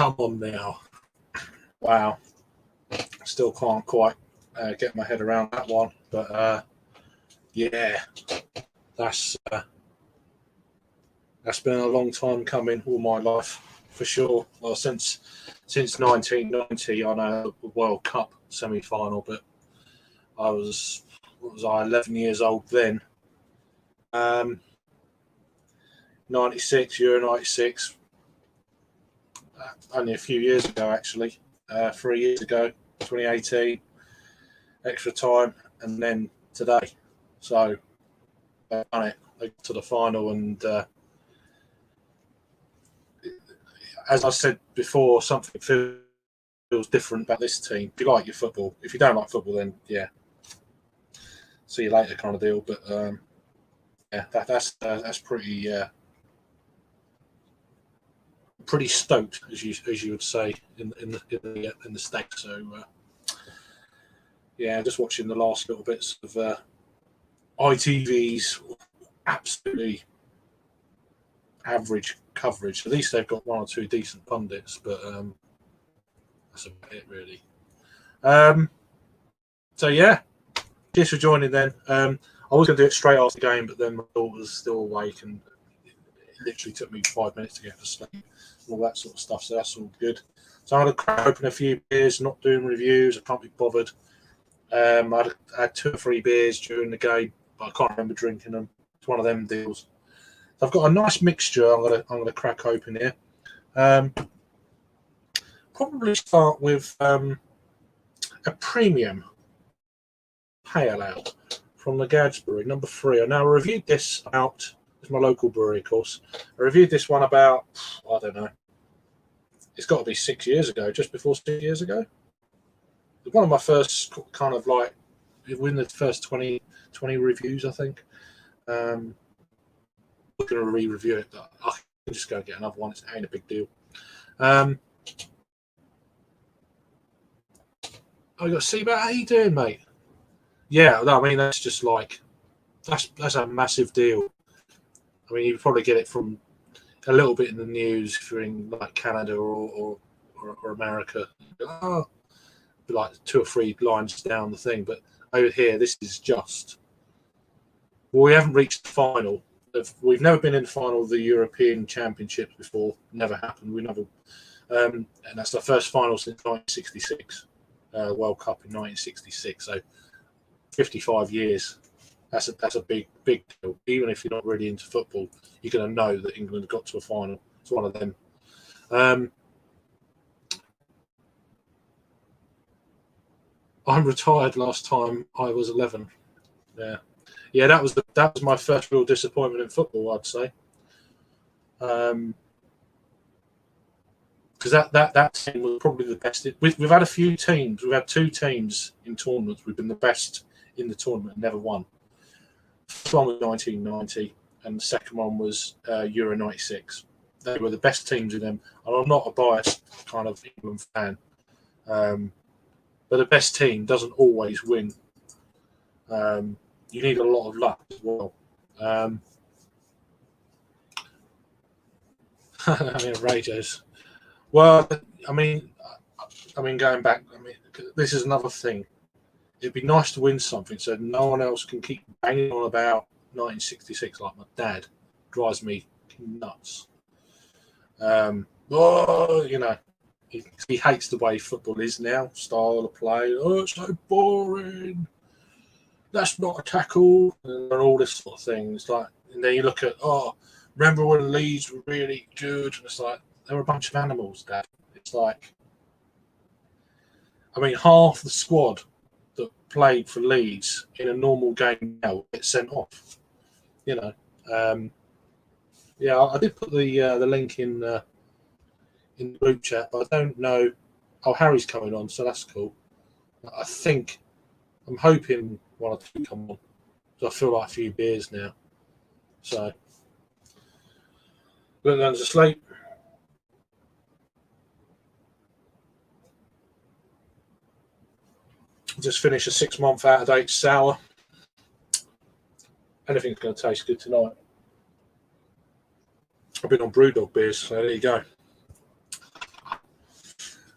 come on now. Wow. Still can't quite get my head around that one. But yeah, that's been a long time coming, all my life, for sure. Well, since 1990, I know the World Cup semi-final, but I was 11 years old then. 96, Euro 96, only a few years ago, actually. 3 years ago, 2018, extra time, and then today. So they done it. They got to the final, and as I said before, something feels different about this team. If you like your football, if you don't like football, then yeah, see you later kind of deal. But yeah, that's pretty stoked, as you would say in the States. So yeah, just watching the last little bits of ITV's absolutely average coverage. At least they've got one or two decent pundits, but that's about it really. So yeah, cheers for joining then. I was going to do it straight after the game, but then my daughter was still awake, and it literally took me 5 minutes to get to sleep and all that sort of stuff. So that's all good. So I'm going to crack open a few beers, not doing reviews. I can't be bothered. I had 2 or 3 beers during the game, but I can't remember drinking them. It's one of them deals. So I've got a nice mixture. I'm gonna crack open here. Probably start with a premium pale ale from the Gad's Brewery, number 3. I now reviewed this out. It's my local brewery, of course. I reviewed this one about, I don't know, it's got to be 6 years ago, just before 6 years ago. It was one of my first kind of like, within the first 20 reviews, I think. We're going to re-review it. I can just go and get another one. It ain't a big deal. I got Seabat. How you doing, mate? Yeah, no, I mean that's just like that's a massive deal. I mean, you probably get it from a little bit in the news if you're in like Canada or America. Oh, like 2 or 3 lines down the thing, but over here, this is just. Well, we haven't reached the final. We've never been in the final of the European Championships before. Never happened. We never, and that's the first final since 1966, World Cup in 1966. So 55 years. That's a big deal. Even if you're not really into football, you're going to know that England got to a final. It's one of them. I retired last time I was 11. Yeah, that was my first real disappointment in football, I'd say. Because that team was probably the best. We've had a few teams. We've had 2 teams in tournaments. We've been the best in the tournament, never won. The first one was 1990, and the second one was Euro 96. They were the best teams in them. And I'm not a biased kind of England fan, but the best team doesn't always win. You need a lot of luck as well. I mean, Rangers. Well, I mean, going back. I mean, this is another thing. It'd be nice to win something so no one else can keep banging on about 1966 like my dad. Drives me nuts. You know, he hates the way football is now, style of play. Oh, it's so boring. That's not a tackle, and all this sort of thing. It's like, and then you look at, remember when Leeds were really good? And it's like, they were a bunch of animals, Dad. It's like, I mean, half the squad that played for Leeds in a normal game now get sent off. You know, yeah, I did put the link in the group chat, but I don't know. Oh, Harry's coming on, so that's cool. I'm hoping 1 or 2 come on. So I feel like a few beers now. So, little one's asleep. Just finished a 6-month out of date sour. Anything's going to taste good tonight. I've been on Brewdog beers, so there you go.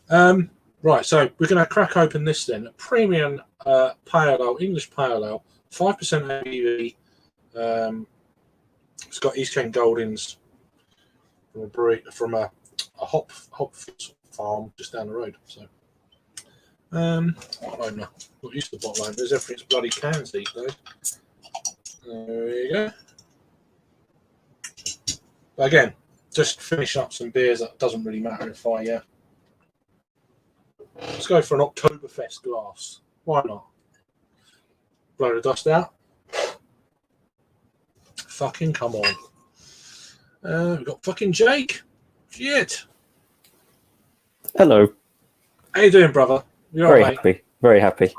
Right, so we're going to crack open this then. Premium pale ale, English pale ale, 5% ABV. It's got East Kent Goldings from a brewery, from a hop farm just down the road. So, bottle opener. Not used to bottle openers. Everything's bloody cans these days. There you go. But again, just finish up some beers. That doesn't really matter if I. Let's go for an Oktoberfest glass. Why not? Blow the dust out. Fucking come on. We've got fucking Jake. Shit. Hello. How you doing, brother? You all Very right, happy. Very happy.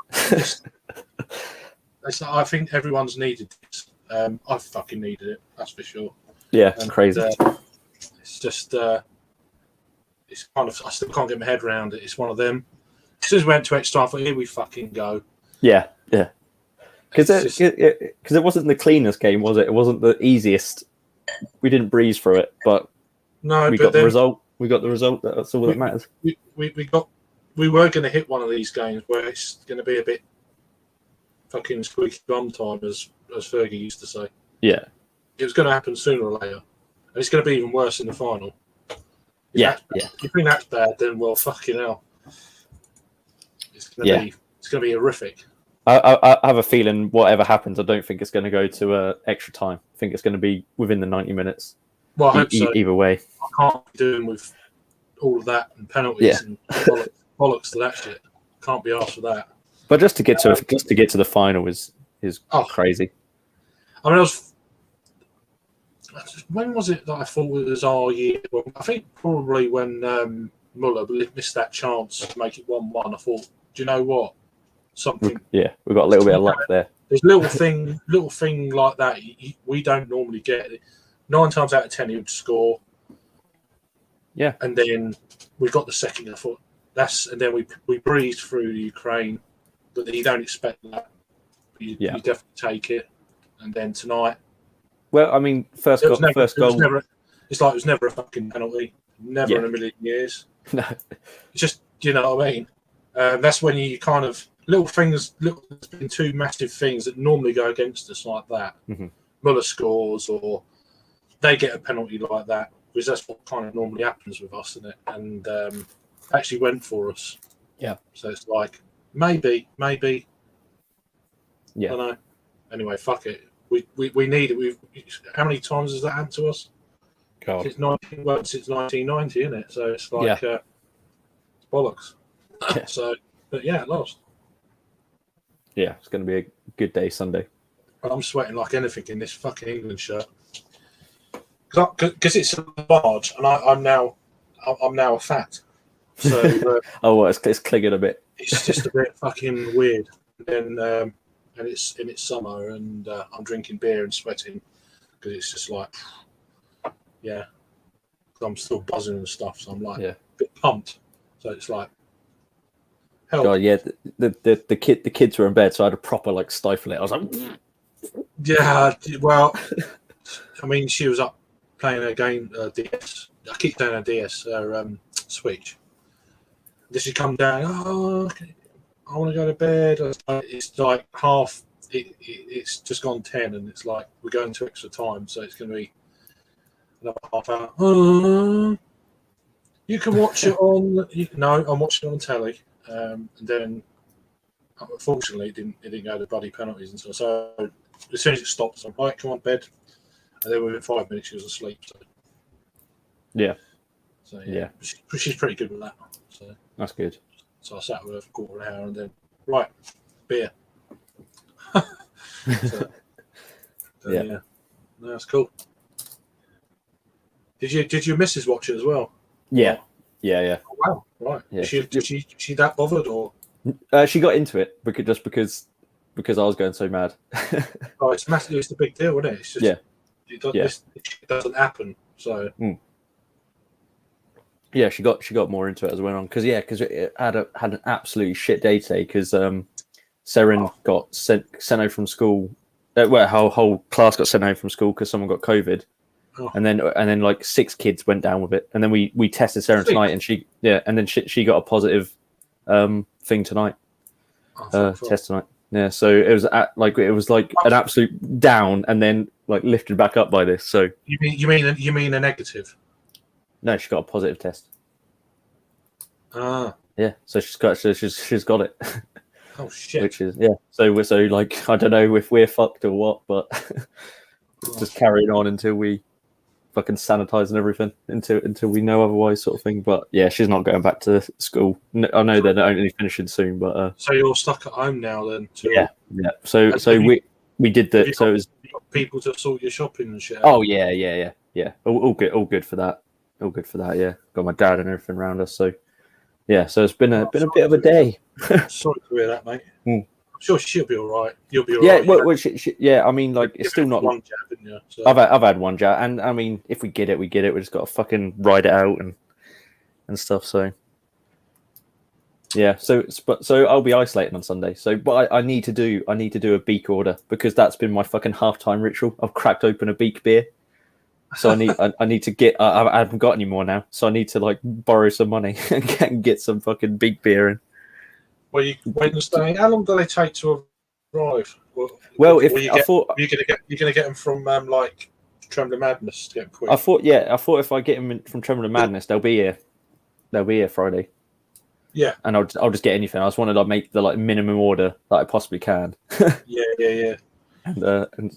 I think everyone's needed this. I fucking needed it. That's for sure. Yeah, it's crazy. It's just, it's kind of, I still can't get my head around it. It's one of them. As soon as we went to extra time, I thought, here we fucking go. Yeah, yeah. Because It's it wasn't the cleanest game, was it? It wasn't the easiest. We didn't breeze through it, but no, we but got the then result. We got the result. That's all that matters. we were going to hit one of these games where it's going to be a bit fucking squeaky bum time, as Fergie used to say. Yeah. It was going to happen sooner or later, and it's going to be even worse in the final. Yeah. If you think that's bad, then well, fucking hell, it's going to be horrific. I have a feeling whatever happens, I don't think it's going to go to extra time. I think it's going to be within the 90 minutes. Well, I hope so. Either way. I can't be doing with all of that and penalties and bollocks to that shit. Can't be asked for that. But just to get to the final is crazy. I mean, when was it that I thought it was our year? Well, I think probably when Muller missed that chance to make it 1-1. I thought, do you know what? Something. Yeah, we've got a little bit of luck there. There's little thing like that we don't normally get. 9 times out of 10 he would score. Yeah, and then we got the second. I thought and then we breezed through Ukraine, but you don't expect that. You definitely take it, and then tonight. Well, I mean, first goal. It's like it was never a fucking penalty. Never in a million years. No, it's just, you know what I mean. That's when you kind of little things. There's been 2 massive things that normally go against us like that. Mm-hmm. Muller scores, or they get a penalty like that, because that's what kind of normally happens with us, isn't it? And actually went for us. Yeah. So it's like maybe. Yeah. I don't know. Anyway, fuck it. We need it. How many times has that happened to us? God. Since 1990, isn't it? So it's like it's bollocks. Yeah. So, but yeah, it lost. Yeah, it's going to be a good day Sunday. I'm sweating like anything in this fucking England shirt because it's large, and I'm now a fat. So it's clinging a bit. It's just a bit fucking weird. And it's summer, and I'm drinking beer and sweating because it's just like, yeah, I'm still buzzing and stuff. So I'm like a bit pumped. So it's like, hell. God, yeah, the kids were in bed, so I had to proper like stifle it. I was like, yeah, well, I mean, she was up playing a game, DS. I keep saying a DS, Switch. Did she come down? Oh, okay. I want to go to bed. It's like half. It's just gone 10, and it's like we're going to extra time, so it's going to be another half hour. You can watch it on. No, I'm watching it on telly. And then, unfortunately, it didn't go to bloody penalties and stuff. So as soon as it stopped, I'm like, come on, bed. And then within 5 minutes, she was asleep. So. Yeah. So yeah. She's pretty good with that. So that's good. So I sat with her for a quarter of an hour, and then beer. So, yeah, no, that's cool. Did your missus watch it as well? Yeah. Oh, wow, right. Yeah. She that bothered, or she got into it because I was going so mad. Oh, it's massive. It's a big deal, isn't it? It's just, it doesn't happen. So. Yeah, she got more into it as it went on because it had an absolutely shit day today because Seren got sent home from school. Her whole class got sent home from school because someone got COVID. Oh. And then like 6 kids went down with it, and then we tested Sarah tonight, and she got a positive thing tonight, test tonight. Yeah, so it was like an absolute down, and then like lifted back up by this. So you mean a negative? No, she got a positive test. Ah. Yeah, so she's got it. Oh shit. Which is So like I don't know if we're fucked or what, but just carrying on until we fucking sanitize and everything until we know otherwise, sort of thing. But yeah, she's not going back to school. I know they're only finishing soon, but so you're stuck at home now then? Yeah. So we did that. So it was people to sort your shopping and shit. Oh yeah. All good for that. All good for that. Yeah, got my dad and everything around us. So yeah, so it's been a bit of a day. Sorry to hear that, mate. I'm sure she'll be all right. You'll be all right. Well, yeah. I mean, like, it's still not. One jab, didn't you? So. I've had one jab, and I mean, if we get it, we get it. We just got to fucking ride it out and stuff. So yeah. So I'll be isolating on Sunday. So, but I need to do a beak order, because that's been my fucking halftime ritual. I've cracked open a beak beer. So I need to get. I haven't got any more now, so I need to like borrow some money and get some fucking beak beer in. Well, Wednesday. How long do they take to arrive? Well, if you're gonna get them from like Trembler Madness to get quick. I thought if I get them from Trembler Madness, they'll be here. They'll be here Friday. Yeah, and I'll just get anything. I just wanted to make the like minimum order that I possibly can. yeah. And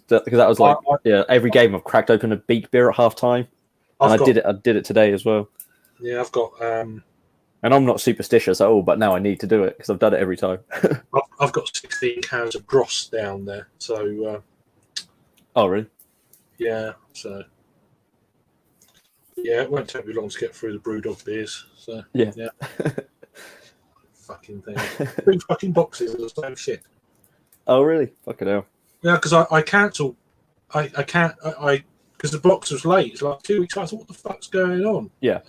because that was like every game I've cracked open a beak beer at half time, and I did it today as well. Yeah, I've got. And I'm not superstitious at all, but now I need to do it because I've done it every time. I've got 16 cans of Gross down there, so. Oh really? Yeah. So. Yeah, it won't take me long to get through the Brewdog beers. So yeah. Fucking thing. 2 fucking boxes of the same shit. Oh really? Fucking hell. Yeah, because I cancelled. I can't. Because the box was late. It's like 2 weeks. I thought, what the fuck's going on? Yeah.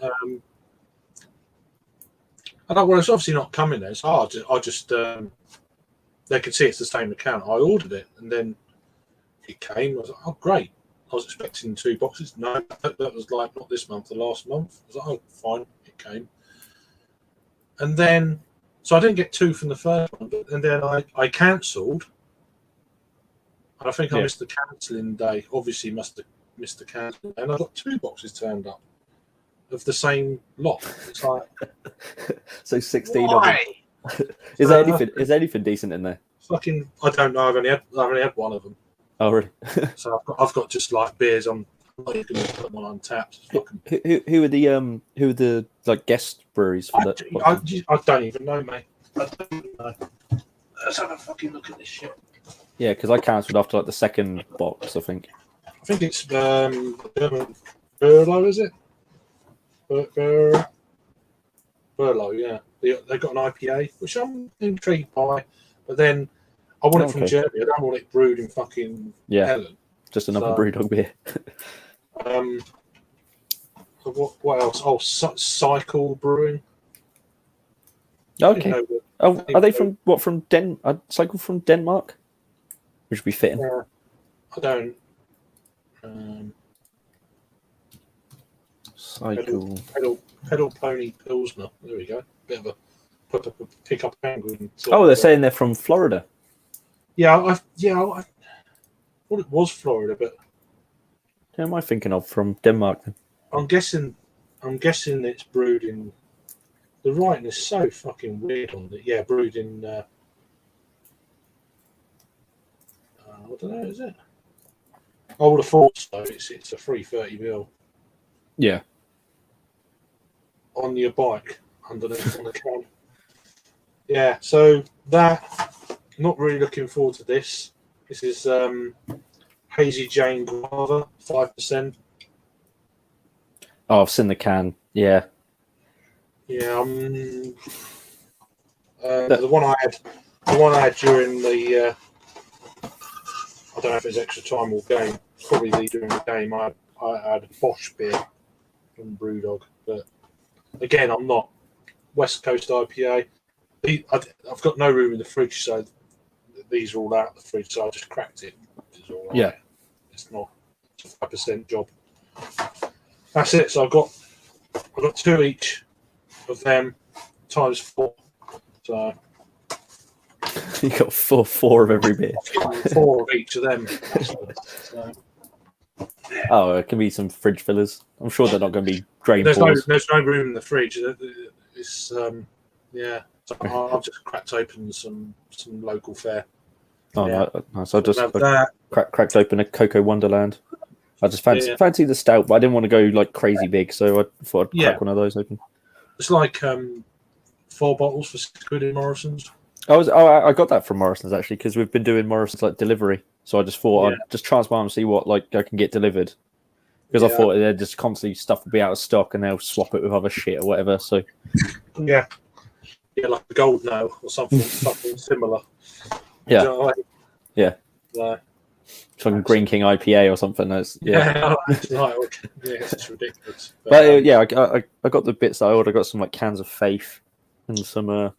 I don't. Well, it's obviously not coming there. So I just. They could see it's the same account. I ordered it, and then it came. I was like, oh great. I was expecting 2 boxes. No, that was like not this month, the last month. I was like, oh fine, it came. And then, so I didn't get 2 from the first one, and then I cancelled. And I think I missed the cancelling day. Obviously, must have missed the cancelling day. And I got 2 boxes turned up of the same lot. It's like, so 16 why? of them. Is there anything decent in there? Fucking, I don't know. I've only had one of them. Oh really? So I've got just like beers on. I'm not even going to put them on Untapped. Who are the like guest breweries for that? I don't even know, mate. I don't even know. Let's have a fucking look at this shit. Yeah, because I cancelled after like the second box, I think. I think it's Burlo, is it? Burlo, yeah. They got an IPA, which I'm intrigued by, but then I want it from Germany. I don't want it brewed in fucking Helen. Just another Brewdog beer. What else? Oh, Cycle Brewing. Okay. Are they from what? From Cycle from Denmark? Which would be fitting. I don't. Cycle. Pedal Pony Pilsner. There we go. Bit of a pick up angle. Oh, they're saying they're from Florida. Yeah, I thought it was Florida, but who am I thinking of from Denmark? Then? I'm guessing it's brewed in. The writing is so fucking weird on it. Yeah, brewed in. I don't know. Is it? I would have thought so. It's a 330ml. Yeah. On your bike underneath on the can. Yeah, so that. Not really looking forward to this. This is Hazy Jane Guava, 5%. Oh, I've seen the can. Yeah. Yeah. The one I had during the. I don't know if it's extra time or game. Probably during the game. I had a Bosch beer from Brewdog, but again, I'm not West Coast IPA. I've got no room in the fridge, so these are all out of the fridge. So I just cracked it. Yeah, it's not. It's a 5% job. That's it. So I've got 2 each of them times 4. So You got four of every beer. 4 of each of them. So, Oh, it can be some fridge fillers. I'm sure they're not going to be drain there's pours. no room in the fridge. It's yeah. So I've just cracked open some local fare. Oh, Yeah. no. So Have that. cracked open a Cocoa Wonderland. I just fancy the stout, but I didn't want to go like crazy big, so I thought I'd crack one of those open. It's like 4 bottles for £6 in Morrison's. I got that from Morrison's actually because we've been doing Morrison's like delivery, so I just thought I'd just transport and see what like I can get delivered because I thought they're just constantly stuff will be out of stock and they'll swap it with other shit or whatever. So yeah, like the Gold Nail or something similar. Yeah, You know what I mean? yeah. Fucking Green King IPA or something. That's it's ridiculous. But I got the bits that I ordered. I got some like cans of Faith and some.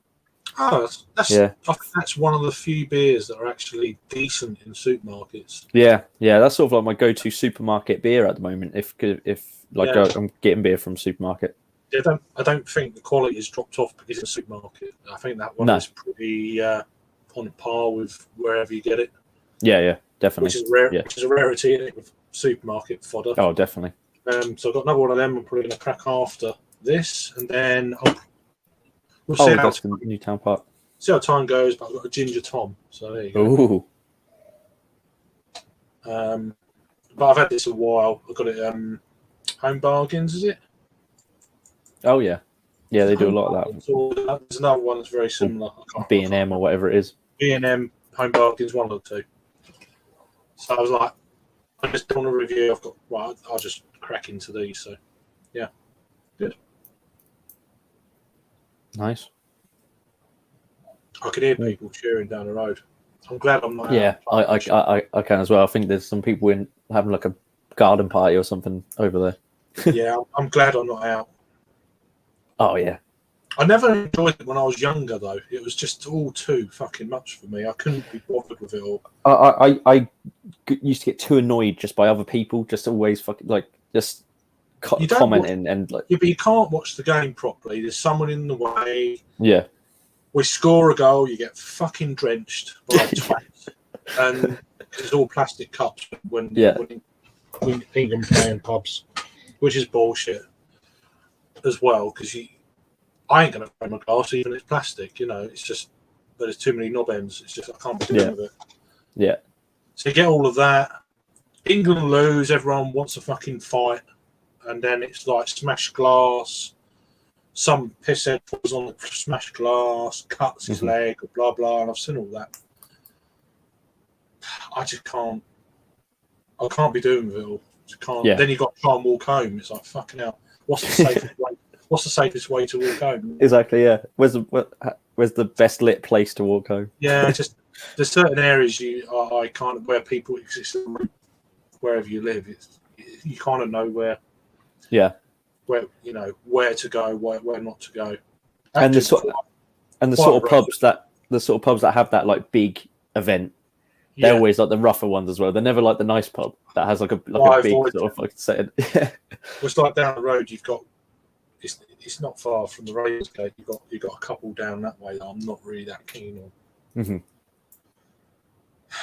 I think that's one of the few beers that are actually decent in supermarkets. Yeah, that's sort of like my go-to supermarket beer at the moment. If I'm getting beer from supermarket. I don't think the quality has dropped off because it's a supermarket. I think that one is pretty on par with wherever you get it. Yeah, definitely. Which is a rarity in it with supermarket fodder. Oh, definitely. So I've got another one of them. I'm probably going to crack after this, and then we'll see that's the Newtown Park. See how time goes, but I've got a Ginger Tom, so there you go. Ooh. But I've had this a while. I've got it Home Bargains, is it? Oh yeah, they do a lot of that. There's another one that's very similar. B&M or whatever it is. B&M Home Bargains, one or two. So I was like, I just don't want to review. I'll just crack into these. So yeah, good. Nice. I could hear people cheering down the road. I'm glad I'm not. Yeah, I can as well. I think there's some people having like a garden party or something over there. Yeah, I'm glad I'm not out. Oh yeah. I never enjoyed it when I was younger, though. It was just all too fucking much for me. I couldn't be bothered with it all. I used to get too annoyed just by other people, just always fucking like just commenting and like. Yeah, but you can't watch the game properly. There's someone in the way. Yeah. We score a goal, you get fucking drenched by twats, and it's all plastic cups when England play in pubs, which is bullshit as well. Because I ain't gonna throw my glass even if it's plastic. It's just there's too many knob ends. It's just I can't be dealing with it. Yeah. So you get all of that. England lose, everyone wants a fucking fight, and then it's like smashed glass. Some pisshead falls on the smashed glass, cuts his leg, blah blah, and I've seen all that. I just can't. I can't be doing with it all. Can't. Yeah. Then you got to try and walk home. It's like fucking hell. What's the safest way? What's the safest way to walk home? Exactly. Yeah. Where's the best lit place to walk home? Yeah. Just there's certain areas I kind of where people exist wherever you live. You kind of know where. Yeah. Where to go, where not to go, and the sort of pubs that have that like big event, they're always like the rougher ones as well. They're never like the nice pub that has like a big sort of like set. It's like down the road. You've got it's not far from the Ramsgate. You've got a couple down that way that I'm not really that keen on. Mm-hmm.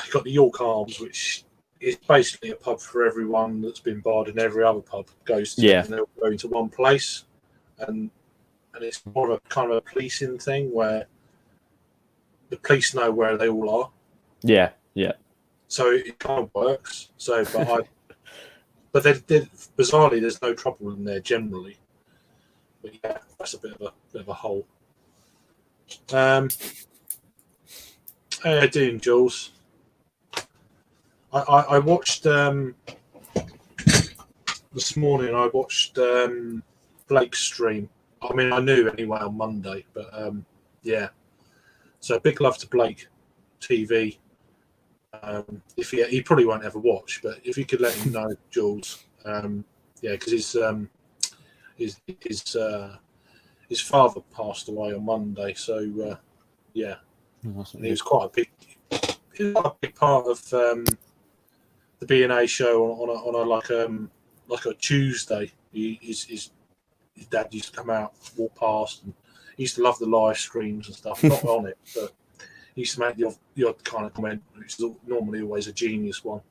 You've got the York Arms, which is basically a pub for everyone that's been barred in every other pub goes to. Yeah. And they'll go to one place, and it's more of a kind of a policing thing where the police know where they all are. Yeah. So it kind of works. So, but bizarrely, there's no trouble in there generally. But yeah, that's a bit of a hole. How are you doing, Jules? I watched this morning. I watched Blake's stream. I mean, I knew anyway on Monday, but yeah. So big love to Blake TV. If he probably won't ever watch, but if you could let him know, Jules, yeah, because his father passed away on Monday, so yeah, and he was quite a big part of the B&A show on a like like a Tuesday, his dad used to come out, walk past, and he used to love the live streams and stuff. Not on it, but he used to make the odd kind of comment, which is normally always a genius one.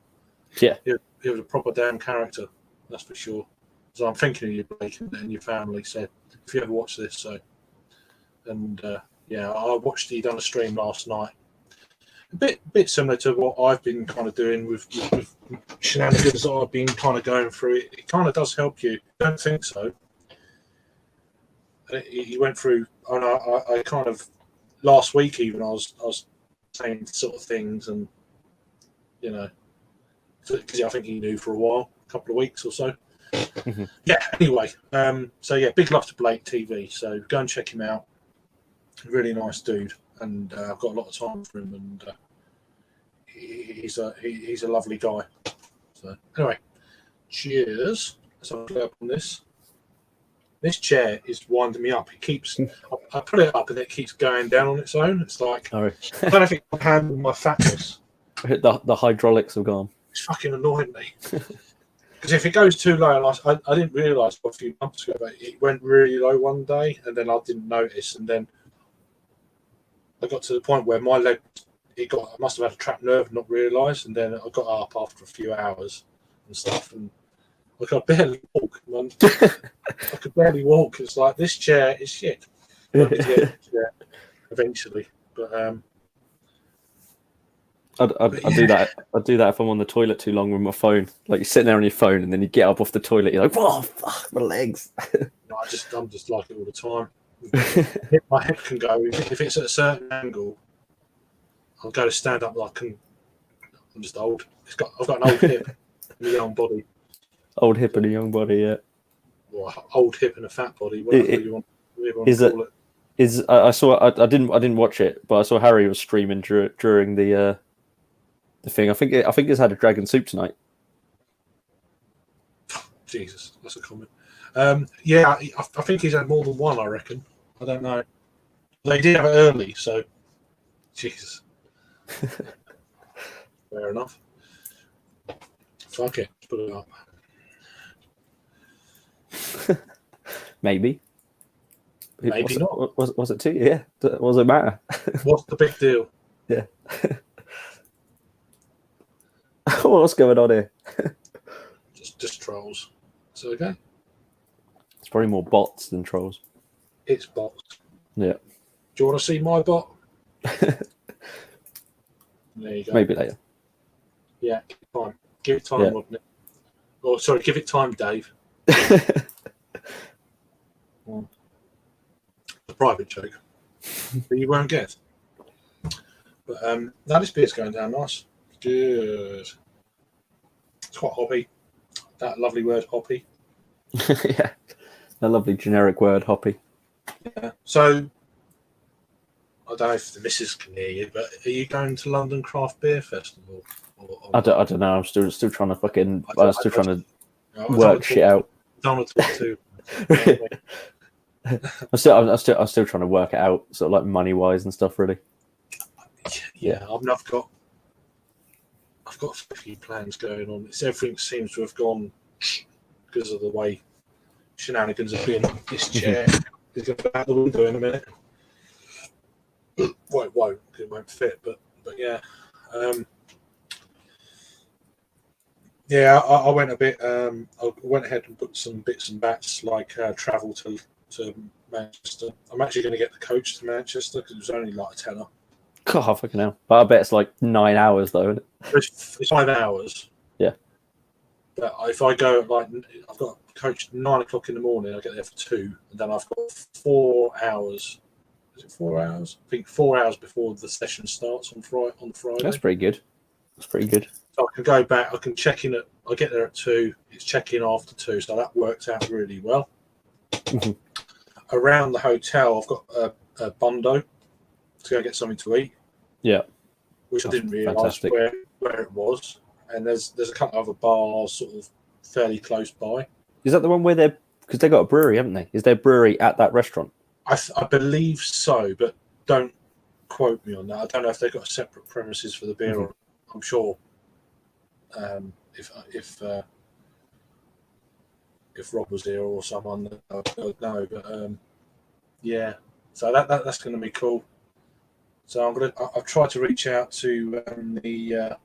Yeah. He was a proper damn character, that's for sure. So I'm thinking of you, Blake, and your family. So if you ever watch this, so and yeah, I watched. He done a stream last night. A bit similar to what I've been kind of doing with shenanigans that I've been kind of going through. It kind of does help you. Don't think so. He went through, and I kind of last week even I was saying sort of things, and you know, because I think he knew for a while, a couple of weeks or so. Mm-hmm. Yeah. Anyway, so yeah, big love to Blake TV. So go and check him out. Really nice dude, and I've got a lot of time for him, and he's a lovely guy. So anyway, cheers. So I'll go up on this. This chair is winding me up. It keeps. I put it up and it keeps going down on its own. It's like Oh. I don't know if it can handle my fatness. The hydraulics have gone. It's fucking annoying me. Because if it goes too low, and I didn't realise a few months ago, but it went really low one day, and then I didn't notice, and then I got to the point where my leg, I must have had a trapped nerve and not realised, and then I got up after a few hours and stuff, and I could barely walk. Man. I could barely walk. It's like, this chair is shit. Yeah, eventually, but I'd do that. I'd do that if I'm on the toilet too long with my phone. Like you're sitting there on your phone, and then you get up off the toilet. You're like, "Whoa, fuck my legs!" No, I'm just like it all the time. My hip can go if it's at a certain angle. I'll go to stand up like I'm just old. I've got an old hip and a young body. Old hip and a young body, yeah. Well, old hip and a fat body. Whatever you want to call it. I saw. I didn't watch it, but I saw Harry was streaming during the thing. I think he's had a dragon soup tonight. Jesus, that's a comment. Yeah, I think he's had more than one. I reckon. I don't know. They did have it early, so Jesus. Fair enough. Fuck it, put it up. Maybe. Maybe not. Was it 2? Yeah. Was it matter? What's the big deal? Yeah. What's going on here? Just trolls. So okay. It's probably more bots than trolls. It's bots. Yeah. Do you want to see my bot? There you go. Maybe later. Yeah, fine. Give it time, Yeah. wouldn't it? Oh, sorry, give it time, Dave. A private joke. But you won't get. But now this beer's going down nice. Good. It's quite hoppy. That lovely word, hoppy. Yeah. A lovely generic word, hoppy. Yeah. So, I don't know if the missus can hear you, but are you going to London Craft Beer Festival? I don't know. I'm still trying to fucking. I'm still trying to work shit out. Don't want to talk to. I'm still trying to work it out, sort of like money wise and stuff. Really. Yeah, I've got a few plans going on. Everything seems to have gone because of the way shenanigans have been. This chair is going to go out the window in a minute. Well, it won't. It won't fit. But yeah. Yeah, I went a bit. I went ahead and booked some bits and bats, like travel to Manchester. I'm actually going to get the coach to Manchester because it was only like a tenner. God, fucking hell! But I bet it's like 9 hours though, isn't it? It's 5 hours. Yeah. But if I go I've got a coach at 9 o'clock in the morning. I get there for 2, and then I've got 4 hours. Is it 4 hours? I think 4 hours before the session starts on Friday. That's pretty good. That's pretty good. So I can go back. I can check in I get there at 2. It's check in after 2, so that works out really well. Mhm. Around the hotel, I've got a Bundo to go get something to eat. Yeah. Which I didn't realise fantastic. where it was. And there's a couple of other bars sort of fairly close by. Is that the one where because they got a brewery, haven't they? Is there a brewery at that restaurant? I believe so, but don't quote me on that. I don't know if they've got separate premises for the beer. Or I'm sure if if Rob was here or someone, I don't know. But yeah, so that's going to be cool. So I've tried to reach out to the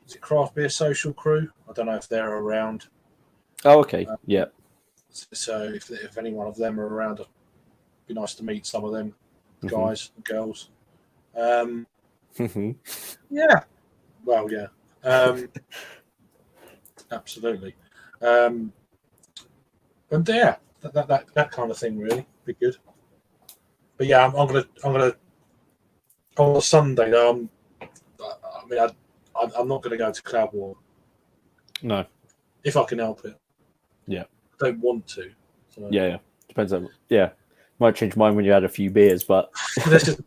is it Craft Beer Social Crew? I don't know if they're around. Oh, okay. Yeah. So if any one of them are around, it'd be nice to meet some of them guys and girls. Yeah. Well, yeah. Absolutely. And yeah, that kind of thing really be good. But yeah, I'm gonna on Sunday though. I'm not gonna go to Cloud War. No. If I can help it. Yeah. I don't want to. So. Yeah. Depends on. Yeah. Might change mine when you had a few beers, but There's just,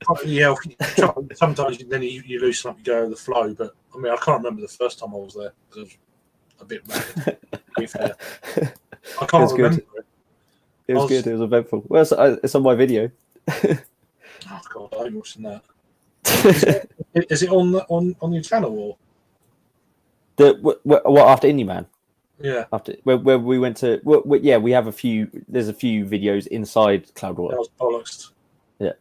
sometimes then you lose something, you go with the flow. But I mean, I can't remember the first time I was there because I was a bit mad. To be fair, I can't remember. It was good. It was eventful. Well, it's on my video. Oh God, I ain't watching that. Is it on your channel or what after Indie Man? Yeah, after where we went to. Yeah, we have a few. There's a few videos inside Cloud War. That was bollocks. Yeah,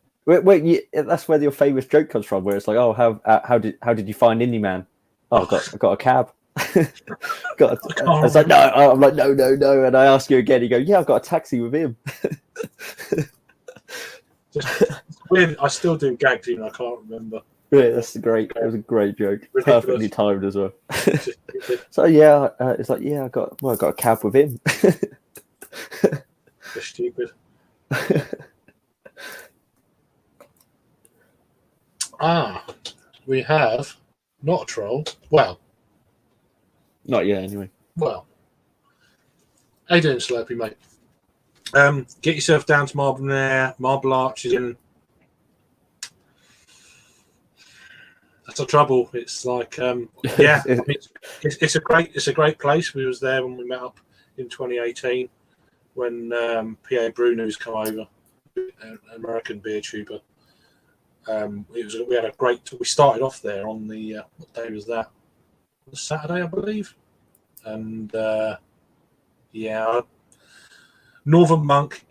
that's where your famous joke comes from. Where it's like, oh, how did you find Indie Man? Oh, I got a cab. I was like, no. I'm like, no. And I ask you again. You go, yeah, I've got a taxi with him. Just weird. I still do gags even I can't remember. Yeah, that's great. It was a great joke. Ridiculous. Perfectly timed as well. So yeah, it's like I got a cab with him. They're stupid. We have not a troll. Well, not yet anyway. Well, how you doing, Slurpee, mate? Get yourself down to Marble Arch is in. That's the trouble. It's like, yeah, I mean, it's a great place. We was there when we met up in 2018 when PA Bruno's come over, an American beer tuber. We had a great. We started off there on the what day was that? The Saturday, I believe, and yeah, Northern Monk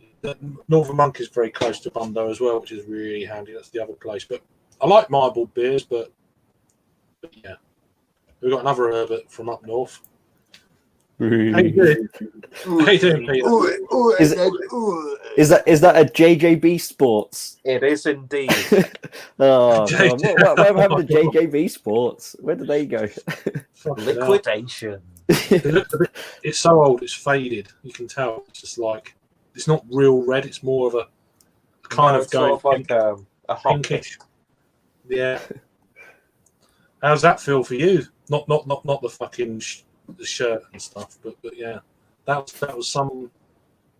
is very close to Bundo as well, which is really handy. That's the other place. But I like Marble beers, but yeah, we've got another Herbert from up north. How you doing? How you doing, Peter? Is that a JJB Sports? It is indeed. Oh, what happened to JJB Sports? Where did they go? Liquidation. It's so old, it's faded. You can tell. It's just like it's not real red. It's more of a kind of going sort of like a pinkish. Yeah. How's that feel for you? Not the fucking the shirt and stuff, but yeah, that was some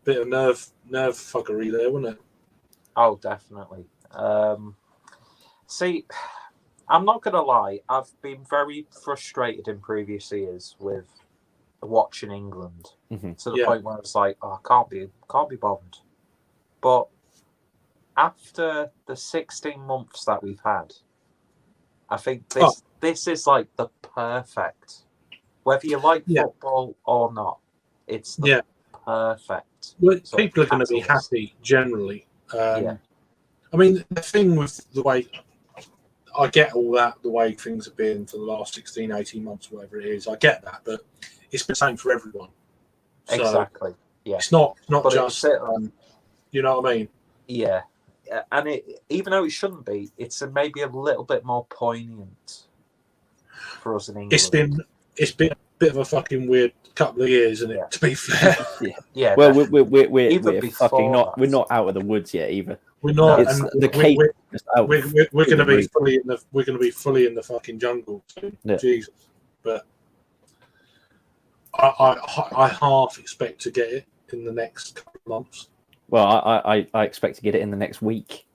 bit of nerve fuckery there, wasn't it? Oh, definitely. See, I'm not gonna lie. I've been very frustrated in previous years with watching England to the point where it's like, oh, I can't be bothered. But after the 16 months that we've had, I think this is like the perfect. Whether you like football or not, it's the perfect. Well, people are going to be happy generally. I mean, the thing with the way I get all that, the way things have been for the last 16, 18 months, whatever it is, I get that, but it's the same for everyone. So exactly. Yeah. It's not just, you know what I mean? Yeah. And even though it shouldn't be, it's maybe a little bit more poignant for us in England. It's been a bit of a fucking weird couple of years, isn't it? To be fair. Yeah. Well, we're fucking not. We're not out of the woods yet either. We're not. It's and the cake. We're going to be fully in the. We're going to be fully in the fucking jungle. Yeah. Jesus, but I half expect to get it in the next couple of months. Well, I expect to get it in the next week.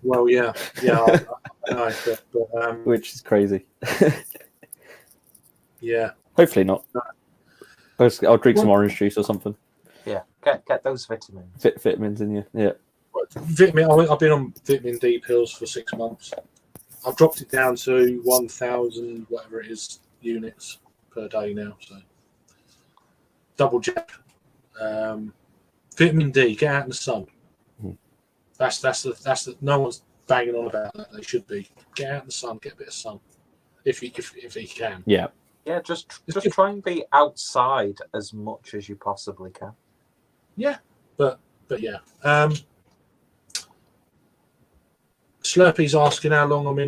Well, yeah, I know, but which is crazy. Yeah. Hopefully not. No. I'll drink some orange juice or something. Yeah, get those vitamins. Vitamins in you. Yeah. I've been on vitamin D pills for 6 months. I've dropped it down to 1,000 whatever it is units per day now. So double jab. Vitamin D, get out in the sun. Mhm. That's the no one's banging on about that. They should be. Get out in the sun, get a bit of sun, if you can. Yeah. Yeah, just try and be outside as much as you possibly can. Yeah, but yeah. Slurpy's asking how long I'm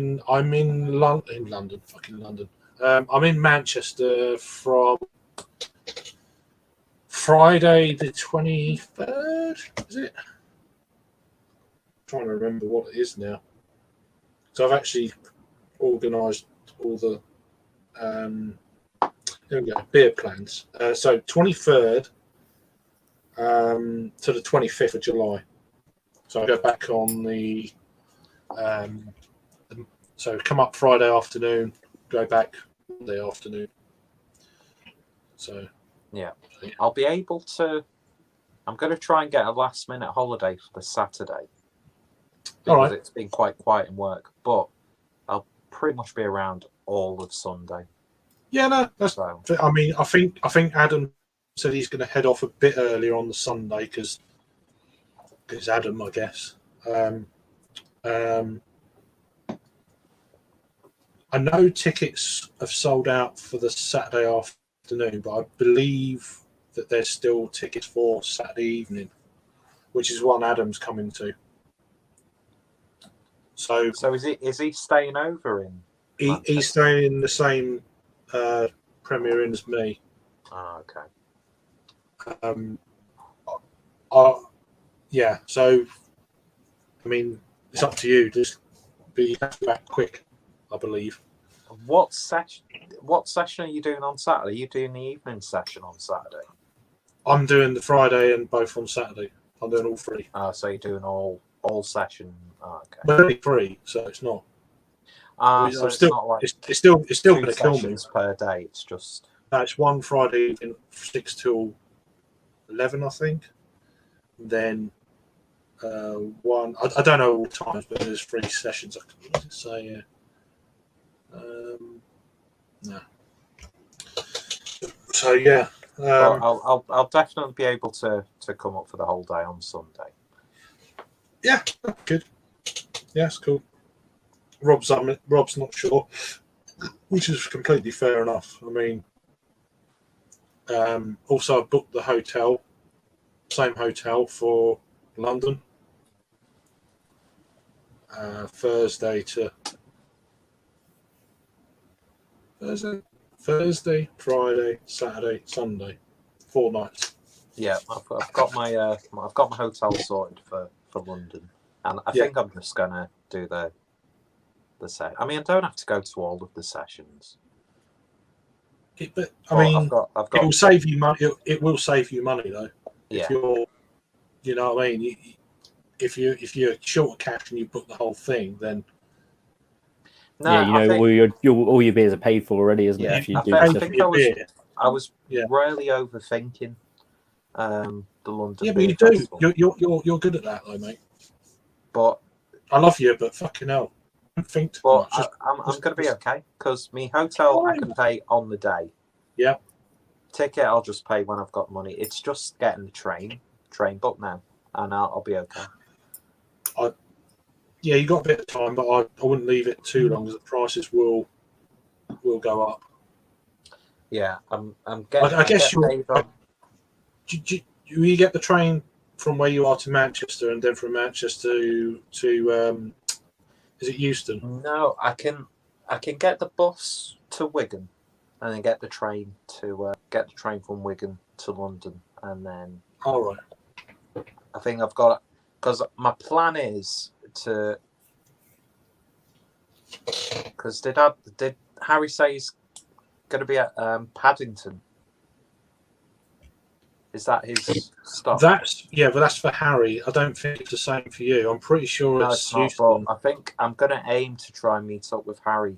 in London, fucking London. I'm in Manchester from Friday the 23rd. Is it? I'm trying to remember what it is now. So I've actually organised all the there we go, beer plans. So 23rd to the 25th of July. So I go back on the so come up Friday afternoon, go back Monday afternoon. So yeah, I'll be able to. I'm going to try and get a last minute holiday for the Saturday because it's been quite quiet in work, but I'll pretty much be around all of Sunday. Yeah, no, that's. So. I mean, I think Adam said he's going to head off a bit earlier on the Sunday because Adam, I guess. I know tickets have sold out for the Saturday afternoon, but I believe that there's still tickets for Saturday evening, which is one Adam's coming to. So is he staying over in? He's staying in the same Premier Inn as me. Oh, okay. Yeah. So, I mean, it's up to you. Just be back quick, I believe. What session are you doing on Saturday? Are you doing the evening session on Saturday? I'm doing the Friday and both on Saturday. I'm doing all three. So you're doing all session. Oh, okay. But only three, so it's not. So it's not like it's still going to kill me per day. It's just it's one Friday evening, 6 till 11, I think. Then one. I don't know all times, but there's 3 sessions. I can say. No. So yeah. I'll definitely be able to come up for the whole day on Sunday. Yeah, good. Yeah, it's cool. Rob's not sure, which is completely fair enough. I mean, also I booked the hotel, same hotel for London, Thursday, Friday, Saturday, Sunday, 4 nights. Yeah, I've got my hotel sorted for London, and I think I'm just gonna do the set. I mean, I don't have to go to all of the sessions. But I mean, it will save you money. It will save you money though. Yeah. If you're, you know what I mean. If you're short of cash and you book the whole thing, then. No, yeah, all your beers are paid for already, isn't it? If you do I was really overthinking the London. Yeah, but you do. Festival. You're good at that, though, mate. But I love you, but fucking hell, don't think too much. I'm going to be okay because my hotel I can pay on the day. Yeah. Ticket I'll just pay when I've got money. It's just getting the train booked now, and I'll be okay. Yeah, you got a bit of time, but I wouldn't leave it too long, because the prices will go up. Yeah, I'm getting. I guess you get the train from where you are to Manchester, and then from Manchester to is it Euston? No, I can get the bus to Wigan, and then get the train from Wigan to London, and then. All right. I think I've got, because my plan is to, because did Harry say he's going to be at Paddington? Is that his stop? But that's for Harry. I don't think it's the same for you. I'm pretty sure it's not. But I think I'm going to aim to try and meet up with Harry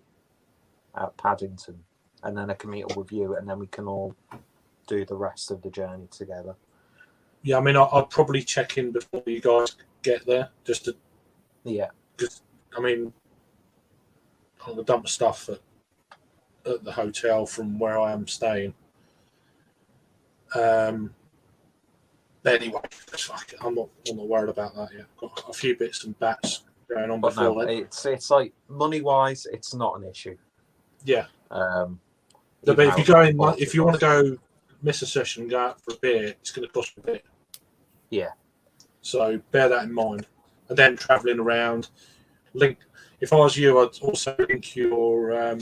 at Paddington, and then I can meet up with you, and then we can all do the rest of the journey together. Yeah, I mean, I'll probably check in before you guys get there, just to. Yeah. Because I mean, I'm gonna dump stuff at the hotel from where I am staying. Anyway, I'm not worried about that yet. Got a few bits and bats going on But before no, then. it's like money wise, it's not an issue. Yeah. But if you go in, if you want to go miss a session and go out for a beer, it's going to cost you a bit. Yeah. So bear that in mind. And then travelling around, if I was you, I'd also link your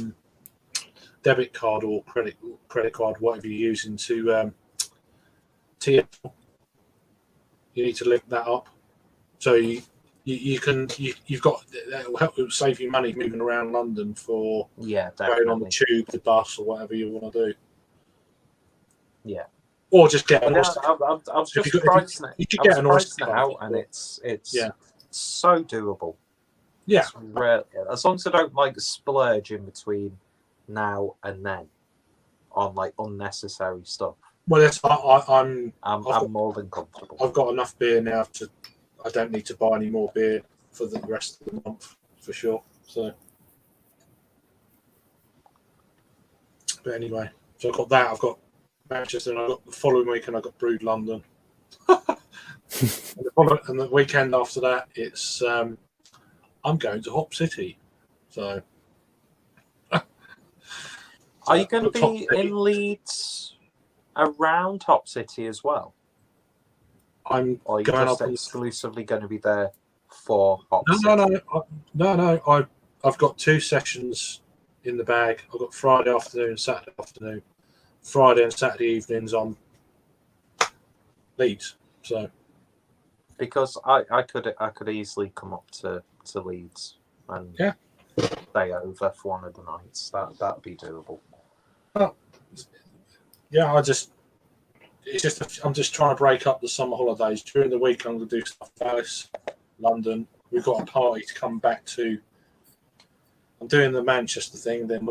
debit card or credit card, whatever you're using, to TFL. You need to link that up, so you've got it'll save you money moving around London for going on the tube, the bus, or whatever you want to do. Yeah. Or just get an I was just pricing it. I was pricing it out, and it's so doable. Yeah. It's rare, as long as I don't like splurge in between now and then on like unnecessary stuff. Well, I'm more than comfortable. I've got enough beer now I don't need to buy any more beer for the rest of the month for sure. So, but anyway, so I've got that. I've got Manchester, and I've got the following weekend. I've got Brood London, and the weekend after that, it's I'm going to Hop City. So, are you going to be in Leeds around Hop City as well? I'm or are you just exclusively going to be there for Hop City? No. I've got 2 sessions in the bag. I've got Friday afternoon, Saturday afternoon. Friday and Saturday evenings on Leeds. So, because I could easily come up to Leeds and stay over for one of the nights. That'd be doable. Well, yeah, I'm just trying to break up the summer holidays. During the week, I'm going to do stuff in Alice, London. We've got a party to come back to. I'm doing the Manchester thing. Then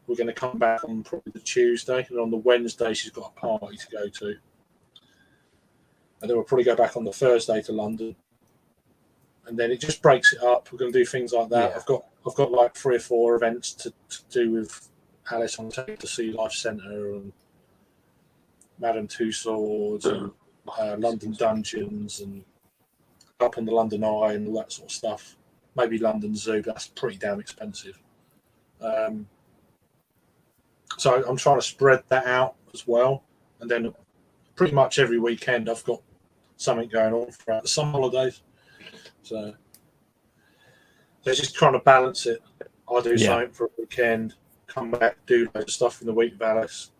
we're going to come back on probably the Tuesday, and on the Wednesday, she's got a party to go to. And then we'll probably go back on the Thursday to London. And then it just breaks it up. We're going to do things like that. Yeah. I've got like 3 or 4 events to do with Alice on the Sea Life Centre and Madame Tussauds and London Dungeons and up on the London Eye and all that sort of stuff. Maybe London Zoo, but that's pretty damn expensive. So I'm trying to spread that out as well. And then pretty much every weekend I've got something going on throughout the summer holidays. So just trying to balance it. I'll do something for a weekend, come back, do loads of stuff in the week with Alice.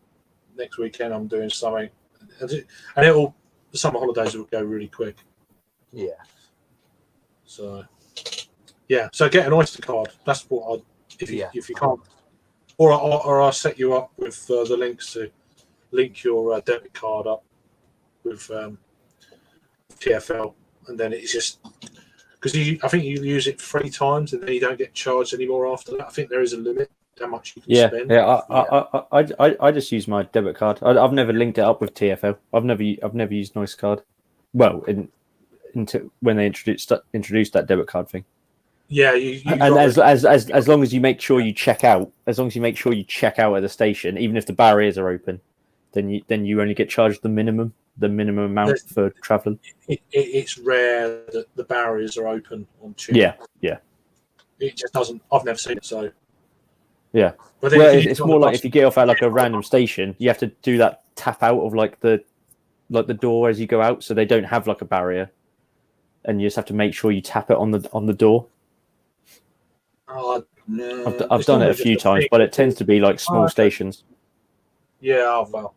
Next weekend I'm doing something. And the summer holidays will go really quick. Yeah. So get an Oyster card. That's what if you can't, or I'll set you up with the links to link your debit card up with TFL, and then it's just because I think you use it 3 times and then you don't get charged anymore after that. I think there is a limit how much you can spend. I just use my debit card. I've never linked it up with TFL. I've never used Oyster card. Well, into when they introduced that debit card thing. Yeah, and as long as you make sure you check out, at the station, even if the barriers are open, then you only get charged the minimum amount for traveling. It's rare that the barriers are open on tube. Yeah. It just doesn't. I've never seen it. So. Yeah. But it's more like if you get off at like a random station, you have to do that tap out of like the door as you go out, so they don't have like a barrier, and you just have to make sure you tap it on the door. No. I've done it a few times, but it tends to be like small stations. Yeah, well,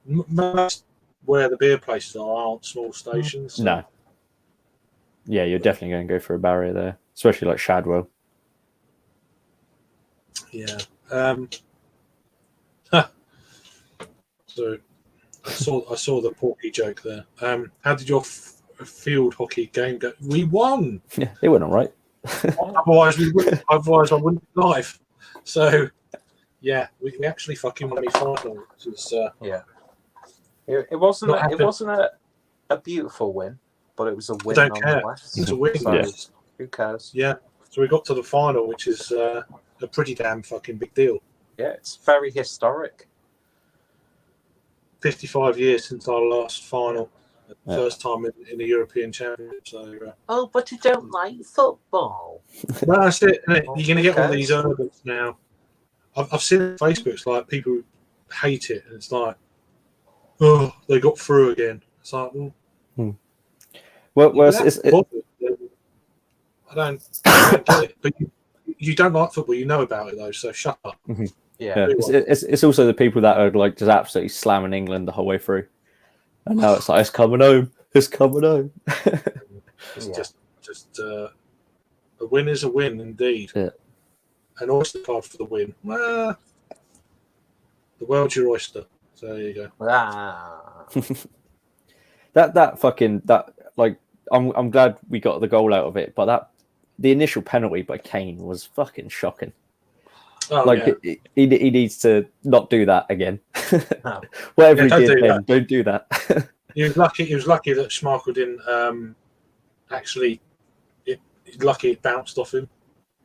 most where the beer places aren't small stations. So. No. Yeah, you're definitely going to go for a barrier there, especially like Shadwell. Yeah. So I saw the Porky joke there. How did your field hockey game go? We won. Yeah, it went all right. Otherwise I wouldn't be live. So yeah, we actually fucking won the final, which is It wasn't a beautiful win, but it was a win. I don't care. It's a win. So who cares? Yeah. So we got to the final, which is a pretty damn fucking big deal. Yeah, it's very historic. 55 years since our last final, Yeah. first time in the European Championship. So, Oh, but you don't like football. well, that's it. Isn't it? Well, You're going to get all these okay. arguments now. I've seen it on Facebook. It's like people hate it, and it's like, oh, they got through again. It's like, Well, it's I don't get it. But you don't like football. You know about it though. So shut up. Yeah. It's also the people that are like just absolutely slamming England the whole way through, and now it's like it's coming home. It's coming home. It's just a win is a win indeed. Yeah. An oyster card for the win. Well, the world's your oyster. So there you go. Ah. I'm glad we got the goal out of it, but the initial penalty by Kane was fucking shocking. Oh, he needs to not do that again. No. Whatever Yeah, he did do then, that. don't do that. He was lucky that Schmeichel didn't actually. Lucky it bounced off him.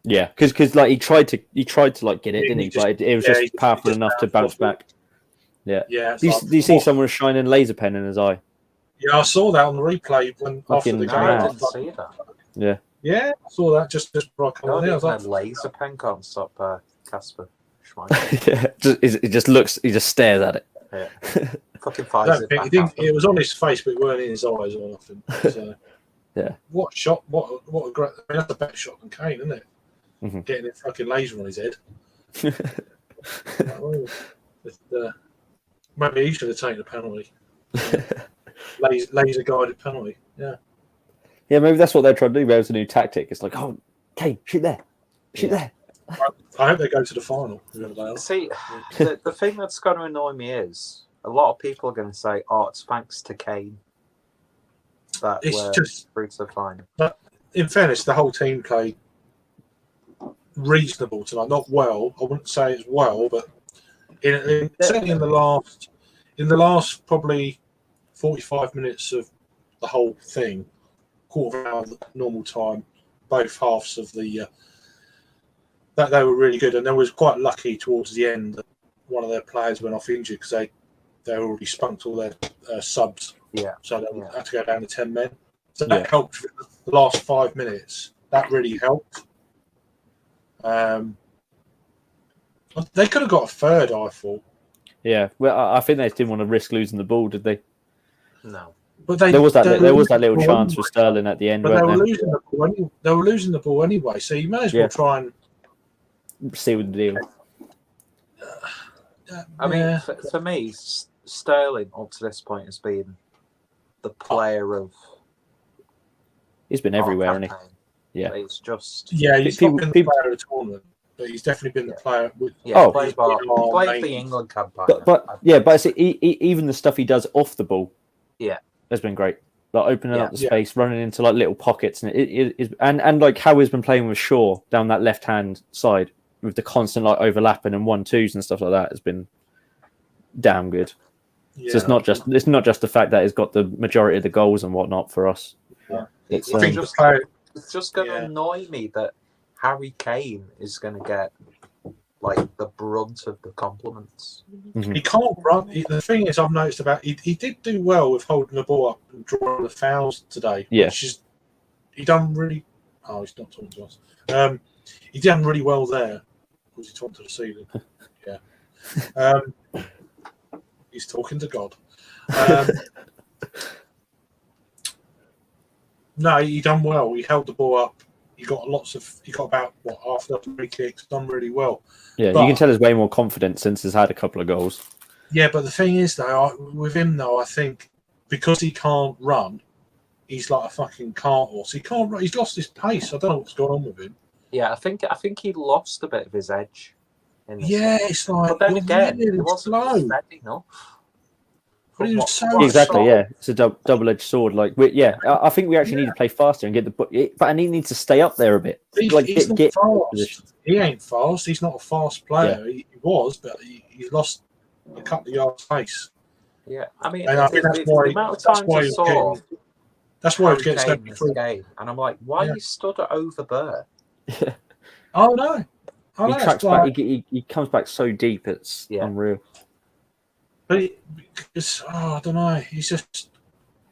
Yeah, because like he tried to like get it, didn't he? But it was he just powerful enough to bounce bounced off back. Yeah. Yeah. Do you see someone shining a laser pen in his eye? Yeah, I saw that on the replay after the Fucking game. No, I mad. didn't see that. Yeah. Yeah, I saw that just before I come No, on here. I was like, that laser pen can't stop Casper Schmeichel. Yeah. He just stares at it. Yeah. Fucking I fires don't it think back it, at them. it was on his face, but it weren't in his eyes or nothing. So, Yeah. What shot? What a great! I mean, that's a better shot than Kane, isn't it? Mhm. Getting a fucking laser on his head. Maybe he should have taken a penalty. Laser guided penalty. Yeah. Yeah, maybe that's what they're trying to do. Maybe it's a new tactic. It's like, oh, Kane, shoot there, shoot there. I hope they go to the final. Whoever they are. See, the thing that's going to annoy me is a lot of people are going to say, "Oh, it's thanks to Kane that It's we're just- through to the final." In fairness, the whole team played reasonable tonight. Not well. I wouldn't say it's well, but certainly in the last probably 45 minutes of the whole thing, quarter of an hour of normal time, both halves of the that they were really good, and they was quite lucky towards the end that one of their players went off injured because they already spunked all their subs. Yeah. So they Yeah. had to go down to 10 men. So Yeah. that helped for the last 5 minutes. That really helped. They could have got a third, I thought. Yeah, well, I think they didn't want to risk losing the ball, did they? No. But There was that little ball chance for anyway. Sterling at the end, But they weren't were losing the ball. They were losing the ball anyway, so you may as well Yeah. try and. See with the deal. I mean, yeah. for me, Sterling up to this point has been the player of He's been everywhere, hasn't he? campaign. Yeah. It's just Yeah, he's People- not been the people- player of the tournament, but he's definitely been the player. Oh, played he's for, been our played main- for the England campaign. But even the stuff he does off the ball, Yeah. has been great. Like opening Yeah. up the space, running into like little pockets, and it is and like how he's been playing with Shaw down that left hand side with the constant like overlapping and 1-2s and stuff like that has been damn good. Yeah. So it's not just the fact that he's got the majority of the goals and whatnot for us. Yeah. It's, It's I think the just- player. It's just going to Yeah. annoy me that Harry Kane is going to get like the brunt of the compliments. He can't run. The thing is, I've noticed about he did do well with holding the ball up and drawing the fouls today. Yeah. Which is, he done really. Oh, he's not talking to us. He done really well there. Was he talking to the ceiling? Yeah. He's talking to God. No, he done well. He held the ball up. He got about half the free kicks. Done really well. Yeah, But- you can tell there's way more confidence since he's had a couple of goals. Yeah, but the thing is, though, with him, though, I think because he can't run, he's like a fucking cart horse. He can't run. He's lost his pace. I don't know what's going on with him. Yeah, I think he lost a bit of his edge. In this Yeah, one. it's like, but then you're again, really it wasn't slow. steady enough. But he was so What- Exactly, slow. yeah. It's a double-edged sword. Like, I think we actually need to play faster and get but he needs to stay up there a bit. He's, Like, he's not get fast. position. He ain't fast. He's not a fast player. He was, but he lost a couple of yards pace. Yeah, I mean, And I think that's the why. amount of That's times why I he was saw getting. That's why he was Harry getting Kane stepped this through. game, and I'm like, why Yeah. you stood over there? Oh no! Oh, He no, tracks it's like, back. He comes back so deep. It's Yeah. unreal. But I don't know. He's just,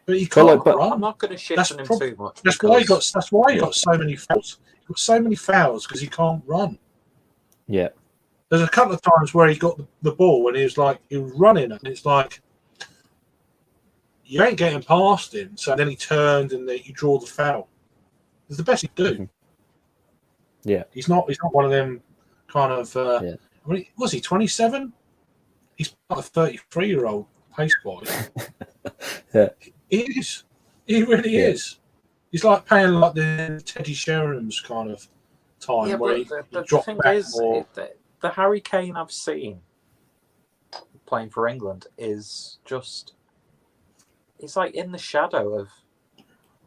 but he can't but run. I'm not going to shit That's on him prob- too much. That's why he got. because- That's why he Yeah. got so many fouls. He got so many fouls because he can't run. Yeah. There's a couple of times where he got the ball and he was running, and it's like you ain't getting past him. So then he turned and then you draw the foul. It's the best he do. Mhm. Yeah. He's not one of them kind of. Yeah. I mean, was he 27? He's not a 33-year-old pace wise. Yeah. He is. He really Yeah. is. He's like playing like the Teddy Sheringham's kind of time Yeah, where but he the dropped thing back is, more. the Harry Kane I've seen playing for England is just. It's like in the shadow of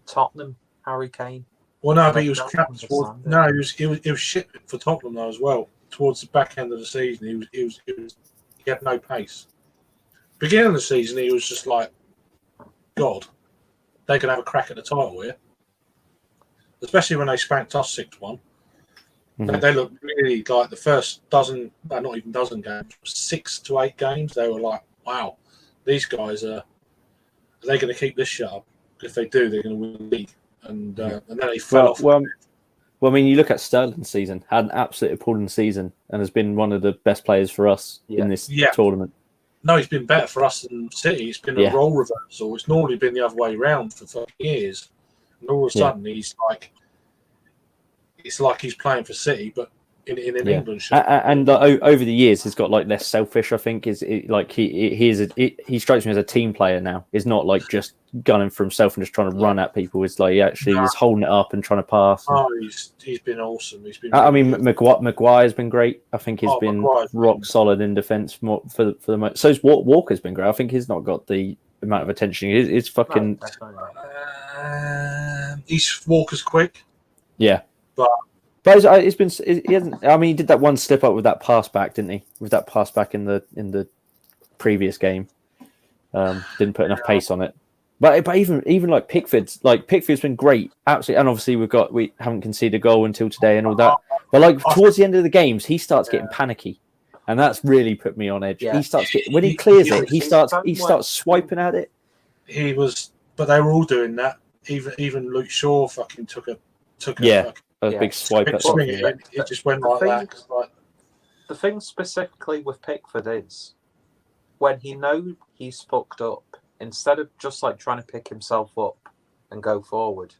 Tottenham Harry Kane. Well, no, but I he was don't crap towards. understand it. No, he was shit for Tottenham though as well. Towards the back end of the season, he had no pace. Beginning of the season, he was just like, God, they could have a crack at the title here. Especially when they spanked us 6-1. Mhm. They looked really like the first dozen, no, not even dozen games, 6 to 8 games. They were like, wow, these guys are they going to keep this shut up? If they do, they're going to win the league. And then they fell off. Well, I mean, you look at Sterling's season, had an absolute appalling season, and has been one of the best players for us in this tournament. No, he's been better for us than City. It's been a role reversal. It's normally been the other way around for years. And all of a sudden, it's like he's playing for City, but in England. And over the years, he's got like less selfish. I think he strikes me as a team player now. He's not like just gunning for himself and just trying to run at people. It's like he's holding it up and trying to pass. Oh, he's been awesome. He's been. I mean, Maguire's been great. I think he's been rock solid in defence for the most. So Walker's been great. I think he's not got the amount of attention. He's fucking. He's Walker's quick. Yeah, but it's been. He hasn't. I mean, he did that one slip up with that pass back, didn't he? With that pass back in the previous game, didn't put enough pace on it. But even like Pickford's been great, absolutely. And obviously we haven't conceded a goal until today and all that. But like towards the end of the games, he starts getting panicky, and that's really put me on edge. Yeah. He starts when he clears it, he starts swiping at it. He was, but they were all doing that. Even Luke Shaw fucking took a big swipe at swing. It just went like that. Like, the thing specifically with Pickford is when he knows he's fucked up, instead of just like trying to pick himself up and go forward,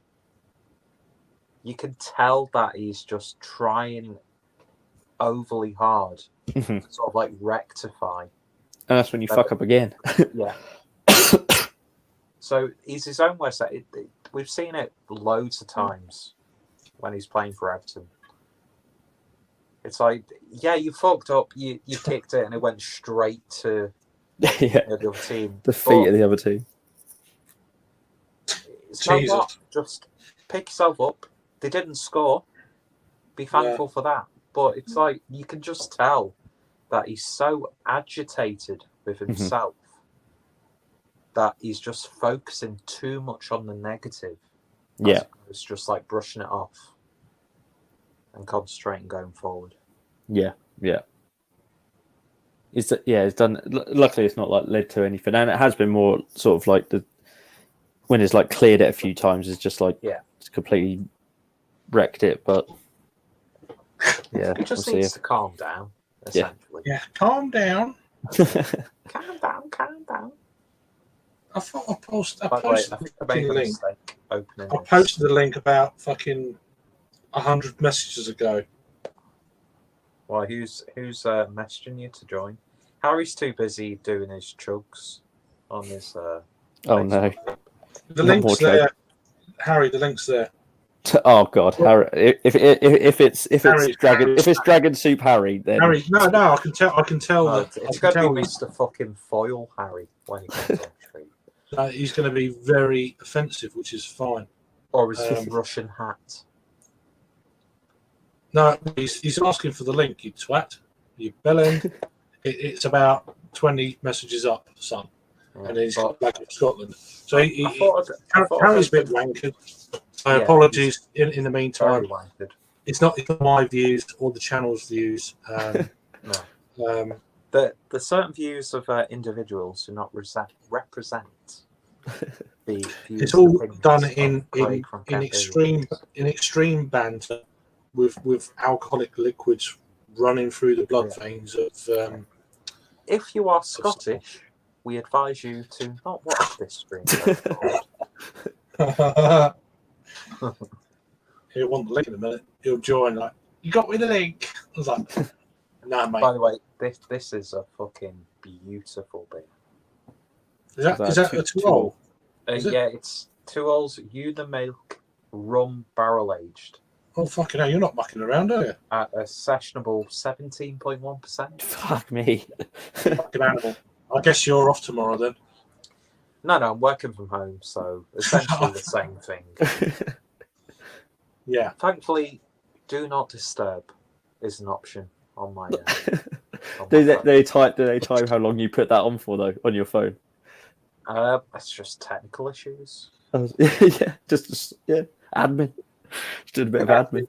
you can tell that he's just trying overly hard to sort of like rectify. And that's when you fuck up again. Yeah. So he's his own worst. We've seen it loads of times when he's playing for Everton. It's like, you fucked up, you kicked it, and it went straight to the other team. The feet of the other team. What? Just pick yourself up. They didn't score. Be thankful for that. But it's like you can just tell that he's so agitated with himself that he's just focusing too much on the negative. Yeah. It's just like brushing it off and concentrating going forward. Yeah. It's done. Luckily, it's not like led to anything, and it has been more sort of like when it's like cleared it a few times. It's just like it's completely wrecked it. But he just needs to calm down. Essentially, calm down. Calm down. I thought I posted the link about fucking 100 messages ago. Well, who's messaging you to join? Harry's too busy doing his chugs on his. Oh no! The link's there, Harry. The link's there. Oh God, Harry! If it's Dragon Soup Harry, then Harry. No, I can tell. It's going to be Mr. Fucking Foil Harry when he comes on stream. He's going to be very offensive, which is fine. Or is his Russian hat? No, he's asking for the link, you twat. You bellend. It's about 20 messages up, son. And he's back in Scotland. So Harry's a bit wankered. So apologies in the meantime. It's not my views or the channel's views. The certain views of individuals do not represent the views It's all and opinions done of Craig from Kent David. in extreme banter with alcoholic liquids running through the blood veins of. If you are Scottish, we advise you to not watch this stream. He'll want the link in a minute. He'll join. Like, you got me the link. I was like, nah, mate. By the way, this is a fucking beautiful beer. Is that a 2-0? Yeah, it's 2-0 Una Milk rum barrel aged. Oh, fucking hell, you're not mucking around, are you? At a sessionable 17.1%. Fuck me. Fucking animal. I guess you're off tomorrow then. No, I'm working from home, so essentially the same thing. Yeah. Thankfully, do not disturb is an option on my. Do they type how long you put that on for though on your phone? It's just technical issues. Yeah, just admin. Just did a bit of admin.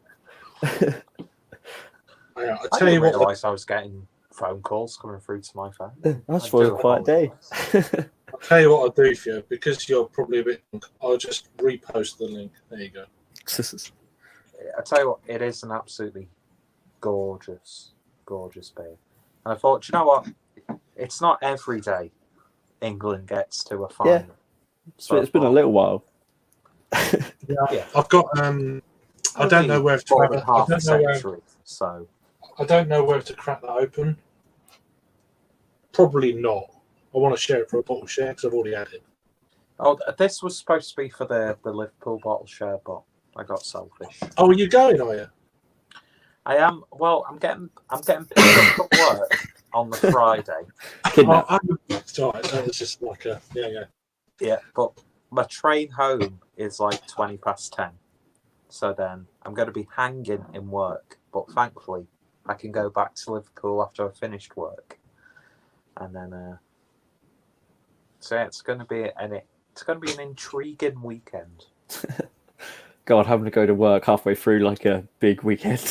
I I tell you didn't what. realise I was getting phone calls coming through to my phone. That's for a quiet day. I'll tell you what I'll do for you, because you're probably a bit drunk, I'll just repost the link. There you go. I tell you what, it is an absolutely gorgeous beer. And I thought, do you know what? It's not every day England gets to a final. Yeah. It's been a little while. Yeah. I've got I don't know whether to I don't know whether to crack that open. Probably not. I want to share it for a bottle share because I've already had it. Oh, this was supposed to be for the Liverpool bottle share, but I got selfish. Oh, are you going, are you? I am. Well, I'm getting picked up at work on the Friday. Sorry, that was just like a Yeah, but my train home is like 10:20. So then I'm going to be hanging in work. But thankfully, I can go back to Liverpool after I've finished work. And then, so yeah, it's going to be an intriguing weekend. God, having to go to work halfway through like a big weekend.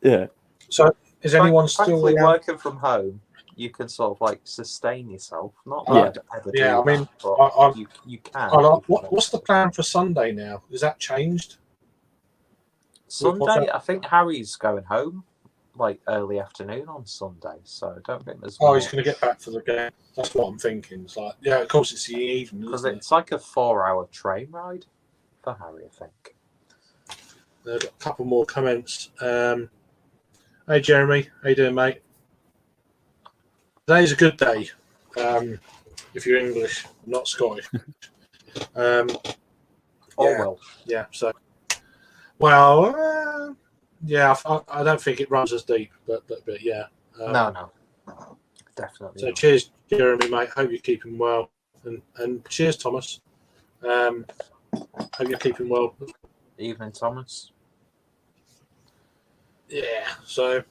Yeah. So is anyone still working from home? You can sort of like sustain yourself. Not that I'd ever do I mean, that, but you can. What's the plan for Sunday now? Is that changed? Sunday, I think Harry's going home like early afternoon on Sunday, so I don't think there's. Oh, he's going to get back for the game. That's what I'm thinking. It's like, yeah, of course it's the evening. Because it's like a 4-hour train ride for Harry, I think. I've got a couple more comments. Hey, Jeremy. How you doing, mate? Today's a good day. If you're English, not Scottish. Well. Yeah, so. Well, yeah, I don't think it runs as deep, but yeah. No. Definitely. So not. cheers, Jeremy, mate. Hope you're keeping well. And cheers, Thomas. Hope you're keeping well. Evening, Thomas. Yeah, so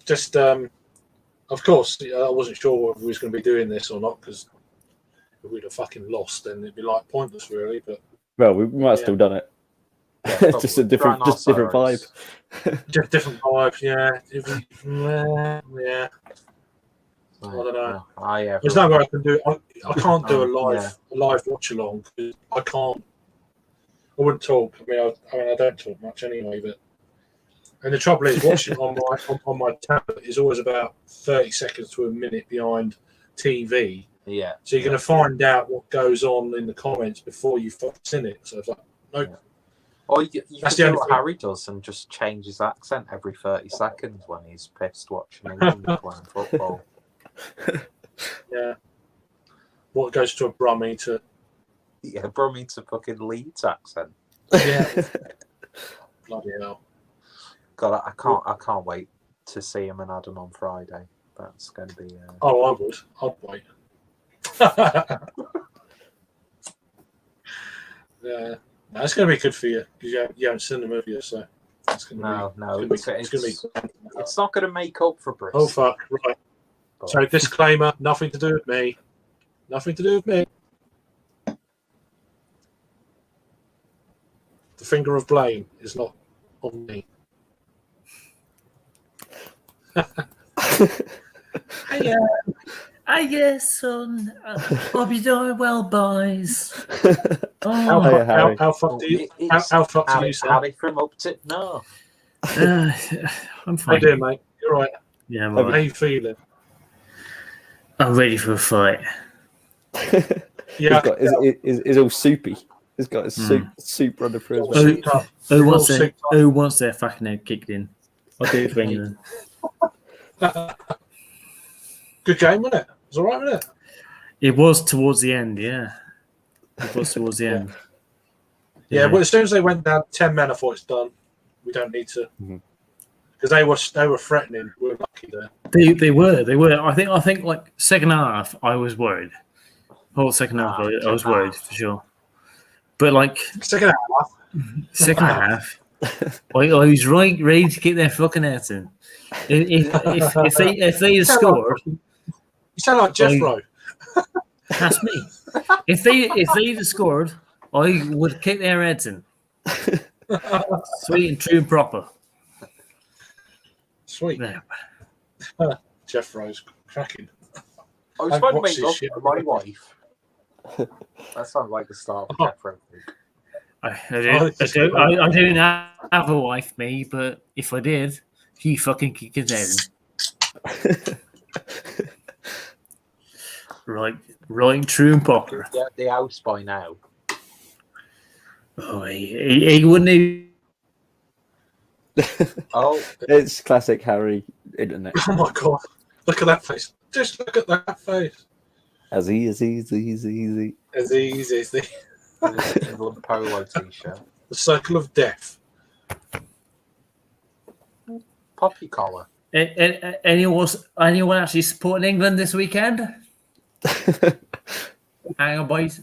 just, of course, I wasn't sure whether we was going to be doing this or not, because if we'd have fucking lost, then it'd be like pointless, really. But well, we might have still done it. Yeah, just a different vibe. Just different vibe, yeah. Yeah. I don't know. There's no way I can do it. I can't do a live watch along because I can't. I wouldn't talk. I mean, I don't talk much anyway. But and the trouble is, watching on my tablet is always about 30 seconds to a minute behind TV. Yeah. So you're going to find out what goes on in the comments before you focus in it. So it's like, nope. Yeah. Or you can do what Harry does and just change his accent every 30 seconds when he's pissed watching England playing football. Yeah. What goes to a Brummie to... Yeah, Brummie to fucking Leeds accent. Yeah. Bloody hell. God, I can't wait to see him and Adam on Friday. That's going to be... Oh, I would. I'd wait. Yeah. No, it's going to be good for you because you haven't seen the movie yet, so it's going to be. It's not going to make up for Britain. Oh fuck! Right. But... So disclaimer: nothing to do with me. Nothing to do with me. The finger of blame is not on me. I guess, son. Hope you're doing well, boys. How Hiya, Harry. fucked do you? How fucked are you, son? Harry from Uptip North. I'm How fine. you doing, mate? You're right. Yeah, I'm How alright. you feeling? I'm ready for a fight. Yeah. Is all soupy. He's got his soup running through his All veins. souped up. Who wants their fucking head kicked in? I'll do it for England. Good game, wasn't it? It was all right, wasn't it? It was towards the end, yeah. It was towards the end. Yeah, well, as soon as they went down 10 men, I thought it's done. We don't need to. Because they were threatening. We were lucky there. They were. I think like second half, I was worried. Whole second half, I was worried for sure. But like Second half. second half, I was ready to get their fucking heads in. If they had scored, You sound like Jeff Rowe. that's me. If they had scored, I would kick their heads in. Sweet and true and proper. Sweet. Yeah. Jeff Rowe's cracking. I was I've trying to watched make this up shit. for my wife. That sounds like the start of Jeff Rowe. I don't have a wife, me, but if I did, he fucking kick his head in. Right, true and proper. Yeah, the house by now. Oh, he wouldn't even. Oh, It's classic Harry internet. Oh my god. Look at that face. Just look at that face. As easy. As easy as the England polo t-shirt. circle of death. Poppy collar. Anyone actually supporting England this weekend? Hang on, boys.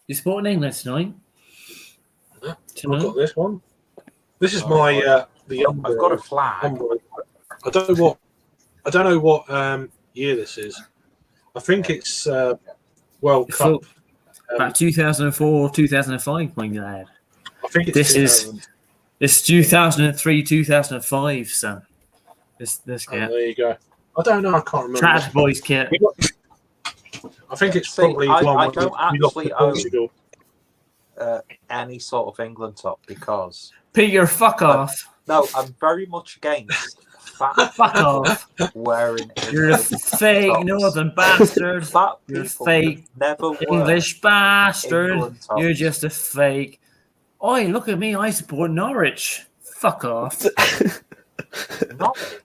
You supporting England tonight? I've got this one. This is my the young I've got a flag. I don't know what year this is. I think it's World Cup. About 2004, 2005, my lad. I think it's This 2000. It's 2003, 2005, son. This Oh, kit. there you go. I don't know. I can't remember. Trash boys kit. I think it's See, probably I one don't we lost actually to own- Portugal. Any sort of England top because Peter, fuck off. no, I'm very much against fat Fuck off. wearing. You're a England fake tops. northern bastard. Fat You're a people fake never wear English bastard. England tops. You're just a fake. Oi, look at me. I support Norwich. Fuck off. Norwich.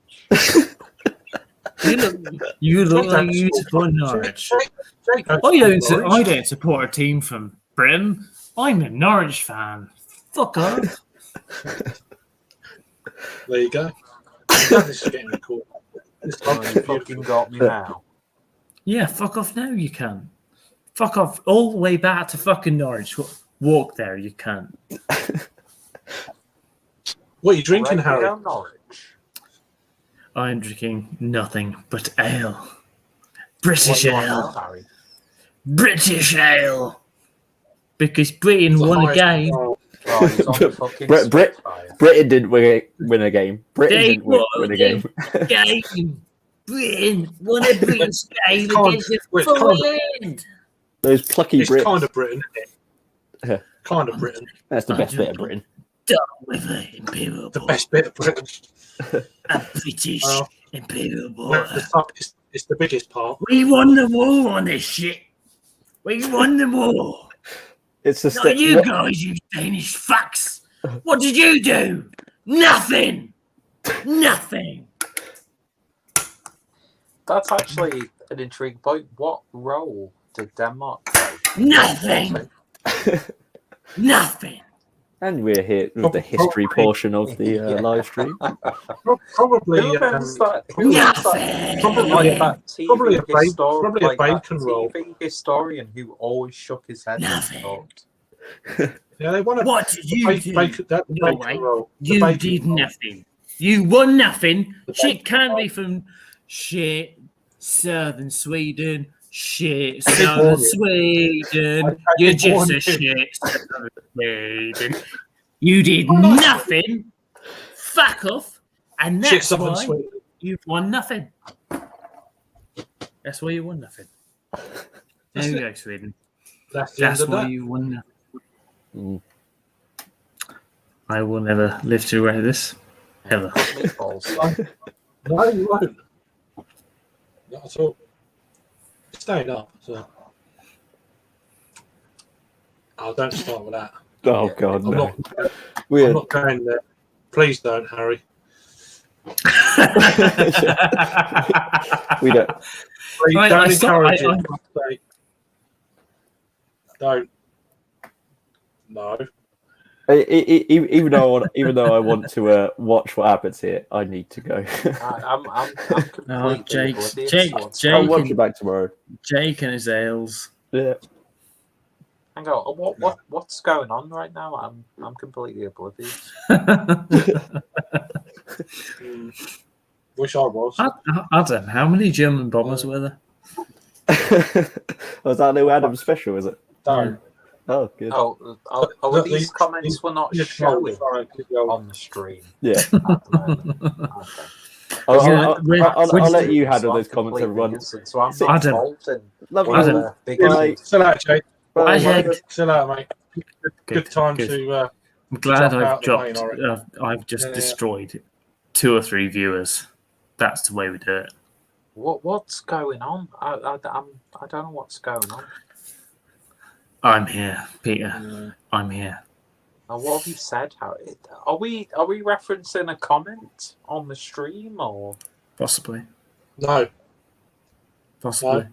You look like you support Norwich. I don't support a team from Britain. I'm a Norwich fan. Fuck off. There you go. This is getting cool. Oh, you fucking got me now. Yeah, fuck off now, you can. Fuck off all the way back to fucking Norwich. Walk there, you can. What are you drinking, Right Harry? down Norwich. I'm drinking nothing but ale. British What you want ale. now, Harry? British ale. Because Britain won a game. Oh, Oh, he's on the fucking Brit- Spitfire. Britain didn't win a game. Britain They didn't win a game. Game. Britain won a British game Can't- against the well, it's kind of- Fulham. Those plucky it's Brits. kind of Britain, isn't Yeah. it? Kind of Britain. That's the best bit of Britain. Done with it, Imperial The Boy. best bit of Britain. A British Well, Imperial Boy. The top is it's the biggest part. We won the war on this shit. We won the war. It's a Not step. you guys, you Danish fucks. What did you do? Nothing. Nothing. That's actually an intriguing point. What role did Denmark play? Nothing. Nothing. And we're here with the history portion of the Yeah. live stream. Probably, Who remembers that? Who probably, remembers that? Nothing. Like that TV Probably a bacon- probably a like that bacon roll. TV historian who always shook his head when he Nothing. talked. yeah, they won a What did you do? bacon, that No bacon way. roll. The You bacon did roll. nothing. You won nothing. The Shit bacon can't roll. be from shit southern Sweden. Shit I did southern warn you. Sweden. I You're did just warn a you. shit southern Sweden. You did nothing. Fuck off. And Shit, that's Southern why Sweden. you've won nothing. That's why you won nothing. There you go, Sweden. That's the That's end of why that. you won nothing. Mm. I will never live to wear this. Ever. Meatballs. No, you won't. Not at all. It's staying up. So. Oh, don't start with that. Oh God, I'm no. not. I'm Weird. not going there. Please don't, Harry. We don't. Please I- don't I saw- encourage I- it. Say, don't. No. Even though I want to watch what happens here, I need to go. I'm completely Jake's- oblivious Jake- to what's Jake- I'll going on. watch it back tomorrow. Jake and his ales. Yeah. Hang on, what's going on right now? I'm completely oblivious. Wish I was. Adam, how many German bombers were there? Was that new Adam special? Is it? Don't. Oh, good. These These- comments were not Just showing trying to go. on the stream Yeah. at the moment. Okay. I'll let you handle So those I'm comments, completely everyone. innocent, so I'm not Adam. involved in Love one of you. the big Bye. issues. Still out, Jake. Bye. Jake. Still out, mate. Good time good. to. I'm glad Drop out I've the dropped. main, I reckon. I've just Yeah. destroyed 2 or 3 viewers. That's the way we do it. What's going on? I don't know what's going on. I'm here, Peter. I'm here. Now, what have you said? Are we referencing a comment on the stream or? Possibly. No, Possibly.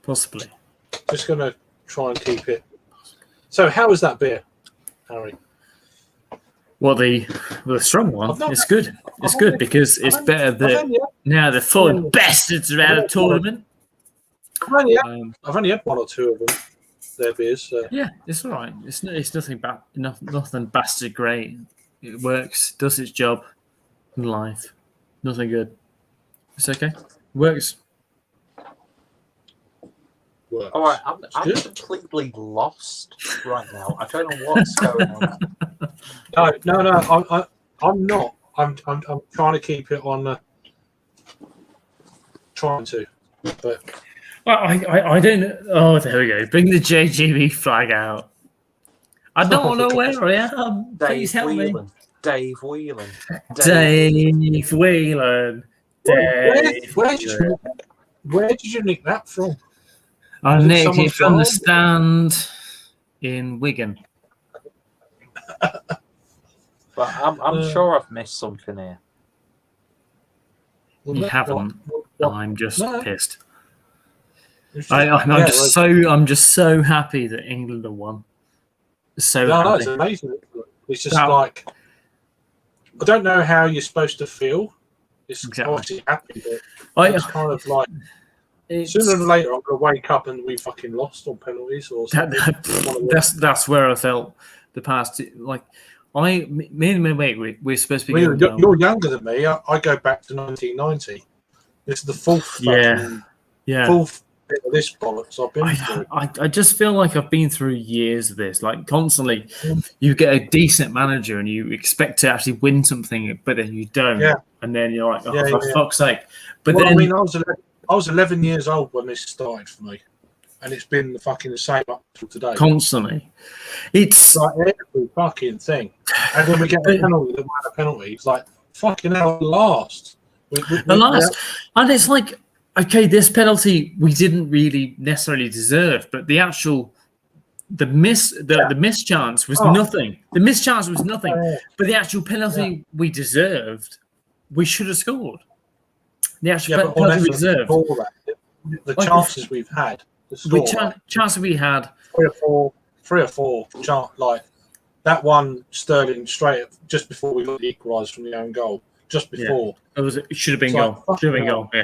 Possibly. just gonna try and keep it. So, how was that beer, Harry? Well, the strong one, I've not- it's good. It's I've good only- because it's I've better I've than only, now the full bastards are out of tournament. I've only had 1 or 2 of them. Their beers. So. Yeah, it's all right. It's nothing bad. Nothing bastard great. It works. Does its job in life. Nothing good. It's okay. Works. Works. All right, I'm good. completely lost right now. I don't know what's going on. No. I'm not. I'm trying to keep it on. Trying to, but I don't. Oh, there we go. Bring the JGB flag out. I don't know where I am. Please help me. Dave Whelan. Dave Whelan. Dave where did you nick that from? I Was it nicked it someone's from the phone? stand in Wigan. But I'm sure I've missed something here. Well, You that- haven't. what- I'm just No. pissed. Yeah, I'm just so happy that England have won. So no, it's happy. amazing. It's just No. like I don't know how you're supposed to feel. It's Exactly. obviously happy, but it's kind of like It's- sooner than later I'm gonna wake up and we fucking lost on penalties or something. that's where I felt the past. Like me and my mate, we're supposed to be Well, going down. you're younger than me. I go back to 1990. This is the fourth Yeah. fourth bit of this bollocks I've been through. I just feel like I've been through years of this. Like constantly, you get a decent manager and you expect to actually win something, but then you don't. Yeah. And then you're like, oh, Yeah, for yeah. fuck's sake. But Well, then I mean, I was 11 years old when this started for me, and it's been the same up till today. constantly, it's Like every fucking thing, and then we get a penalty. The penalty. It's like fucking hell. Last. the last, and it's like, okay, this penalty we didn't really necessarily deserve, but the actual. The mischance was nothing. The mischance was nothing. But the actual penalty we deserved, we should have scored. The actual Yeah, but penalty on we effort, deserved. before that, the Like, chances we've had, the We score, chance we had. three or four chance, like that one Sterling straight just before we got the equaliser from the own goal, just before. It should have been It's like, goal. Should have been fucking goal. Yeah.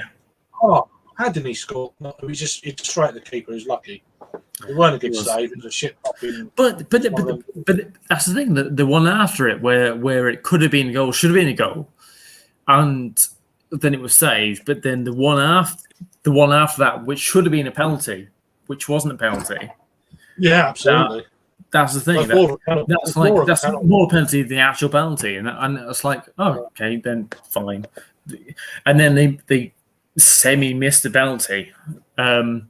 Oh, how didn't he score? No, it's straight at the keeper. Who's lucky. It weren't a good It was. save. It was a shit fucking. But that's the thing. The one after it, where it could have been a goal, should have been a goal, and then it was saved. But then the one after that, which should have been a penalty, which wasn't a penalty. Yeah, absolutely. That's the thing. That's more of a penalty. That's It's like more of a that's penalty. more penalty than the actual penalty, and it's like, oh, okay, then fine. And then they semi-missed a penalty. And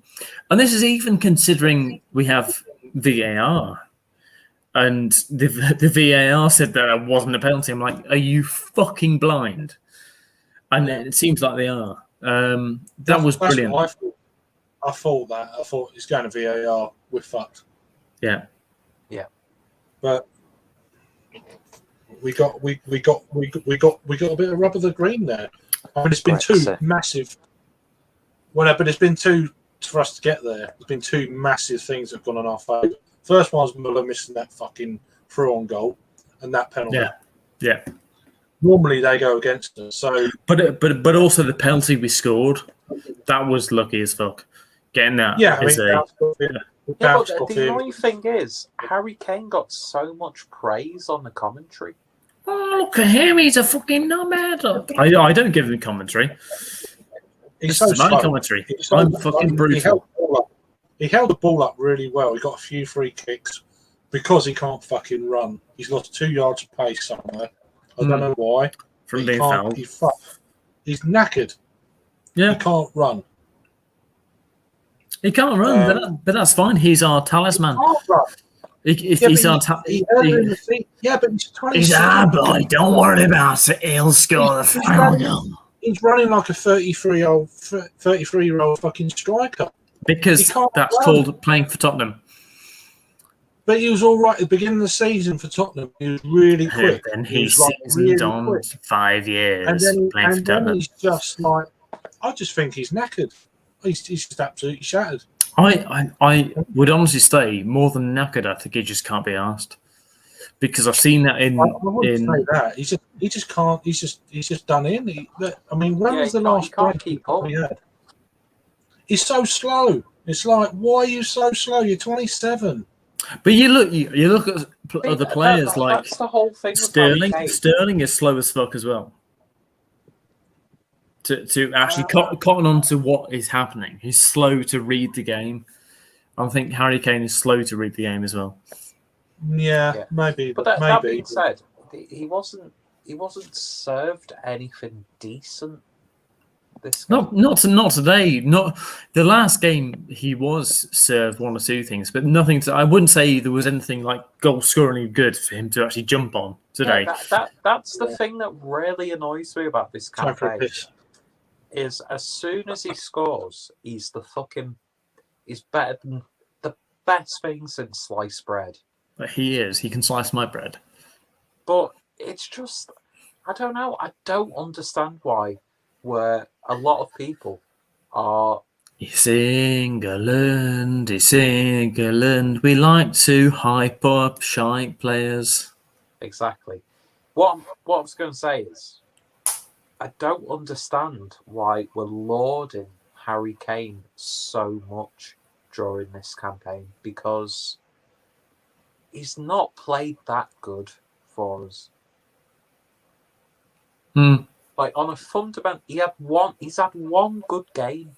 this is even considering we have VAR. And the VAR said that it wasn't a penalty. I'm like, are you fucking blind? And it seems like they are. That was brilliant. I thought it's going to VAR. We're fucked. Yeah. But we got a bit of rub of the green there. I mean, it's been two massive. Well, but it's been two for us to get there. There's been two massive things that have gone on our favour. First one was Muller missing that fucking throw-on goal and that penalty. Yeah. Normally they go against us. So, but also the penalty we scored, that was lucky as fuck. Getting that. Yeah, but the annoying thing is, Harry Kane got so much praise on the commentary. Oh, look at him! He's a fucking nomad. I don't give him commentary. It's my commentary. I'm fucking brutal. He held the ball up really well. He got a few free kicks because he can't fucking run. He's lost 2 yards of pace somewhere. I don't know why. From being fouled. He's knackered. Yeah. He can't run. He can't run, but that's fine. He's our talisman. He can't run. He's our but he's 27. He's our boy. Don't worry about it. He'll score the final goal. He's running like a 33-year-old fucking striker. Because that's called playing for Tottenham. But he was all right at the beginning of the season for Tottenham. He was really quick. And he seasoned on 5 years playing for Tottenham. He's just like, I just think he's knackered. He's just absolutely shattered. I would honestly say more than knackered. I think he just can't be asked because I've seen that in. I wouldn't say that. He just can't. He's just done in. When was the last break he had? He's so slow. It's like, why are you so slow? You're 27. But you look at other players like that's the whole thing. Sterling. Sterling is slow as fuck as well. To actually cotton on to what is happening. He's slow to read the game. I think Harry Kane is slow to read the game as well. Yeah. Maybe. But that being said, he wasn't served anything decent. Not today. Not the last game. He was served one or two things, but nothing. I wouldn't say there was anything like goal scoring good for him to actually jump on today. Yeah, that's the thing that really annoys me about this campaign. Is as soon as he scores, he's better than the best thing since sliced bread. But he is. He can slice my bread. But it's just, I don't know. I don't understand why. Where a lot of people are. It's England. We like to hype up shite players. Exactly. What I was going to say is, I don't understand why we're lauding Harry Kane so much during this campaign because he's not played that good for us. Like on a fundamental, he's had one good game.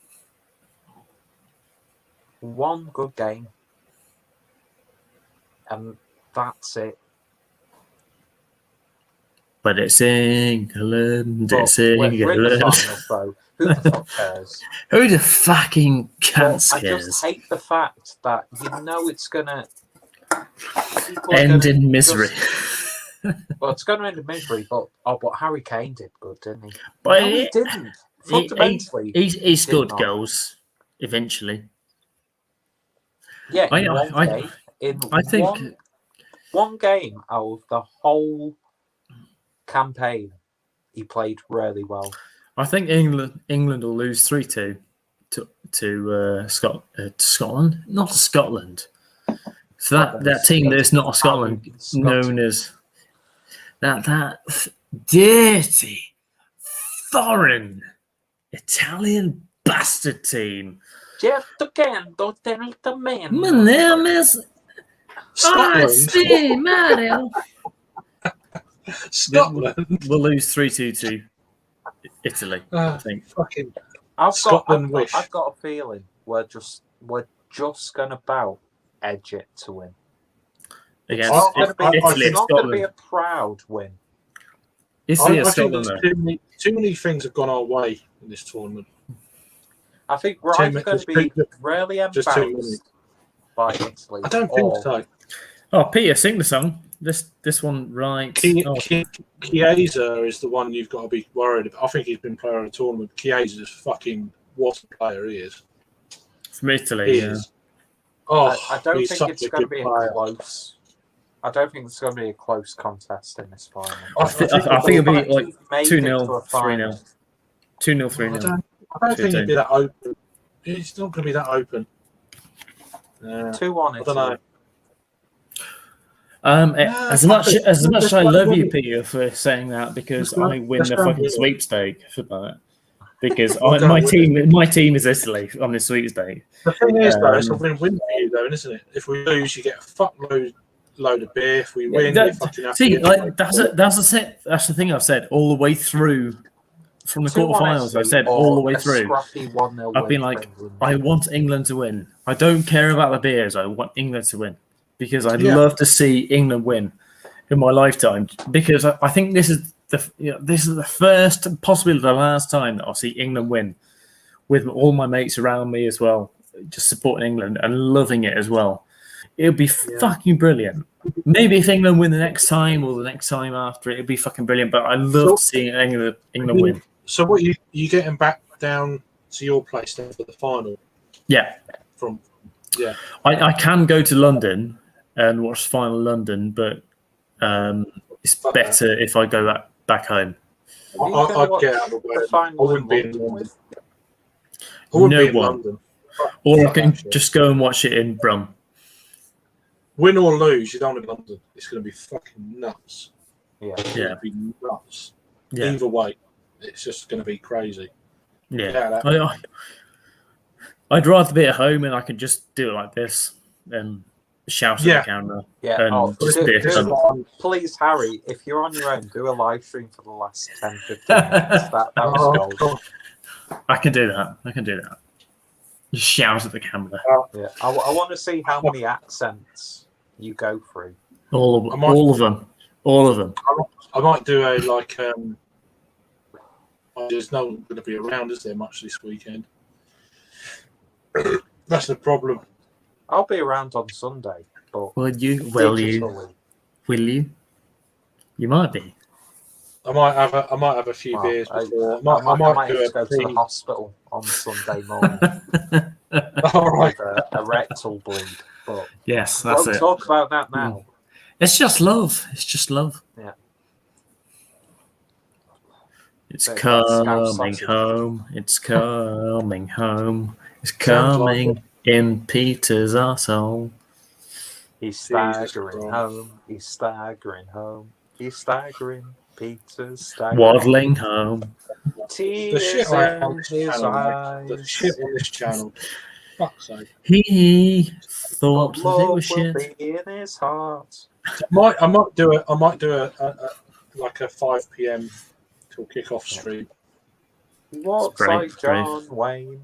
One good game. And that's it. But it's England. It's England. England. We're in the finals, though. Who the fuck cares? Who the fucking cares? I just hate the fact that it's gonna end in misery. Well, it's going to end in misery, but Harry Kane did good, didn't he? But he didn't. Fundamentally, he scored goals eventually. Yeah, one game out of the whole campaign, he played really well. I think England will lose 3-2 to Scotland, not to Scotland. So that team that's not Scotland, known as that dirty, foreign, Italian bastard team. Certo, tenete meno. My name is Mario. Scotland. We'll lose 3-2 to Italy, I think. Fucking I've got a feeling we're just gonna about edge it to win. Against it's not going to be a proud win. Italy or Scotland, too many things have gone our way in this tournament. I think we're either going to be really embarrassed by Italy. I don't think so. Oh, Peter, sing the song. This one, right? Chiesa is the one you've got to be worried about. I think he's been player of the tournament. Chiesa is fucking what a player he is. From Italy, yeah. Oh, I don't think it's going to be close. I don't think it's going to be a close contest in this final. I think it'll be like 2-0, 3-0. 2-0, 3-0. I don't think it'll be that open. It's not going to be that open. 2-1. I don't know. As much as I love you, Peter, for saying that, because I win the fucking sweepstake for that. Because my team is Italy on the sweepstake. The thing is, though, it's a win-win for you, though, isn't it? If we lose, you get a fuckload of beer. If we win, you fucking have that's the thing I've said all the way through from the quarterfinals. I've said all the way through. I've been like, I want England to win. I don't care about the beers. I want England to win because I'd love to see England win in my lifetime. Because I think this is the first, possibly the last time that I'll see England win with all my mates around me as well, just supporting England and loving it as well. It would be fucking brilliant. Maybe if England win the next time or the next time after, it'd be fucking brilliant. But I love seeing England win. So what you getting back down to your place then for the final? Yeah. I can go to London and watch the final in London, but it's better if I go back home. I'd get out of the way. I wouldn't be in London. I wouldn't be in London. Or I can just go and watch it in Brum. Win or lose, you don't want in London. It's going to be fucking nuts. It's going to be nuts. Yeah. Either way, it's just going to be crazy. Yeah. I'd rather be at home and I could just do it like this and shout at the camera. Please, Harry, if you're on your own, do a live stream for the last 10, 15 minutes. That was gold. I can do that. Just shout at the camera. I want to see how many accents you go through. All of them. I might do a there's no one going to be around, is there, much this weekend? That's the problem. I'll be around on Sunday, but will you? You might be. I might have a few beers before. I might go to the hospital on Sunday morning. All right. A rectal bleed. But yes, that's it. Talk about that now. It's just love. Yeah. It's coming home. It's coming home. It's coming in Peter's arsehole. He's staggering home. He's staggering home. He's staggering. Peter's staggering. Waddling home. The shit on this channel. Fuck's sake. He thought that it was shit. In his heart. I might do a like a 5 p.m. till kickoff stream. What's like John Wayne?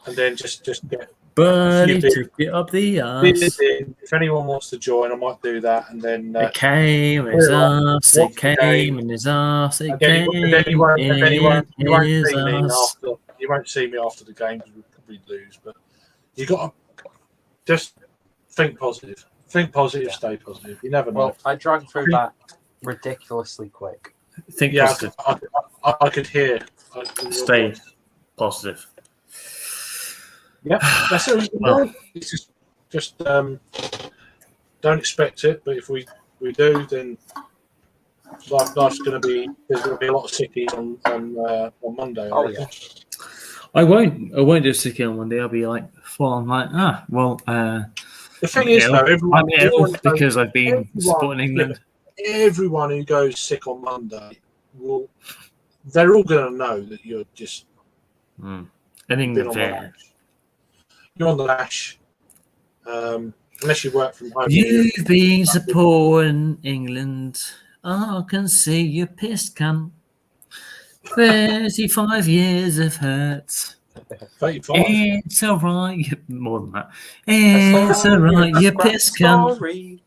And then just get. But he took it up the arse. If anyone wants to join, I might do that, and then it came in his arse. It came in his arse. It came in his arse. You won't see me after the game because we'll probably lose. But you got to just think positive. Think positive. Stay positive. You never know. Well, I drank through that ridiculously quick. Think positive. I could hear. Stay positive. Yeah, that's it. It's just don't expect it, but if we do, then life's going to be. There's going to be a lot of sickies on Monday. I won't do a sickie on Monday. I'll be like full on the thing is, though, everyone because I've been supporting England. Everyone who goes sick on Monday they're all going to know that you're just an England fan. You're on the lash, unless you work from home. You've been supporting England. I can see you pissed, cunt. 35 years of hurt. 35. It's alright. More than that. It's alright. You pissed, cunt.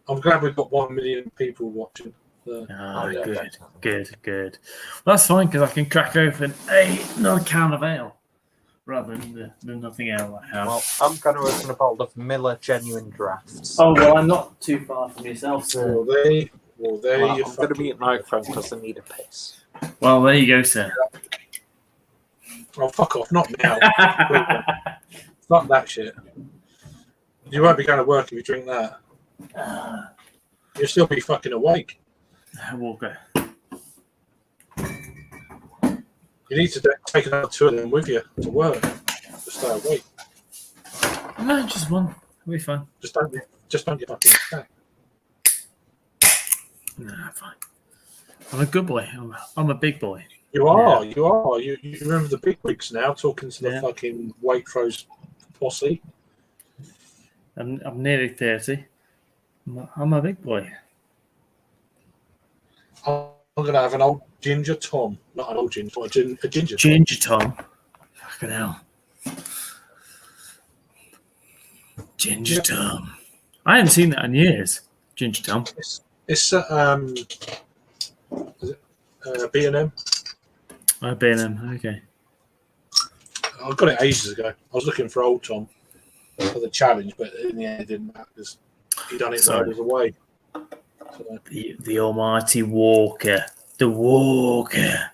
I'm glad we've got 1 million people watching. So, yeah, good, definitely. good. Well, that's fine because I can crack open another can of ale rather than the nothing ale I have. Well, I'm going to open a bottle of Miller Genuine Drafts. Oh, well, I'm not too far from yourself, sir. well, there you I'm going to fucking- mute microphone because I need a piss. Well, there you go, sir. Oh, fuck off! Not now. Fuck that shit. You won't be going to work if you drink that. You'll still be fucking awake. Walker. You need to take another two of them with you to work to stay awake. No, just one. We'll be fine. Just don't get fucking back. Nah, fine. I'm a good boy. I'm a big boy. You are. You remember the big wigs now talking to the Yeah. fucking Waitrose posse. I'm nearly 30. I'm a big boy. I'm going to have an old ginger Tom. Not an old ginger, but a ginger Tom. Ginger Tom. Fucking hell. Ginger Tom. I haven't seen that in years. Ginger Tom. It's is it B&M. I've been him. Okay. I got it ages ago. I was looking for old Tom for the challenge, but in the end it didn't matter because he done it while I was away. So, The almighty Walker. The Walker.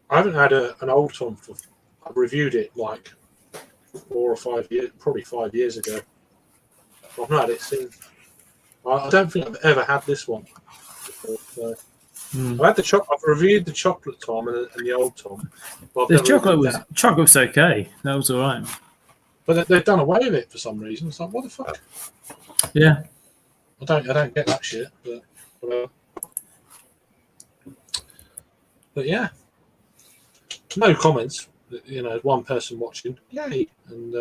I haven't had an old Tom for. I reviewed it like 4 or 5 years, probably 5 years ago. I've not had it since. I don't think I've ever had this one before. So. I've reviewed the chocolate Tom and the old Tom. The chocolate was okay. That was all right. But they've done away with it for some reason. It's like, what the fuck? Yeah. I don't get that shit. But yeah, no comments. You know, one person watching. Yay! And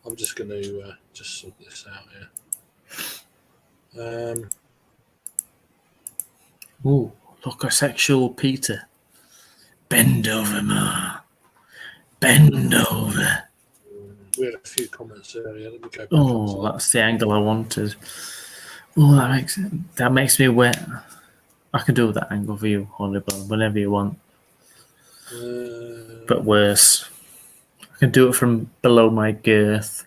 I'm just going to just sort this out here. Ooh, look, a sexual Peter. Bend over, Ma. Bend over. We had a few comments earlier. Let me go back. Oh, that's the angle I wanted. Oh, that makes me wet. I can do that angle for you, Oliver, whenever you want. But worse. I can do it from below my girth.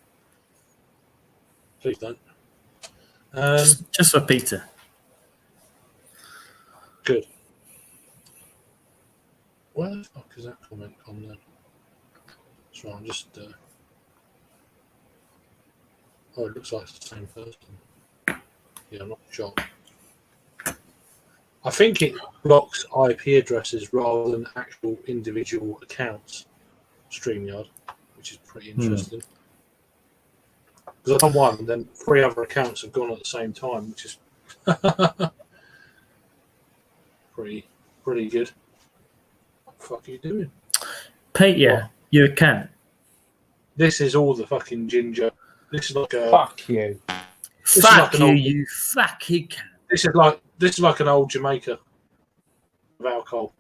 Please don't. Just for Peter. Good. Where the fuck is that comment on then? So I'm just. Oh, it looks like it's the same person. Yeah, I'm not sure. I think it blocks IP addresses rather than actual individual accounts. StreamYard, which is pretty interesting. Because I've done one, and then 3 other accounts have gone at the same time, which is pretty good. What the fuck are you doing? Peter, you can. This is all the fucking ginger. This is like a Fuck you. Fuck you, you fucking can. This is like an old Jamaica of alcohol.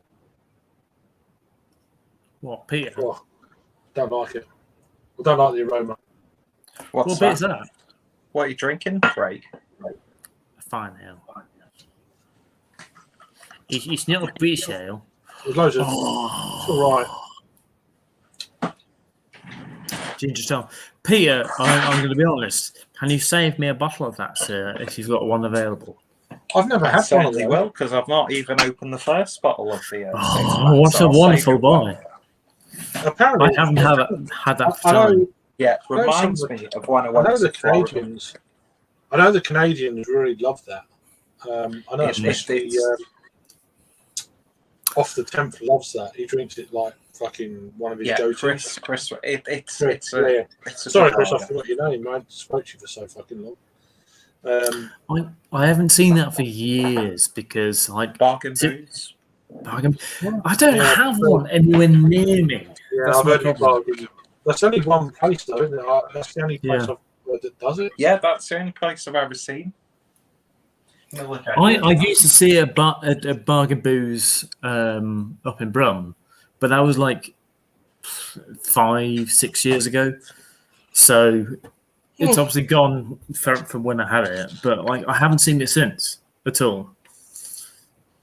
What, Peter? Oh, don't like it. I don't like the aroma. What's What bit's that? What are you drinking? Right. Fine ale. It's not a British ale. There's loads of. It's all right. Ginger Tom. Peter, I'm going to be honest. Can you save me a bottle of that, sir, if you've got one available? I've never I had one of certainly them. will, because I've not even opened the first bottle of the. Oh, what a wonderful boy! Apparently, I haven't had that for I time. know. Yeah, I know reminds some- me of when I I went know to the Florida. Canadians. I know the Canadians really love that. I know especially Off the 10th loves that. He drinks it like fucking one of his go-tos. Chris, it's Yeah. a Sorry, good Chris, I lager. forgot your name. I spoke to you for so fucking long. I haven't seen that for years because, like, Bargain Is it- boots. bargain. I don't Yeah. have one anywhere near me. Yeah, That's I've my heard you problem. bargain. That's only one place, though, isn't it? That's the only place Yeah. I've heard that does it. Yeah, that's the only place I've ever seen. I used to see a bargain booze up in Brum, but that was like 5-6 years ago. So it's obviously gone from when I had it, but like I haven't seen it since at all.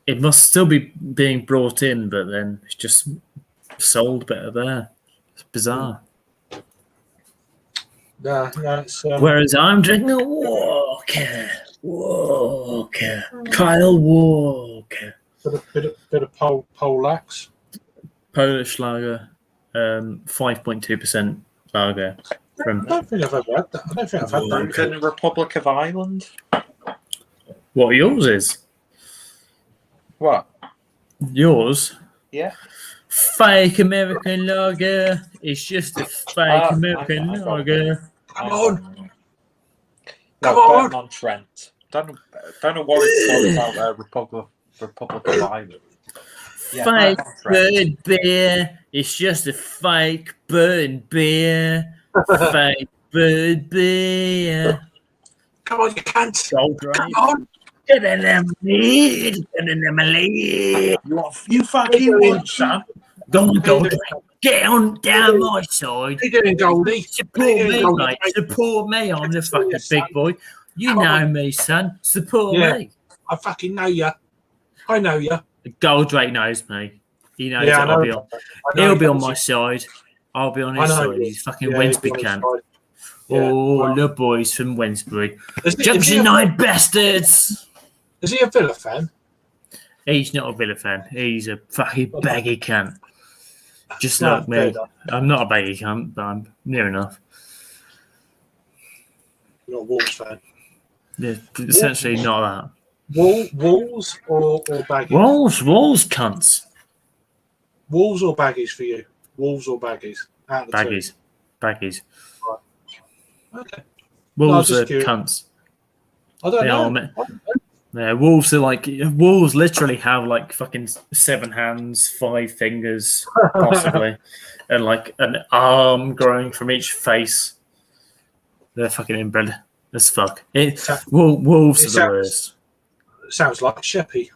It must still be being brought in, but then it's just sold better there. It's bizarre. No, it's Whereas I'm drinking a Walker, Kyle Walker, bit of Polax. Polish lager, 5.2% lager. I don't think I've ever had that. I don't think I've had that. Drunken Republic of Ireland. What yours is? What? Yours? Yeah. Fake American lager. It's just a fake American lager. Come on. No, Come on. Burton on Trent. Don't know what it's all about. Republic of Ireland. Yeah, Fake Burton on Trent. bird beer. It's just a fake bird beer. Fake bird beer. Come on, you can't. Gold Come Race. on. Get in them lead. Get in them lead. You fucking win, son. Go on, Gold Race. Get on down my side. What are you doing, Goldie? Support me, mate. Support me. I'm the fucking big boy. You know me, son. Support me. I fucking know you. I know you. Goldrake knows me. He knows Yeah, that I'll be on. He'll be on my side. I'll be on his side. He's fucking Wednesbury camp. Oh, the boys from Wednesbury. Junction 9 bastards. Is he a Villa fan? He's not a Villa fan. He's a fucking baggy cunt. Just like me. I'm not a baggy cunt, but I'm near enough. You're not a Wolves fan. Yeah, essentially not Wolves or baggies? that. Wolves cunts. Wolves or baggies for you? Wolves or baggies? Out of the two. Baggies. Okay. Wolves No, are I'm just curious. cunts. I don't They know. are, mate. Yeah, wolves are like wolves. Literally have like fucking 7 hands, 5 fingers, possibly, and like an arm growing from each face. They're fucking inbred as fuck. Wolves are the worst. Sounds like Sheppy.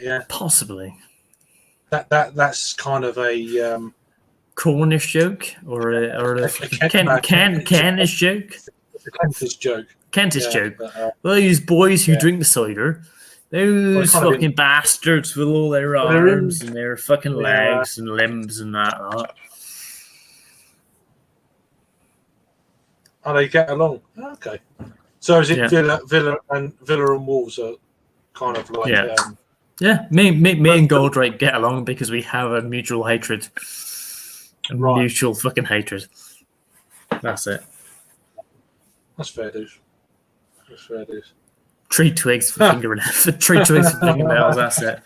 Yeah, Possibly that's kind of a Cornish joke or a Kentish joke. Kentish joke. Kentish Yeah, joke. but, Those boys who drink the cider, those kind of fucking bastards with all their They're in- arms and their fucking legs and limbs and that. Oh, they get along. Okay. So is it Yeah. Villa and Wolves are kind of like Yeah. Yeah, me and Goldrake get along because we have a mutual hatred. Right. Mutual fucking hatred. That's it. that's fair dues. That's fair dues. Tree twigs for fingernails. Tree twigs for fingernails. That's it.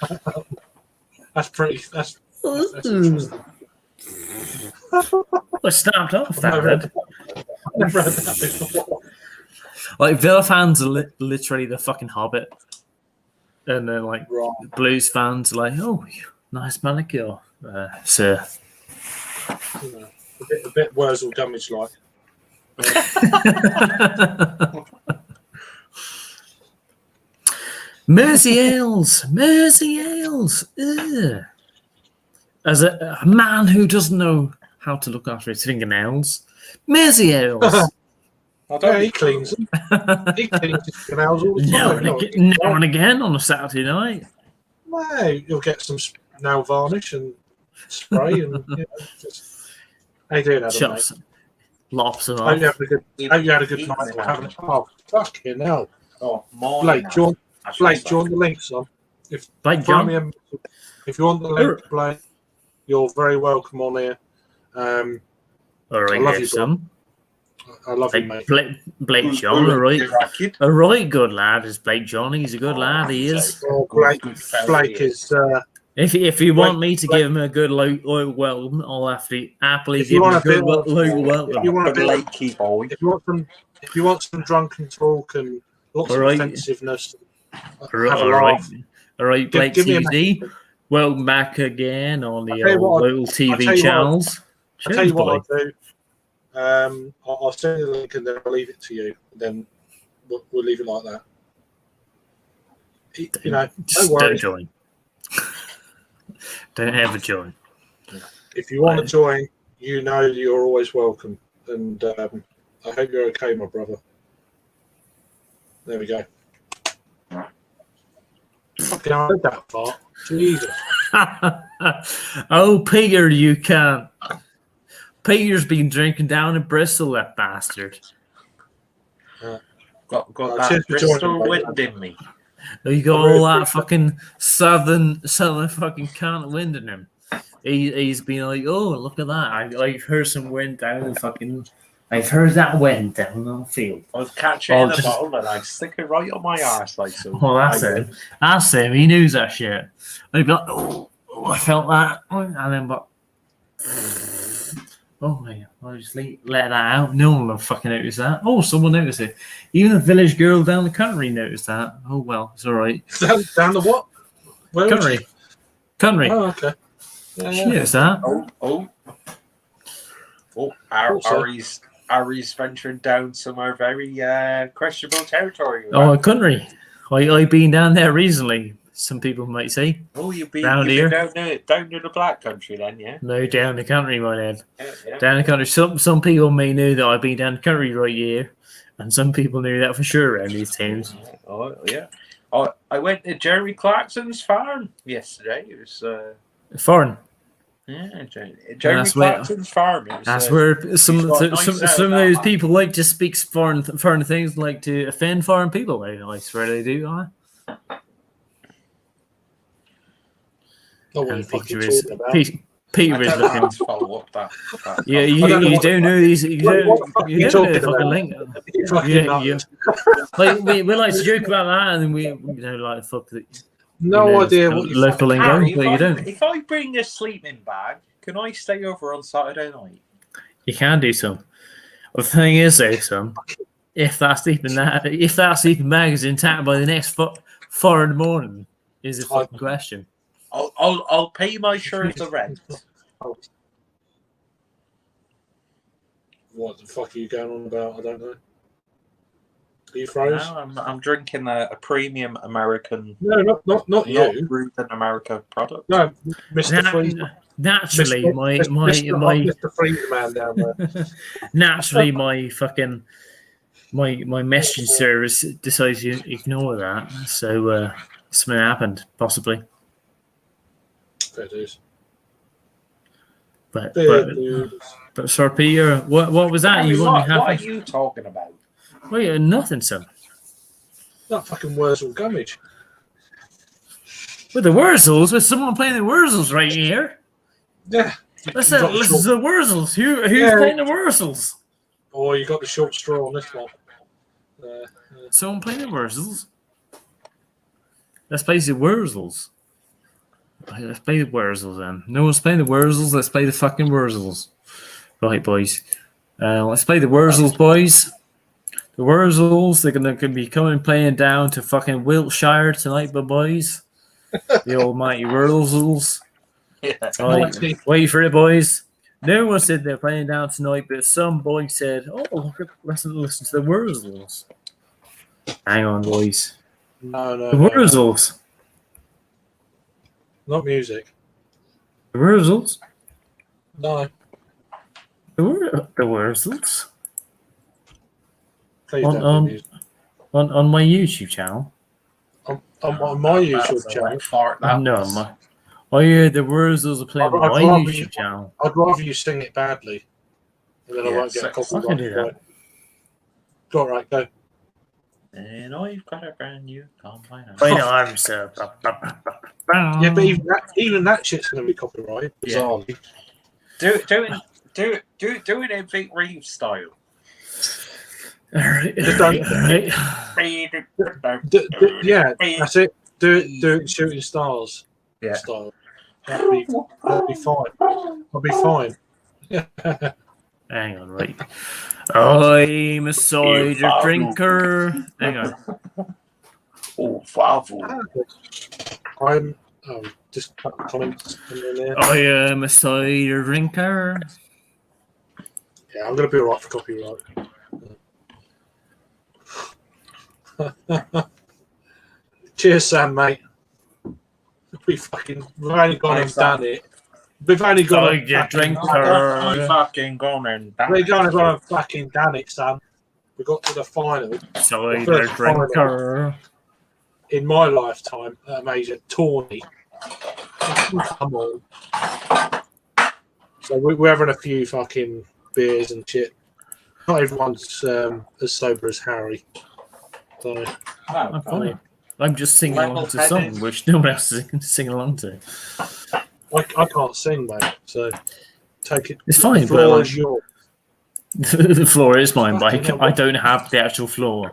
That's pretty. That's interesting. Well, snapped off that Never bit. had never had that before. Like Villa fans are literally the fucking Hobbit, and then like Right. Blues fans are like, oh, nice manicure, sir. You know, a bit Wurzel Gummidge like. Mersey Ales. Ugh. As a man who doesn't know how to look after his fingernails, Mersey Ales. Yeah, he cleans them. He cleans his canals all the time. now and again on a Saturday night. Well, you'll get some nail varnish and spray and just. How you doing, Adam? Chops, lops them Hope off. you had a good night. Having a fucking hell. Oh, more. Blake, do you want the links on? Blake Find me John. if you want the link, Blake, you're very welcome on here. All I right, love yes, you, son. I love you, mate. Blake John, all right. A right good lad is Blake John. He's a good lad. He is. Well, Blake is. If you want me to give him a good loyal welcome, I'll have to happily give him a good loyal welcome. If you want a bit, Blakey boy. if you want some drunken talk and lots of offensiveness, All right, Blake Give me a TZ. Welcome back again on the I'll tell you what, local I'll tell TV you channels. I'll tell you what I'll do. I'll send you the link and then I'll leave it to you. Then we'll leave it like that. You know, Just don't worry. don't join. Don't ever join. If you want to join, you know you're always welcome. And I hope you're okay, my brother. There we go. Fucking I heard that fart. Jesus. Oh, Peter, you can't. Peter's been drinking down in Bristol, that bastard. Got cheers that for Bristol joining, mate. wind in me. He got all that fucking southern fucking can't wind in him. He's been like, oh, look at that. I've heard some wind down the fucking. I've heard that wind down on the field. I was catching in a bottle and I stick it right on my arse like so. Well, that's him. That's him. He knows that shit. I'd be like, oh, I felt that, and then but. Oh man, I'll just let that out. No one will fucking notice that. Oh, someone noticed it. Even the village girl down the country noticed that. Oh well, it's all right. Down the what? Where Country. Country. Oh, okay. Yeah, She noticed that. Ari's venturing down somewhere very questionable territory. Oh, country. I've been down there recently. Some people might say. Oh, you've been Round here. down to the black country then, yeah? No, down the country, my lad. Yeah. Down the country. Some people may know that I've been down the country right here, and some people knew that for sure around these towns. Oh, yeah. I went to Jeremy Clarkson's farm yesterday. It was Foreign. yeah, Jeremy That's where- Clarkson's farm. It was, That's where some got a nice of those people like to speak foreign things, like to offend foreign people. I swear they do. Huh? Not what And you're fucking Peter is talking about. Peter is looking. to follow up that. Yeah, I don't know you what- don't know these. You What don't the fuck are you you don't know the talking fucking about? link. You fucking Yeah, nuts. Like we like to joke about that, and then we like fuck the No you know, idea what you local lingo, Harry, but you don't. if I bring a sleeping bag, can I stay over on Saturday night? You can do some. Well, the thing is, though, son, if that sleeping bag is intact by the next 4 in the morning, is a fucking question. I'll pay my share of the rent. What the fuck are you going on about? I don't know. Are you froze? No, I'm drinking a premium American, No, not not you. brewed in America product. No, Mr. Freeze. Naturally, Mr. Freeze man down there. naturally, my messaging service decides to ignore that. So something happened, possibly. Fair dues. But Sir Peter, what was that? Harry, You what wouldn't are have you talking about? Wait, nothing, son. That fucking Wurzel Gummidge. With the Wurzels, with someone playing the Wurzels right here. Yeah. Listen, the Wurzels. Who's playing the Wurzels? Oh, you got the short straw on this one. Someone playing the Wurzels. Let's play the Wurzels. Let's play the Wurzels then. No one's playing the Wurzels. Let's play the fucking Wurzels. Right, boys. Let's play the Wurzels, boys. The Wurzels, they're gonna be coming playing down to fucking Wiltshire tonight, but boys. The almighty Wurzels. Yeah. Right, wait for it, boys. No one said they're playing down tonight, but some boy said, "Oh, listen to the Wurzels." Hang on, boys. No. The Wurzels. Not music. The Wurzels. No. The Wurzels. Please On- don't on- do music. On my YouTube channel. On my usual channel. Oh yeah, the Wurzels are playing on I'd my rather YouTube you- channel. I'd rather you sing it badly. And then I won't get a Yes, copyright. I can do that. for it. Go on, right, go. And I've got a brand new combine. Wait, no, I'm so. Yeah, but even that shit's going to be copyrighted. Yeah. Bizarrely. Do it in Vic Reeves style. Alright, Just don't- alright. Yeah, that's it. Do it in Shooting Stars Yeah. style. That'd be fine. That'd be fine. Hang on, right. I'm a cider drinker. Hang on. Oh, Favo. I'm just cut the comments in there. I am a cider drinker. Yeah, I'm going to be alright for copyright. Cheers, Sam, mate. We've only gone and done it. We've only got Oh, you drinker. Fucking gone and We're going to go and fucking damn it, son. We got to the final. Cider first drinker. In my lifetime at a major tourney. Come on. So we're having a few fucking beers and shit. Not everyone's as sober as Harry. So, I'm fine. I'm just singing along to a song which no one else is singing along to. I can't sing, mate. So take it. It's fine, The floor but is yours. the floor is mine, but I don't have the actual floor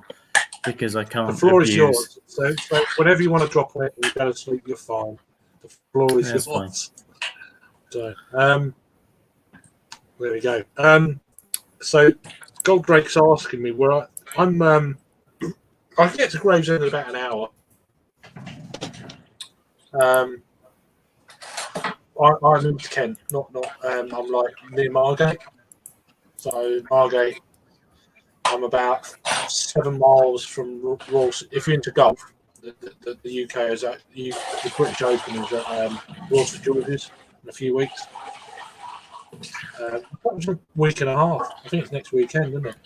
because I can't. The floor abuse. is yours. So whenever you want to drop on it and you go to sleep, you're fine. The floor is That's yours. So there we go. So Goldrake's asking me where I'm. I can get to Gravesend in about an hour. I'm in Kent, not. I'm like near Margate. So Margate, I'm about 7 miles from Royal. If you're into golf, the UK is at the British Open is at Royal St George's in a few weeks. That was a week and a half. I think it's next weekend, isn't it?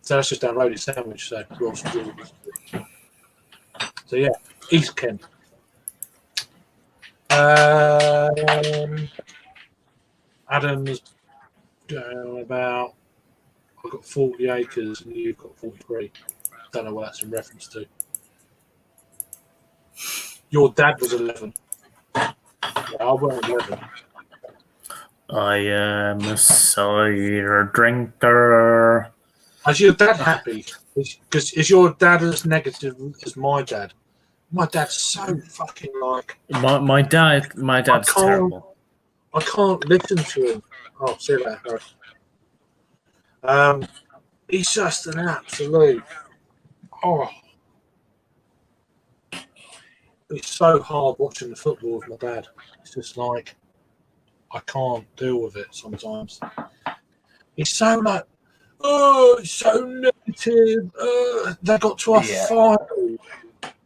So that's just downloaded sandwich. So Royal St George's. So yeah, East Kent. Adam's down about. I've got 40 acres and you've got 43. Don't know what that's in reference to. Your dad was 11. Yeah, I weren't 11. I am a cider drinker. Is your dad happy? Because is your dad as negative as my dad? My dad's so fucking like. My dad's terrible. I can't listen to him. Oh, see you later, Harry. He's just an absolute. Oh, it's so hard watching the football with my dad. It's just like I can't deal with it sometimes. He's so like, oh, it's so negative. They got to a final.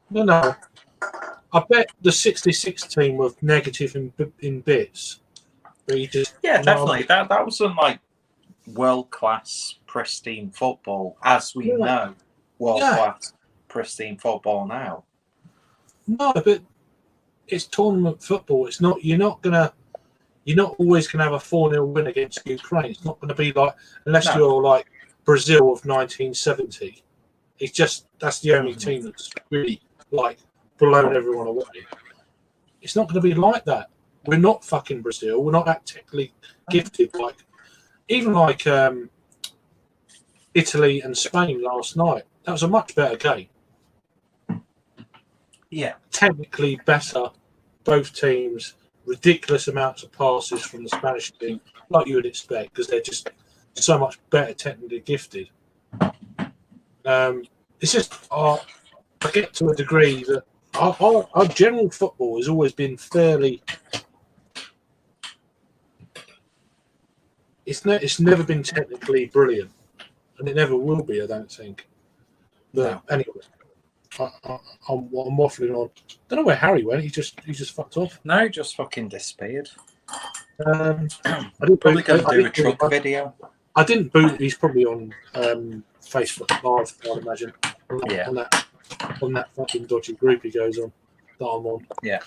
No. I bet the 66 team was negative in bits. But he just, definitely. That wasn't like world class pristine football as we know world class pristine football now. No, but it's tournament football. It's not. You're not always gonna have a 4-0 win against Ukraine. It's not gonna be like unless you're like Brazil of 1970. It's just that's the only team that's really like blown everyone away. It's not gonna be like that. We're not fucking Brazil. We're not that technically gifted. Like even like Italy and Spain last night. That was a much better game. Yeah, technically better. Both teams, ridiculous amounts of passes from the Spanish team, like you would expect, because they're just so much better technically gifted. It's just I get to a degree that our general football has always been fairly. It's never been technically brilliant, and it never will be. I don't think. But anyway, I'm waffling on. Don't know where Harry went. He just fucked off. No, just fucking disappeared. I didn't probably going to do a truck video. I didn't boot. He's probably on Facebook Live, I'd imagine. On that fucking dodgy group he goes on that I'm on. Yeah.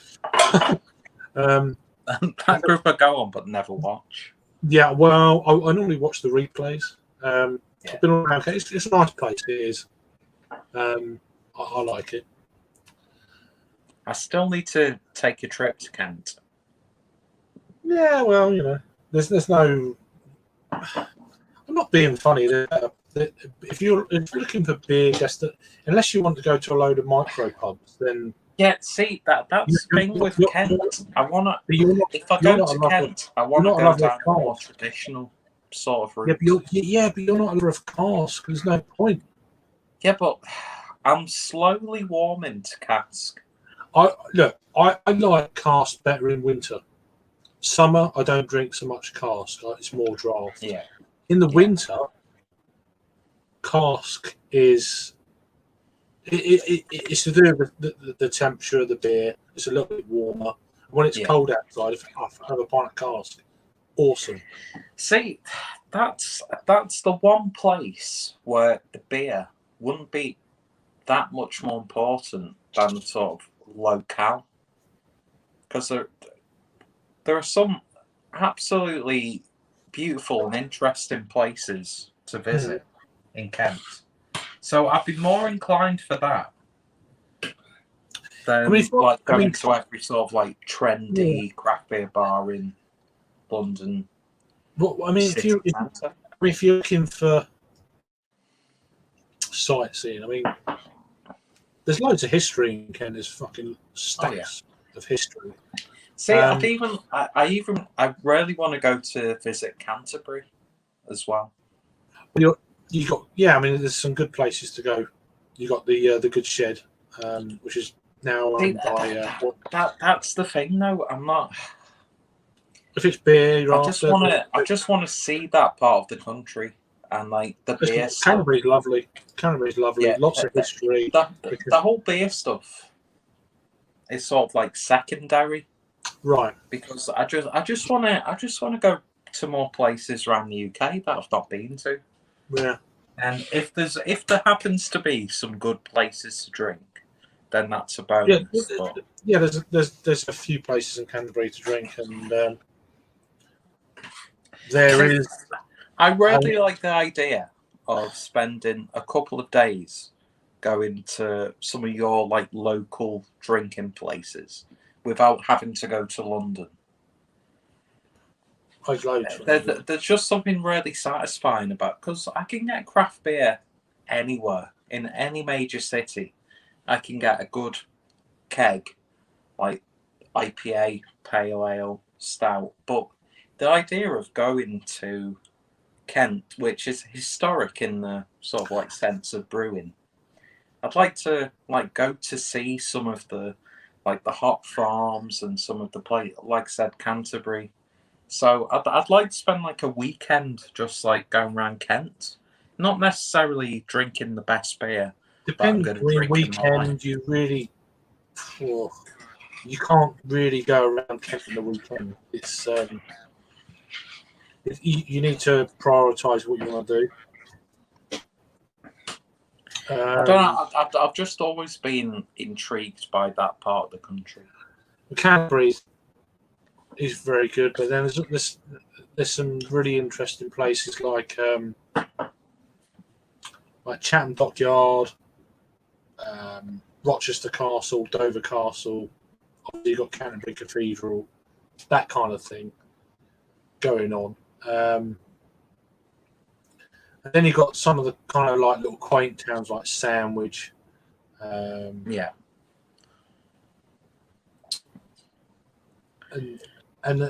That group I go on but never watch. Yeah, well, I normally watch the replays. I've been around. It's a nice place. It is. I like it. I still need to take a trip to Kent. Yeah, well, you know, there's no. I'm not being funny. If you're looking for beer, unless you want to go to a load of micro pubs, then yeah. See that's the thing with Kent. I wanna. If I go to Kent, I want to go down a more traditional sort of route. Yeah, but you're not a lover of cask. There's no point. Yeah, but I'm slowly warming to cask. I like cask better in winter. Summer, I don't drink so much cask. It's more draft. Yeah. In the winter, cask is it's to do with the temperature of the beer. It's a little bit warmer, When it's cold outside, if I have a pint of cask, awesome. See, that's the one place where the beer wouldn't be that much more important than sort of locale, because there are some absolutely beautiful and interesting places to visit in Kent. So I'd be more inclined for that than going to every sort of like trendy craft beer bar in London. Well, I mean, if you're looking for sightseeing, I mean, there's loads of history in Kent. There's fucking stacks of history. See, I really want to go to visit Canterbury as well. You got I mean, there's some good places to go. You got the Good Shed, which is now owned by. That's the thing, though. I'm not. If it's beer, I just want to see that part of the country and like the beer. Canterbury's lovely. Yeah, lots of history. The whole beer stuff is sort of like secondary, right? Because I just want to go to more places around the UK that I've not been to. Yeah. And if there happens to be some good places to drink, then that's a bonus. There's a few places in Canterbury to drink, and there is. I really like the idea of spending a couple of days going to some of your like local drinking places without having to go to London. There's just something really satisfying about, because I can get craft beer anywhere in any major city. I can get a good keg, like IPA, pale ale, stout. But the idea of going to Kent, which is historic in the sort of like sense of brewing, I'd like to like go to see some of the like the hop farms and some of the like I said, Canterbury. So I'd like to spend like a weekend just like going around Kent, not necessarily drinking the best beer. Depends. Weekend, you really, you can't really go around Kent on the weekend. It's you need to prioritise what you want to do. I don't know. I've just always been intrigued by that part of the country. Canterbury is very good, but then there's some really interesting places like Chatham Dockyard, Rochester Castle, Dover Castle. Obviously, you've got Canterbury Cathedral, that kind of thing going on. And then you've got some of the kind of like little quaint towns like Sandwich. And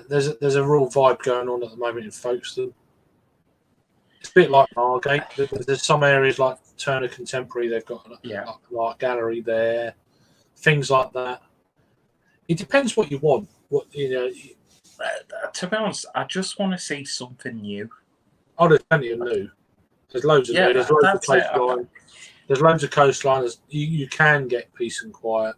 there's a real vibe going on at the moment in Folkestone. It's a bit like Margate. There's some areas like Turner Contemporary. They've got like a gallery there, things like that. It depends what you want. What to be honest, I just want to see something new. Oh, there's plenty of new. There's loads of new. There's loads of coastline. There's loads of coastline. You can get peace and quiet.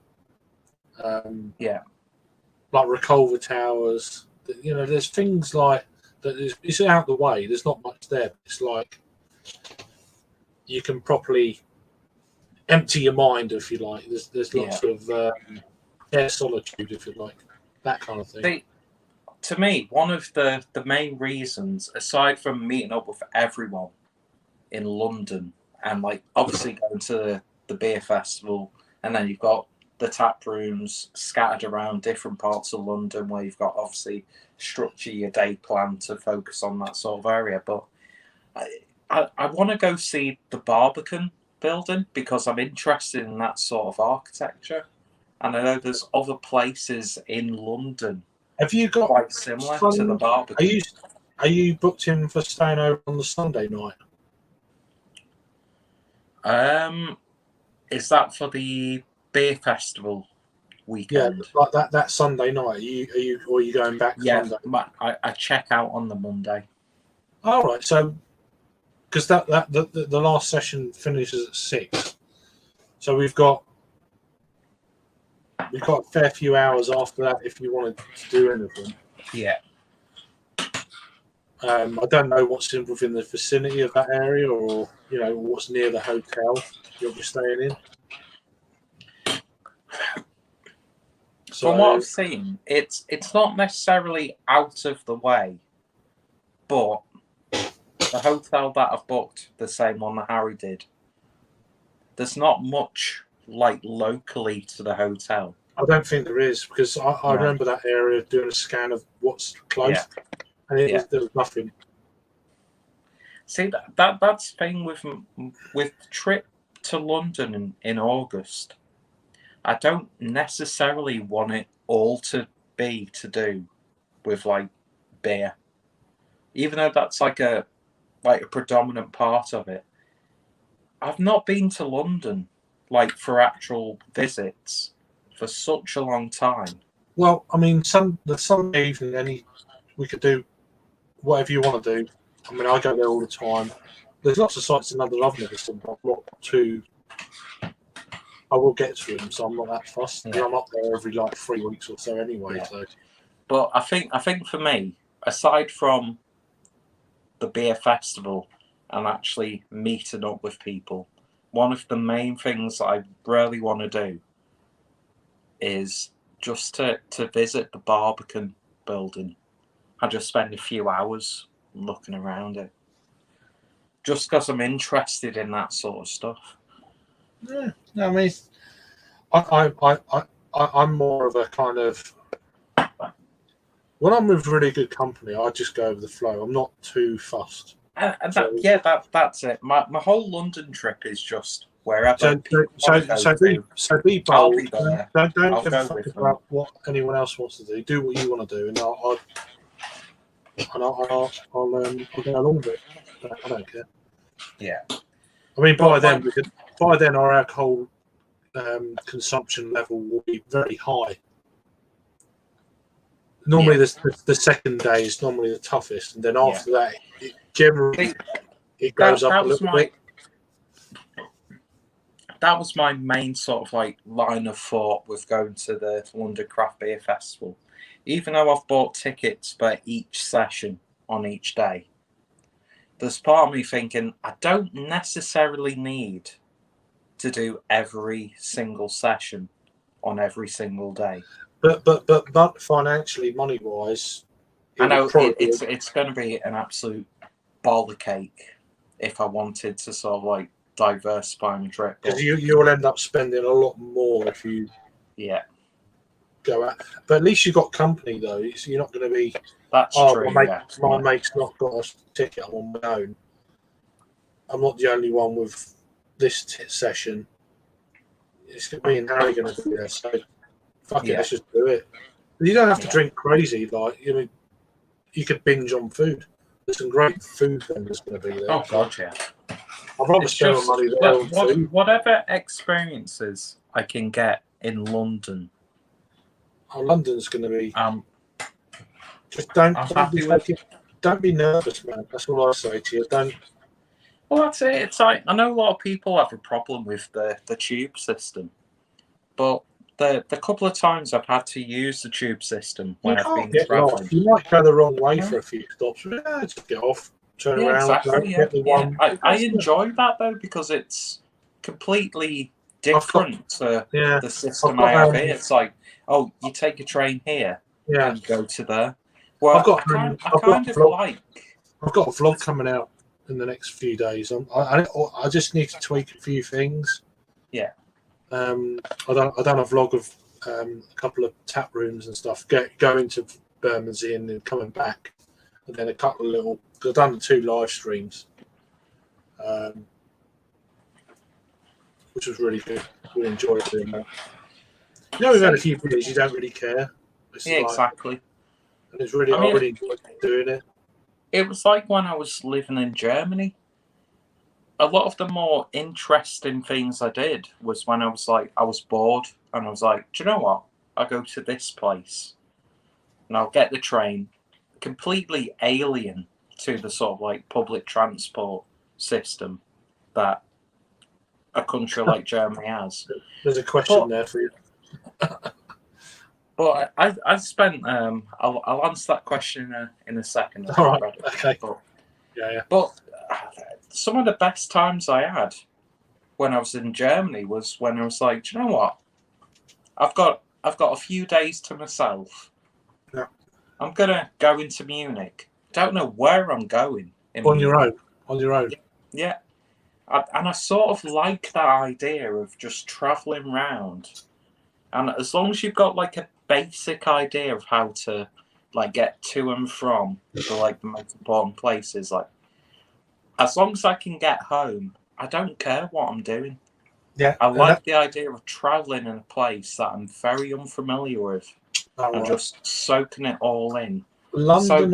Like Reculver Towers. There's things like that. It's out the way. There's not much there. But it's like you can properly empty your mind, if you like. There's lots of air solitude, if you like, that kind of thing. To me, one of the main reasons, aside from meeting up with everyone in London and like obviously going to the beer festival, and then you've got the tap rooms scattered around different parts of London where you've got obviously structure your day plan to focus on that sort of area. But I want to go see the Barbican building because I'm interested in that sort of architecture. And I know there's other places in London. Have you got quite similar to the Barbican? Are you booked in for staying over on the Sunday night? Is that for the beer festival weekend? Yeah, like that Sunday night. Are you going back? Yeah, I check out on the Monday. All right, so because the last session finishes at 6, so we've got we've got a fair few hours after that if you wanted to do anything. Yeah. I don't know what's within the vicinity of that area, or what's near the hotel you'll be staying in. So, from what I've seen, it's not necessarily out of the way, but the hotel that I've booked, the same one that Harry did, there's not much like locally to the hotel. I don't think there is, because I remember that area doing a scan of what's close, and there was nothing. See, that's the thing with the trip to London in August. I don't necessarily want it all to do with like beer, even though that's like a predominant part of it. I've not been to London like for actual visits for such a long time. Well, I mean, the Sunday evening, we could do whatever you want to do. I mean, I go there all the time. There's lots of sites in London I've never seen. I will get to them, so I'm not that fussed. Yeah. I'm up there every 3 weeks or so anyway. Yeah. So, but I think for me, aside from the beer festival and actually meeting up with people, one of the main things that I really want to do is just to visit the Barbican building. I just spend a few hours looking around it, just because I'm interested in that sort of stuff. Yeah, I mean, I'm more of a kind of, when I'm with really good company, I just go with the flow. I'm not too fussed. That's it. My whole London trip is just wherever. So be bold. Don't give a fuck about what anyone else wants to do. Do what you want to do, and I'll go along with it. I don't care. Yeah. I mean, by then our alcohol consumption level will be very high. Normally, the second day is normally the toughest, and then after that, it goes up a little bit. That was my main sort of line of thought with going to the London Craft Beer Festival. Even though I've bought tickets for each session on each day, there's part of me thinking I don't necessarily need to do every single session on every single day. But financially, money wise, I know it's going to be an absolute ball of cake if I wanted to sort of diversify my trip. Because you will end up spending a lot more if you go out. But at least you've got company though. So you're not going to be. That's true. My mate's not got a ticket. I'm on my own. I'm not the only one with this session. It's going to be Harry going to be there. So fuck it, let's just do it. You don't have to drink crazy. You could binge on food. There's some great food vendors going to be there. Oh god, yeah. I'd rather spend my money there on food. Whatever experiences I can get in London. Oh, London's going to be. Just don't be nervous, man. That's all I say to you. Don't. Well, that's it. It's I know a lot of people have a problem with the tube system, but the couple of times I've had to use the tube system when I've been traveling, you might go the wrong way for a few stops. Just get off, turn around. Exactly, get the one. I enjoy that though because it's completely different to the system I have here. It's you take a train here and go to there. Well, I've got a vlog coming out in the next few days. I just need to tweak a few things. Yeah. I done a vlog of a couple of tap rooms and stuff. Going to Bermondsey and then coming back, and then a couple of little. I've done 2 live streams, which was really good. Really enjoyed doing that. We've had a few videos you don't really care. Exactly. And it's really, I really enjoyed doing it. It was like when I was living in Germany. A lot of the more interesting things I did was when I was bored and I was like, do you know what? I'll go to this place and I'll get the train, completely alien to the sort of public transport system that a country like Germany has. There's a question there for you. But I spent I'll answer that question in a second. All right, okay. But some of the best times I had when I was in Germany was when I was like, do you know what? I've got a few days to myself. Yeah. I'm gonna go into Munich. Don't know where I'm going. On your own. Yeah. And I sort of like that idea of just traveling around. And as long as you've got like a basic idea of how to like get to and from the like the most important places, like as long as I can get home, I don't care what I'm doing. Yeah. I like the idea of traveling in a place that I'm very unfamiliar with and just soaking it all in. London,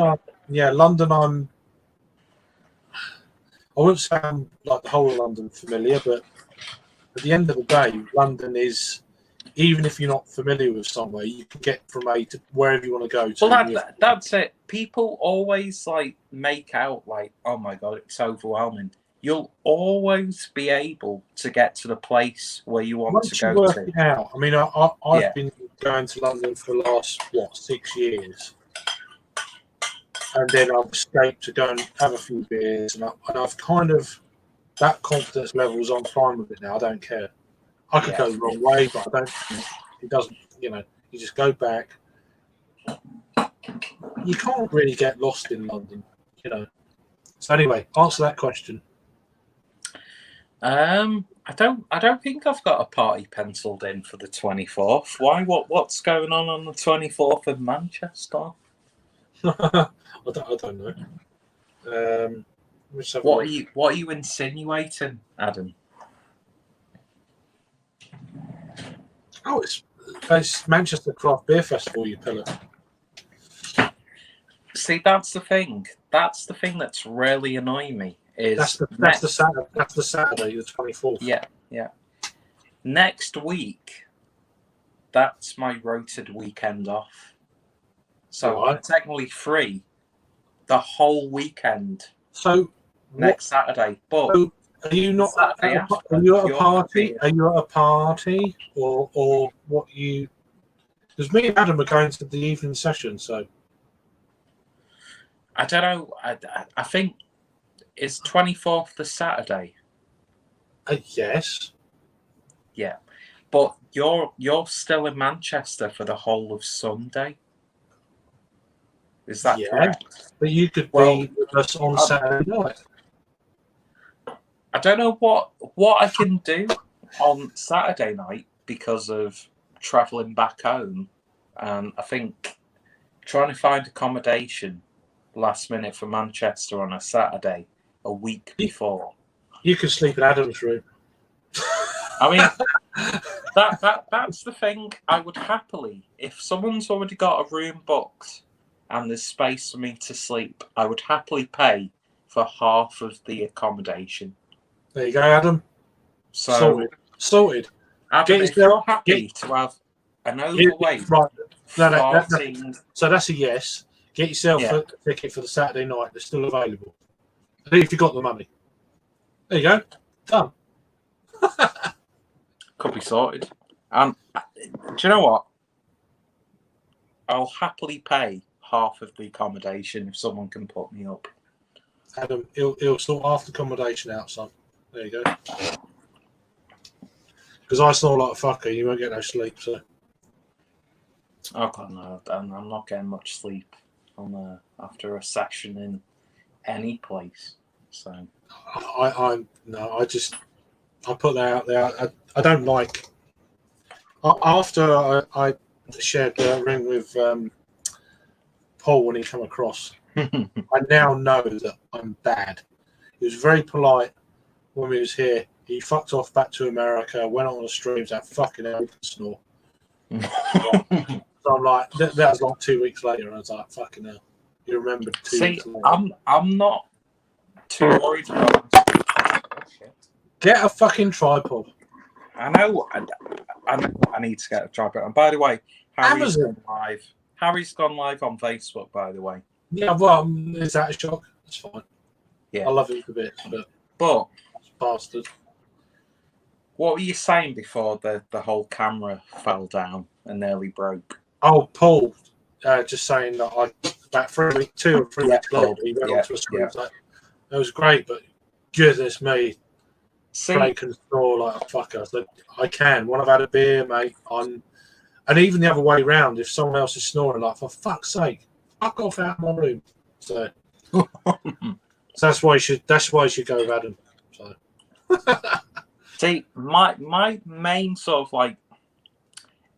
London. I wouldn't say I'm like the whole of London familiar, but at the end of the day, London is, even if you're not familiar with somewhere, you can get from A to wherever you want to go to. Well, that's it. People always like make out like, oh my God, it's overwhelming. You'll always be able to get to the place where you want to go work to. It out. I mean, I've been going to London for the last, 6 years. And then I've escaped to go and have a few beers. And I've kind of, that confidence level's on fine with it now. I don't care. I could go the wrong way, but I don't, it doesn't, you just go back. You can't really get lost in London, So anyway, answer that question. I don't think I've got a party penciled in for the 24th. Why? What's going on the 24th in Manchester? I don't know. What are you insinuating, Adam? Oh, it's Manchester Craft Beer Festival, you pillar. See, that's the thing. That's the thing that's really annoying me. That's the Saturday, the 24th. Yeah. Next week, that's my rotated weekend off. So I'm technically free the whole weekend. So next Saturday. But are you not? Are you at a party? Are you at a party, or what? Because me and Adam are going to the evening session, so I don't know. I think it's 24th the Saturday. Yes. Yeah, but you're still in Manchester for the whole of Sunday. Is that correct? But you could be with us on Saturday night. I don't know what I can do on Saturday night because of travelling back home. And I think trying to find accommodation last minute for Manchester on a Saturday a week before. You could sleep in Adam's room. I mean, that's the thing. I would happily, if someone's already got a room booked and there's space for me to sleep, I would happily pay for half of the accommodation. There you go, Adam. So sorted. Adam, if you're happy to have an overweight, so that's a yes. Get yourself a ticket for the Saturday night. They're still available. If you've got the money. There you go. Done. Could be sorted. Do you know what? I'll happily pay half of the accommodation if someone can put me up. Adam, he'll sort half the accommodation out, son. There you go. Because I snore like a fucker, you won't get no sleep, so. Oh God, no! I'm not getting much sleep after a session in any place. So. I put that out there. I don't like. After I shared the ring with Paul when he came across, I now know that I'm bad. He was very polite when we was here. He fucked off back to America, went on the streams, and fucking hell, he can snore. So I'm like, that was like 2 weeks later, and I was like, fucking hell. You remembered 2 weeks later. I'm not too worried about it. Get a fucking tripod. I know I need to get a tripod. And by the way, Harry's gone live. Harry's gone live on Facebook, by the way. Yeah, well, is that a shock? That's fine. Yeah. I love him a bit, but bastard. What were you saying before the whole camera fell down? and nearly broke. Oh, Paul, just saying that about 2 or 3 weeks later, Paul. he went Yeah, onto a screen. Like, it was great, but goodness me, Craig can snore like a fucker. So I can. When I've had a beer, mate, and even the other way round, if someone else is snoring, like, for fuck's sake, fuck off out of my room. So, that's why you should go with Adam. So. See, my main sort of like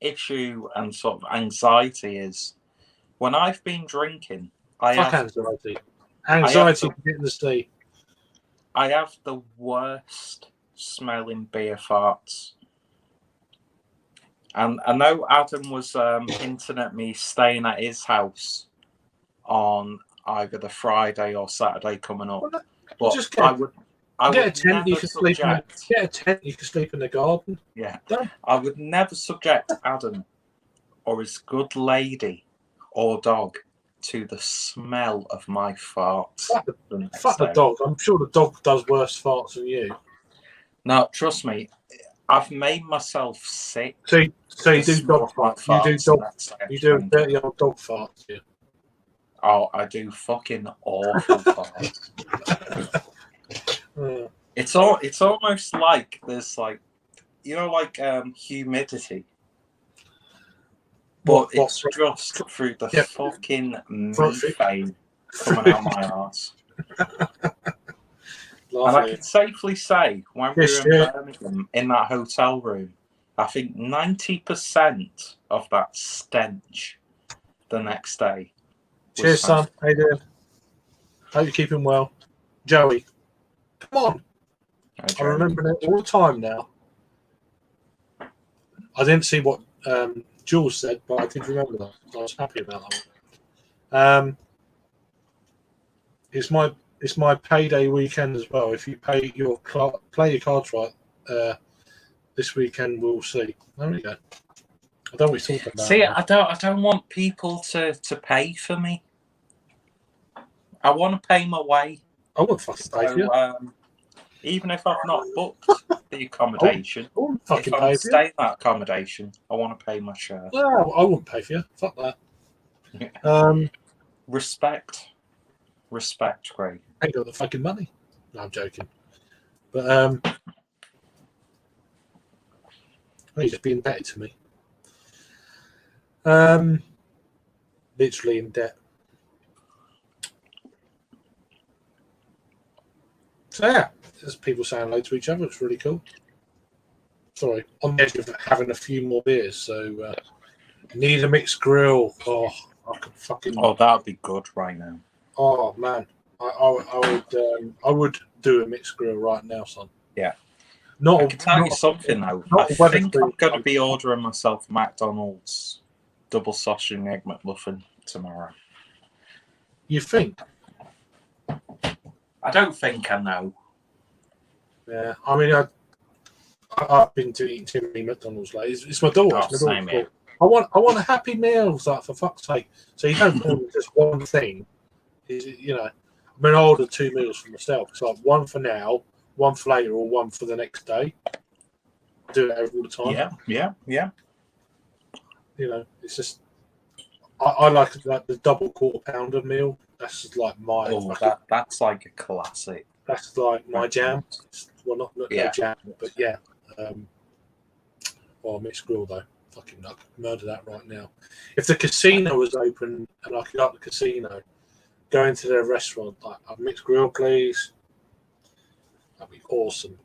issue and sort of anxiety is when I've been drinking. Anxiety. Anxiety to get in the sea. I have the worst smelling beer farts. And I know Adam was hinting at me staying at his house on either the Friday or Saturday coming up. But get a tent. You can sleep in the garden. Yeah, I would never subject Adam or his good lady or dog to the smell of my farts. Fuck the dog. I'm sure the dog does worse farts than you. No, trust me. I've made myself sick. So you do dog farts. You do dirty old dog farts. Yeah. Oh, I do fucking awful farts. It's almost like there's like, humidity, but it's just through the fucking methane coming out my arse. And I can safely say, when we were in Birmingham in that hotel room, I think 90% of that stench the next day. Cheers, son. How you doing? Hope you're keeping well. Joey, come on. I remember it all the time now. I didn't see what Jules said, but I did remember that. I was happy about that one. It's my payday weekend as well. If you play your cards right, this weekend we'll see. There we go. I don't want to talk about that. See, I don't want people to pay for me. I want to pay my way. I won't fucking pay for you. Even if I've not booked the accommodation, if I'm staying in that accommodation, I want to pay my share. No, I wouldn't pay for you. Fuck that. Respect, Craig. I ain't got the fucking money. No, I'm joking. But he's just being indebted to me. Literally in debt. So yeah, there's people saying hello to each other. It's really cool. Sorry, on the edge of having a few more beers, so need a mixed grill. Oh, I could fucking. Oh, that'd be good right now. Oh man, I would do a mixed grill right now, son. Yeah. I can tell you something though. I think I'm going to be ordering myself McDonald's double sausage and egg McMuffin tomorrow. You think? I don't think I know. Yeah, I mean, I've been eating too many McDonald's lately. It's my daughter. Same here. I want a Happy Meals, like, for fuck's sake. So you don't order just one thing. I mean, I order 2 meals for myself. It's like one for now, one for later, or one for the next day. I do that all the time. Yeah. It's just I like the double quarter pounder meal. That's just like my. Oh, that's like a classic. That's like my jam. Well, not no jam, but yeah. Mixed grill though. Fucking, I could murder that right now. If the casino was open and I could go up the casino, go into their restaurant, like, a mixed grill, please. That'd be awesome.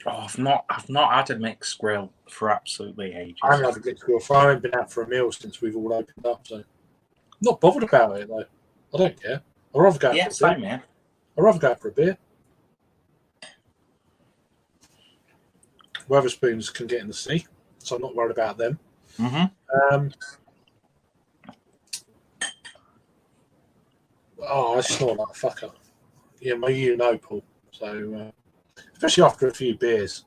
Oh, I've not had a mixed grill for absolutely ages. I haven't had a mixed grill. I haven't been out for a meal since we've all opened up, so I'm not bothered about it though. I don't care. I'd rather go out for a beer. I'd rather go out for a beer. Weatherspoons can get in the sea, so I'm not worried about them. Mm-hmm. I snore like a fucker. Yeah, Paul. So, especially after a few beers.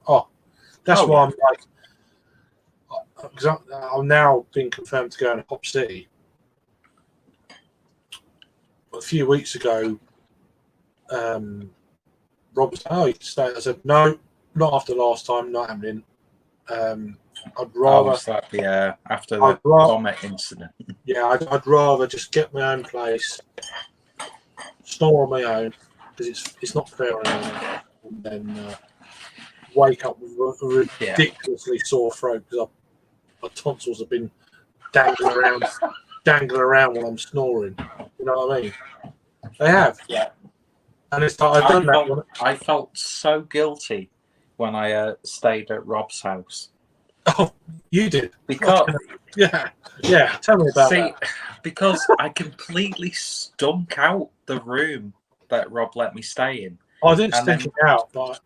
That's why I'm like, because I'm now being confirmed to go to Hop City. A few weeks ago, Rob was like, you can stay. I said, no, not after last time, not happening. I'd rather. Was that after the I'd rather- vomit incident? Yeah, I'd rather just get my own place, snore on my own, because it's not fair anymore, and then wake up with a ridiculously sore throat because my tonsils have been dangling around while I'm snoring. You know what I mean? They have. Yeah. And it's like I've done that. I felt so guilty when I stayed at Rob's house. Oh, you did? Because Yeah. Tell me about that. Because I completely stunk out the room that Rob let me stay in. I didn't stink it out, but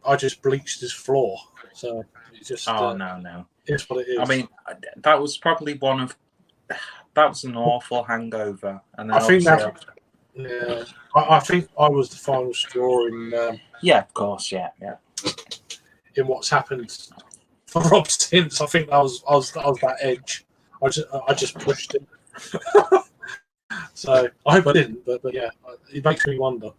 I just bleached his floor. So it's just. No. It's what it is. I mean, that was probably that was an awful hangover. And then I think that. Yeah, I think I was the final straw in. Yeah, of course, yeah. In what's happened for Rob Stints, I think I was that edge. I just pushed him. So I hope I didn't, but yeah, it makes me wonder.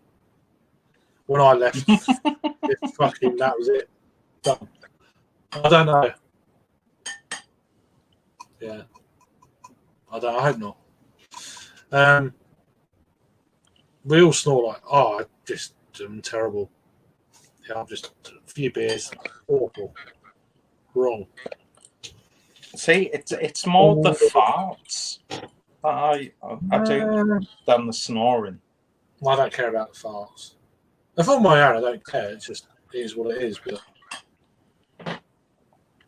When I left, if fucking that was it. Done. I don't know. Yeah, I hope not. We all snore like, I just am terrible. Yeah, I'm just a few beers, awful, wrong. See, it's more the farts that I do than the snoring. I don't care about the farts. If I'm on my own, I don't care. It is what it is. But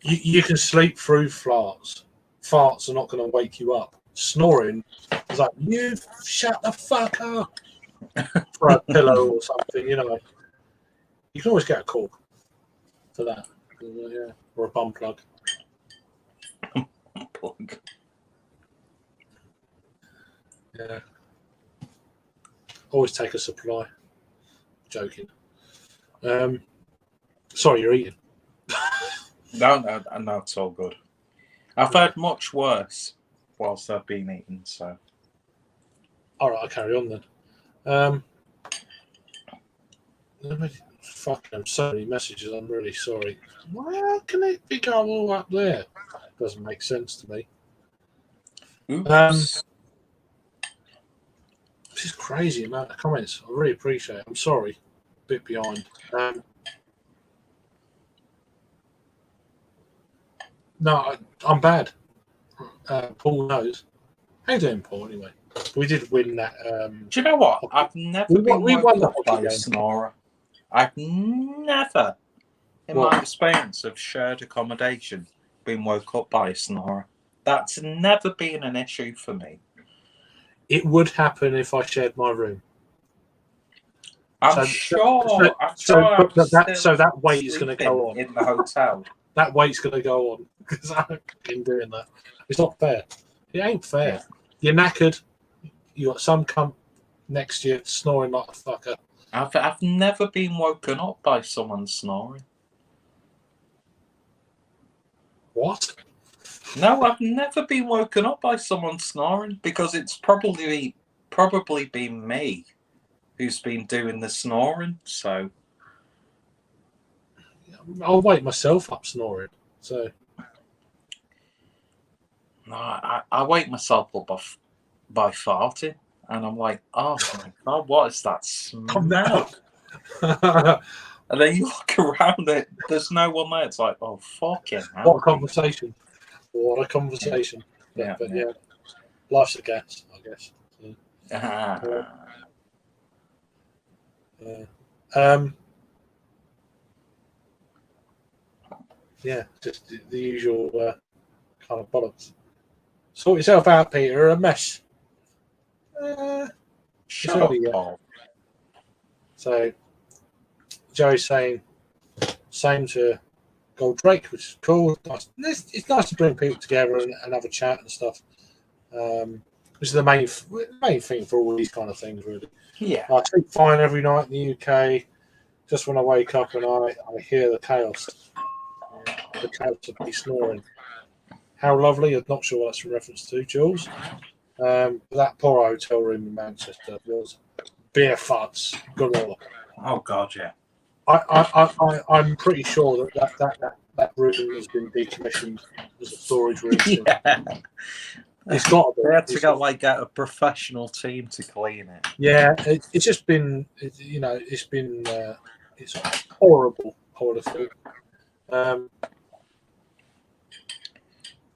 you can sleep through farts. Farts are not going to wake you up. Snoring is like, you shut the fuck up. For a pillow or something, you know. You can always get a cork for that. Yeah. Or a bum plug. Yeah. Always take a supply. Joking. Sorry, you're eating. No, it's all good. I've heard much worse whilst I've been eating, so. All right, I'll carry on then. Fucking so many messages. I'm really sorry. Why can it be going all up there? Doesn't make sense to me. Oops. This is crazy amount of comments. I really appreciate it. I'm sorry, a bit behind. No, I'm bad. Paul knows. How you doing, Paul? Anyway, we did win that. Do you know what? I've never been won the woken up by hockey a game. snorer. I've never, in my experience of shared accommodation, been woke up by a snorer. That's never been an issue for me. It would happen if I shared my room. I'm sure. So that weight is going to go on in the hotel. That weight's going to go on because I've been doing that. It's not fair. It ain't fair. You're knackered. You got some cunt next to you snoring like a fucker. I've never been woken up by someone snoring. What? No, I've never been woken up by someone snoring because it's probably been me who's been doing the snoring. So I'll wake myself up snoring. So no, I wake myself up by farting, and I'm like, oh my god, what is that smell? Come down. And then you look around it, there's no one there. It's like, oh fucking hell. What a conversation. What a conversation. Yeah. But yeah, life's a gas, I guess. Yeah, just the usual kind of bollocks. Sort yourself out, Peter. A mess. Shut up, Paul. So, Joey's saying, same to Goldrake, which is cool. It's nice to bring people together and have a chat and stuff. Which is the main thing for all these kind of things, really. Yeah. I sleep fine every night in the UK. Just when I wake up and I hear the chaos. The chaos of me snoring. How lovely. I'm not sure what that's in reference to, Jules. That poor hotel room in Manchester was beer fuds galore. Oh God, yeah. I'm pretty sure that that room has been decommissioned as a storage room. Yeah. It's got to be. They had to get a professional team to clean it. Yeah, it's just been, it's been, it's horrible, I would have thought.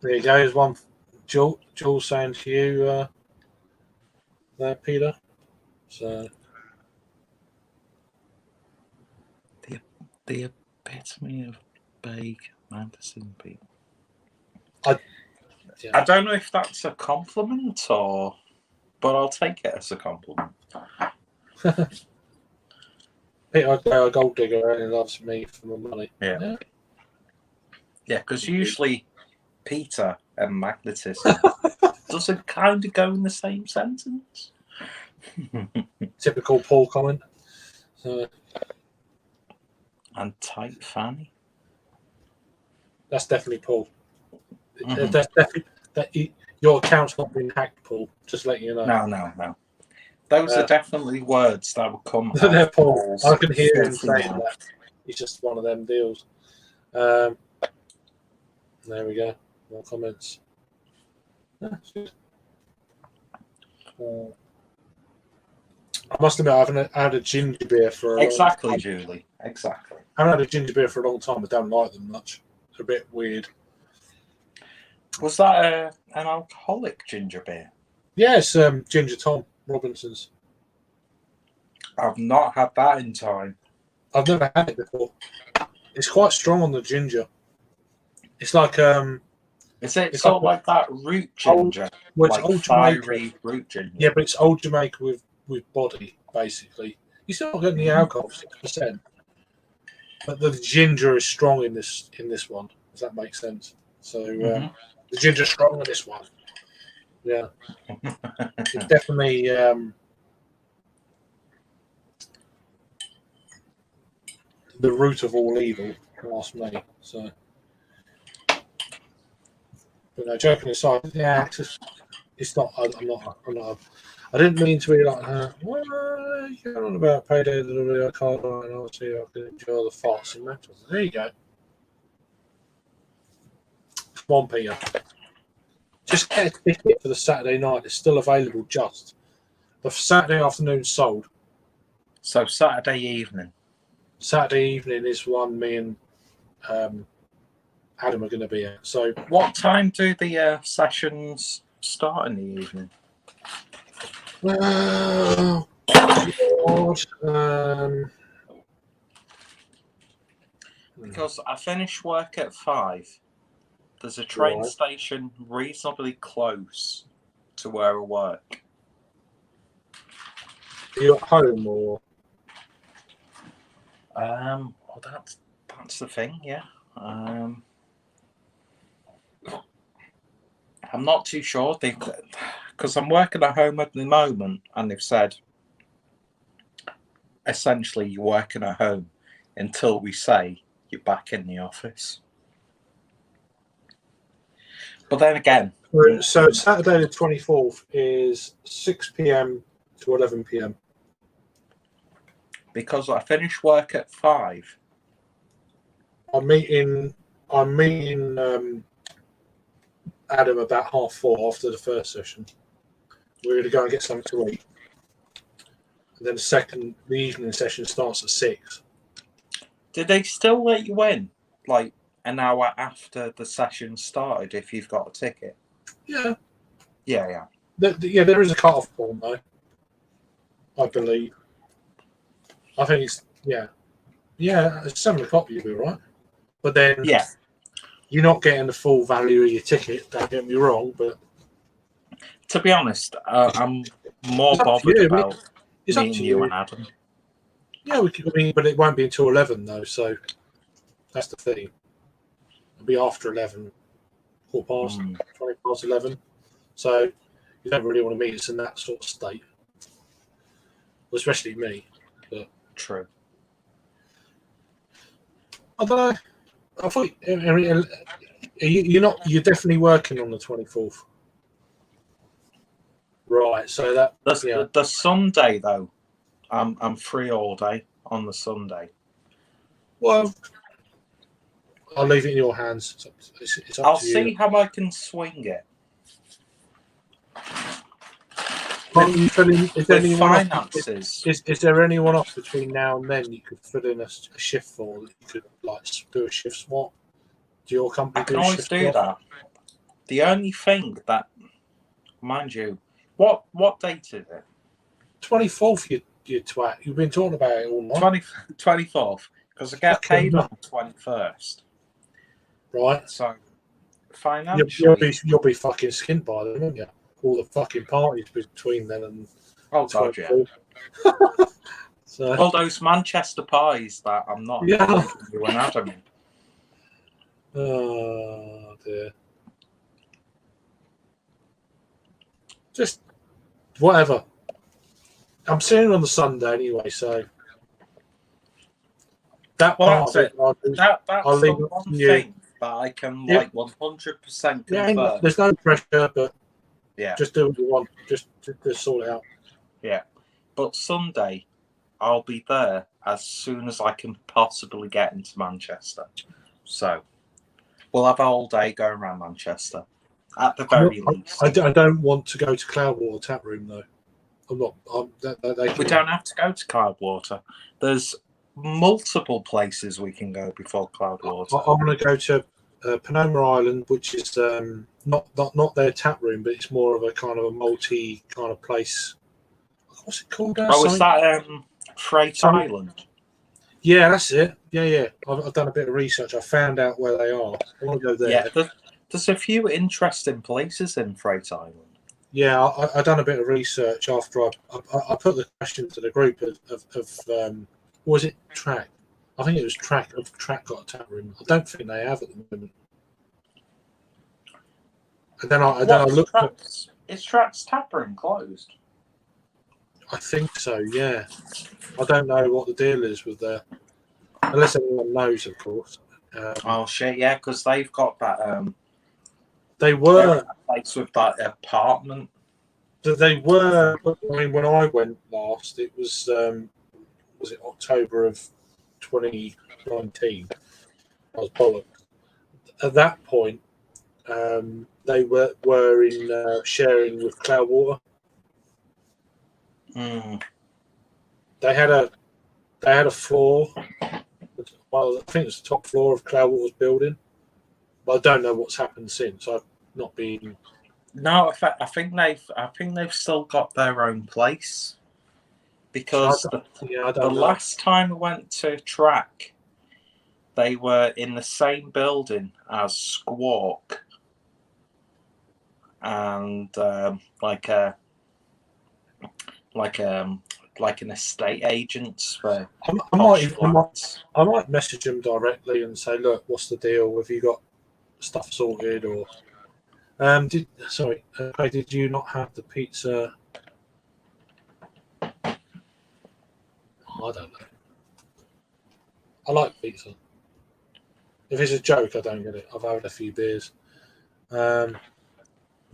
There you go. There's one, Jules saying to you there, Peter. So The epitome of Bake Manderson people. I don't know if that's a compliment but I'll take it as a compliment. Peter, a gold digger, and he loves me for my money. Yeah, because usually Peter and magnetism doesn't kind of go in the same sentence. Typical Paul comment. So, and tight fanny. That's definitely Paul. Mm-hmm. That's definitely your account's not been hacked, Paul. Just letting you know. No. Those are definitely words that would come. They're Paul. I can hear him saying mouth. that. He's just one of them deals. There we go. More comments. That's good. I must admit, I haven't had a ginger beer for a long time. Julie. Exactly. I haven't had a ginger beer for a long time. I don't like them much. It's a bit weird. Was that an alcoholic ginger beer? Yes, Ginger Tom Robinson's. I've not had that in time. I've never had it before. It's quite strong on the ginger. It's like Is it sort of like that root ginger? Well, it's like old fiery root ginger. Yeah, but it's old Jamaica with body, basically. You're still not getting the alcohol, 6%. But the ginger is strong in this one. Does that make sense? So the ginger's strong in this one. Yeah. It's definitely the root of all evil, if you ask me. So, but no, joking aside, yeah, it's not. I'm not. I didn't mean to be like, what are you going on about payday? I can't. And obviously, I can enjoy the farts and metals. There you go. Come on, Peter. Just get a ticket for the Saturday night. It's still available. Just the Saturday afternoon sold. So Saturday evening. Saturday evening is one me and Adam are going to be at. So, what time do the sessions start in the evening? God, because I finish work at 5. There's a train Right. station reasonably close to where I work. Are you at home or? Well, that's the thing, yeah. I'm not too sure because I'm working at home at the moment, and they've said essentially you're working at home until we say you're back in the office. But then again, So Saturday the 24th is 6 p.m. to 11 p.m. because I finish work at 5. I'm meeting Adam about 4:30 after the first session. We're going to go and get something to eat. And then the evening session starts at 6. Did they still let you in, like an hour after the session started, if you've got a ticket? Yeah. Yeah. There is a cut-off point, though. I believe. I think it's, it's 7 o'clock, you'll be right. But then you're not getting the full value of your ticket, don't get me wrong, but... To be honest, I'm more bothered about meeting you and Adam. Yeah, but it won't be until 11, though, so that's the thing. It'll be after 11, 20 past 11. So you don't really want to meet us in that sort of state. Well, especially me. But true. I don't know. I thought you're definitely working on the 24th. Right, so that the Sunday though, I'm free all day on the Sunday. Well, I'll leave it in your hands. It's up I'll to you. see how I can swing it. Can't you fill in, is, With anyone off, finances. is there anyone off between now and then you could fill in a shift for that you could like do a shift swap? Do your company I can do always shift do swap? that. The only thing that, mind you, what date is it? 24th, you twat. You've been talking about it all night. 24th, because I get paid on the 21st. Right. So financially, You'll be fucking skinned by them, won't you? All the fucking parties between then and oh god, yeah. So, All those Manchester pies that I'm not Yeah. you and Adam in. oh dear. Just whatever. I'm seeing it on the Sunday anyway, so that Well, part that's of it. it, That's I'll the leave it one to you. thing that I can Yeah. like 100% Yeah, confirm. there's no pressure, but Yeah. just do what you want. Just sort it out. Yeah. But Sunday, I'll be there as soon as I can possibly get into Manchester. So we'll have a whole day going around Manchester. At the very least. I don't want to go to Cloudwater Tap Room though. I'm not. We don't have to go to Cloudwater. There's multiple places we can go before Cloudwater. I want to go to Panoma Island, which is not their tap room, but it's more of a kind of a multi kind of place. What's it called? Oh, is that Freight Island? Yeah, that's it. Yeah. I've done a bit of research. I found out where they are. I want to go there. Yeah, there's a few interesting places in Freight Island. Yeah, I done a bit of research after I put the question to the group of was it Track? I think it was Track. Track got a tap room. I don't think they have at the moment. And then I looked at. Is Track's tap room closed? I think so. Yeah, I don't know what the deal is with there, unless anyone knows, of course. Oh shit! Yeah, because they've got that. They were place with that apartment. They were. I mean, when I went last, it was it October of 2019? I was bollocks. At that point, they were in sharing with Cloudwater. Mm. They had a floor. Well, I think it's the top floor of Cloudwater's building, but I don't know what's happened since. I've not been. No, I think they've still got their own place because the last time I went to Track, they were in the same building as Squawk and like an estate agent for. I might message them directly and say, look, what's the deal? Have you got stuff sorted or? Did you not have the pizza? I don't know. I like pizza. If it's a joke, I don't get it. I've had a few beers. Hang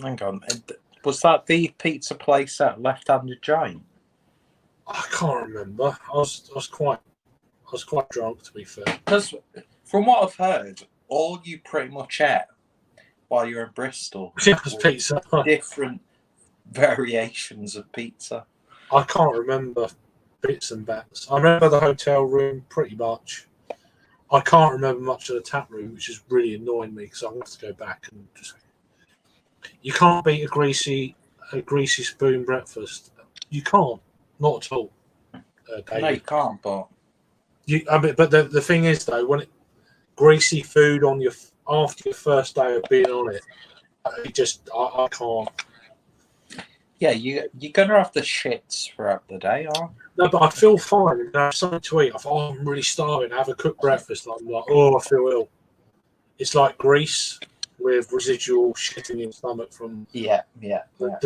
on, was that the pizza place at Left-Handed Giant? I can't remember. I was quite drunk, to be fair. Because from what I've heard, all you pretty much ate while you're in Bristol was pizza. Different variations of pizza. I can't remember bits and bats. I remember the hotel room pretty much. I can't remember much of the tap room, which is really annoying me because I'm going to have to go back and just. You can't beat a greasy spoon breakfast. You can't, not at all. No, you can't. But but the thing is though, when greasy food on your after your first day of being on it, I can't. Yeah, you're gonna have the shits throughout the day, aren't you? No, but I feel fine. I have something to eat. I thought, I'm really starving. I have a cooked breakfast. I'm like, I feel ill. It's like grease with residual shit in your stomach from the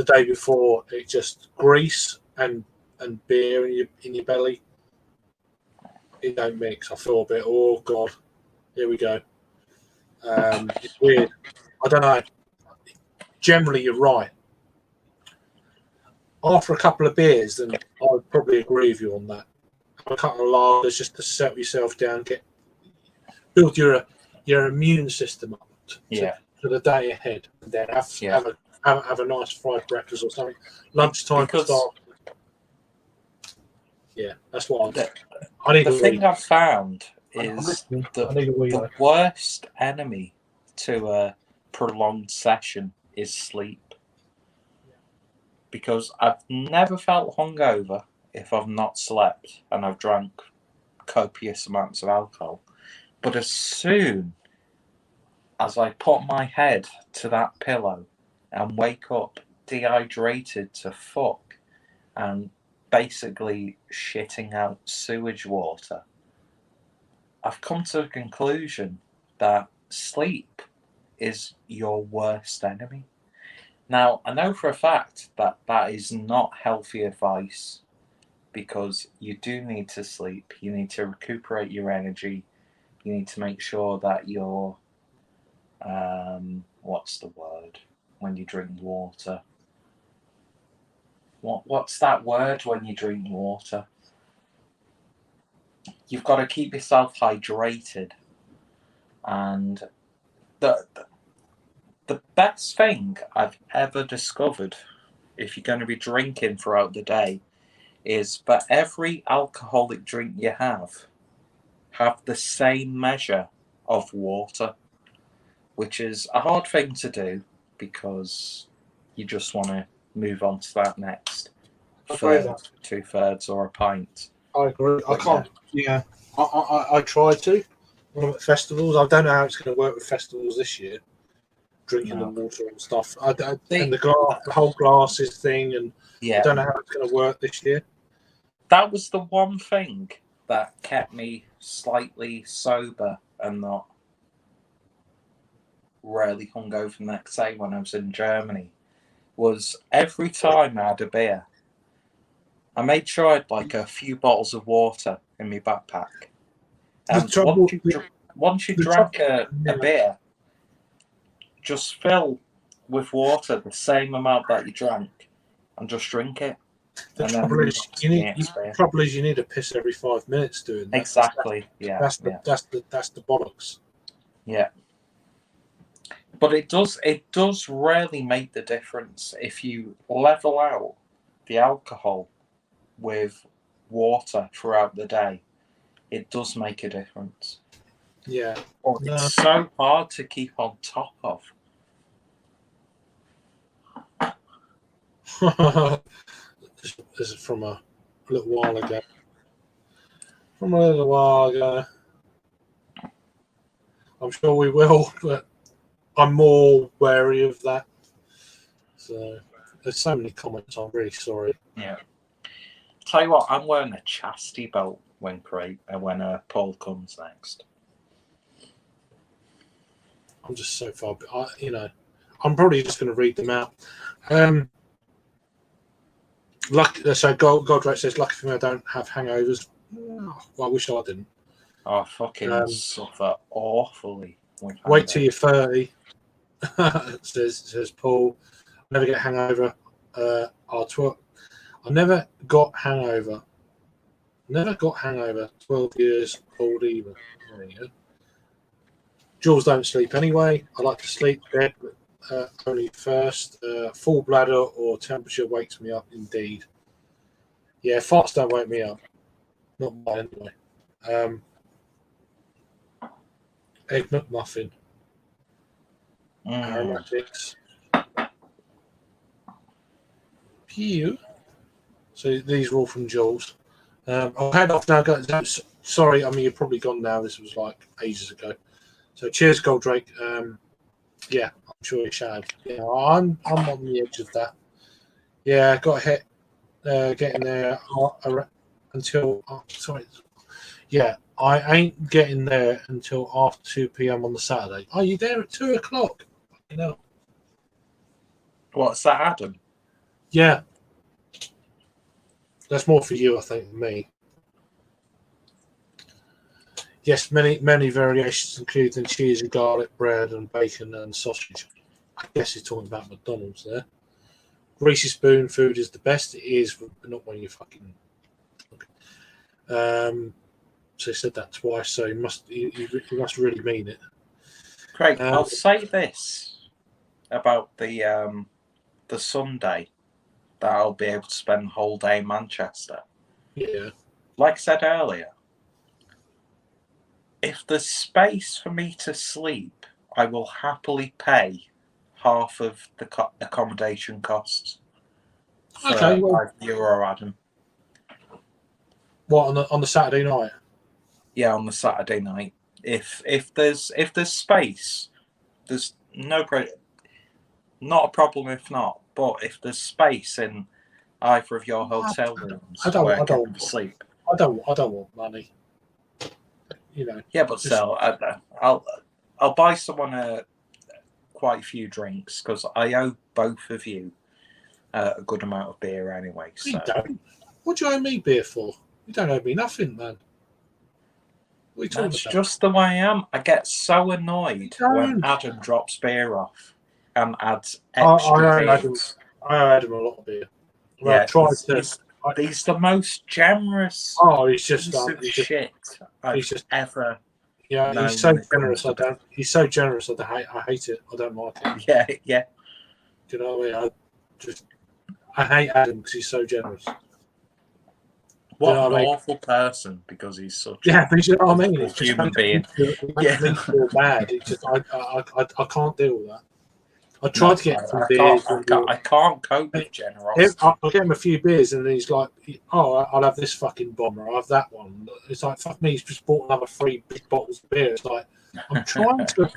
day before. It's just grease and beer in your belly. It don't mix. I feel a bit. Oh god, here we go. It's weird. I don't know. Generally, you're right. After a couple of beers, then I would probably agree with you on that. A couple of lagers just to settle yourself down, build your your immune system up Yeah. to the day ahead, and then have a nice fried breakfast or something. Lunchtime Because start. Yeah, that's what I need. The a thing wee. I've found I'm is listening. the, I need a wee. the worst enemy to a prolonged session is sleep. Because I've never felt hungover if I've not slept and I've drank copious amounts of alcohol. But as soon as I put my head to that pillow and wake up dehydrated to fuck and basically shitting out sewage water, I've come to the conclusion that sleep is your worst enemy. Now, I know for a fact that that is not healthy advice, because you do need to sleep. You need to recuperate your energy. You need to make sure that you're, what's the word when you drink water? What's that word when you drink water? You've got to keep yourself hydrated. And the best thing I've ever discovered, if you're going to be drinking throughout the day, is for every alcoholic drink you have the same measure of water, which is a hard thing to do because you just want to move on to that next third, 2/3, or a pint. I agree. I can't. Yeah, I tried to when I'm at festivals. I don't know how it's going to work with festivals this year. Drinking the water and stuff. And the whole glasses thing, and I don't know how it's going to work this year. That was the one thing that kept me slightly sober and not really hungover the next day when I was in Germany. Was every time I had a beer, I made sure I had like a few bottles of water in my backpack. And once you drank a beer, just fill with water the same amount that you drank and just drink it. The trouble is you need to piss every 5 minutes doing that. Exactly. That's the bollocks. Yeah. But it does really make the difference if you level out the alcohol with water throughout the day. It does make a difference. Yeah. It's so hard to keep on top of. This is from a little while ago. From a little while ago. I'm sure we will, but I'm more wary of that. So there's so many comments. I'm really sorry. Yeah. Tell you what, I'm wearing a chastity belt when Paul comes next. I'm just so far. I'm probably just going to read them out. So Goldrake says, "Lucky for me, I don't have hangovers." Well, I wish I didn't. I fucking suffer awfully. Wait till you're 30. says Paul. Never get hangover. I never got hangover. 12 years old even. There you go. Jules don't sleep anyway. I like to sleep bed, but only first. Full bladder or temperature wakes me up indeed. Yeah, farts don't wake me up. Not mine anyway. Egg McMuffin. Aromatics. Pew. So these are all from Jules. I'll head off now, guys. Sorry, I mean you're probably gone now. This was like ages ago. So cheers, Goldrake. Yeah, I'm sure you shag. Yeah, I'm on the edge of that. Yeah, got hit getting there until. Sorry. Yeah, I ain't getting there until after 2 p.m. on the Saturday. Are you there at 2 o'clock? You know. What's that, Adam? Yeah. That's more for you, I think, than me. Yes, many variations, including cheese and garlic bread and bacon and sausage. I guess he's talking about McDonald's there. Greasy spoon food is the best. It is, but not when you fucking. So he said that twice. So he must really mean it. Craig, I'll say this about the Sunday that I'll be able to spend the whole day in Manchester. Yeah. Like I said earlier, if there's space for me to sleep, I will happily pay half of the accommodation costs for €5, Adam. What, on the Saturday night? Yeah, on the Saturday night. If there's space, there's not a problem if not. But if there's space in either of your hotel rooms, I don't sleep. I don't want money. You know. Yeah, but still, I'll buy someone quite a few drinks because I owe both of you a good amount of beer anyway. So. You don't. What do you owe me beer for? You don't owe me nothing, man. That's just the way I am. I get so annoyed when Adam drops beer off and adds extra beers. I owe Adam a lot of beer. Yeah, he's the most generous. Oh, he's just shit I've ever. Yeah, he's so generous. He's so generous. I hate it. I don't like it. Yeah. Do you know what I mean? I hate Adam because he's so generous. What an awful person, because he's such but you know what I mean? It's human being. It makes me feel bad. It's just I can't deal with that. I tried to get some beers. I can't cope with generosity. I'll get him a few beers, and then he's like, "Oh, I'll have this fucking bomber. I'll have that one." It's like, fuck me. He's just bought another 3 big bottles of beer. It's like, I'm trying to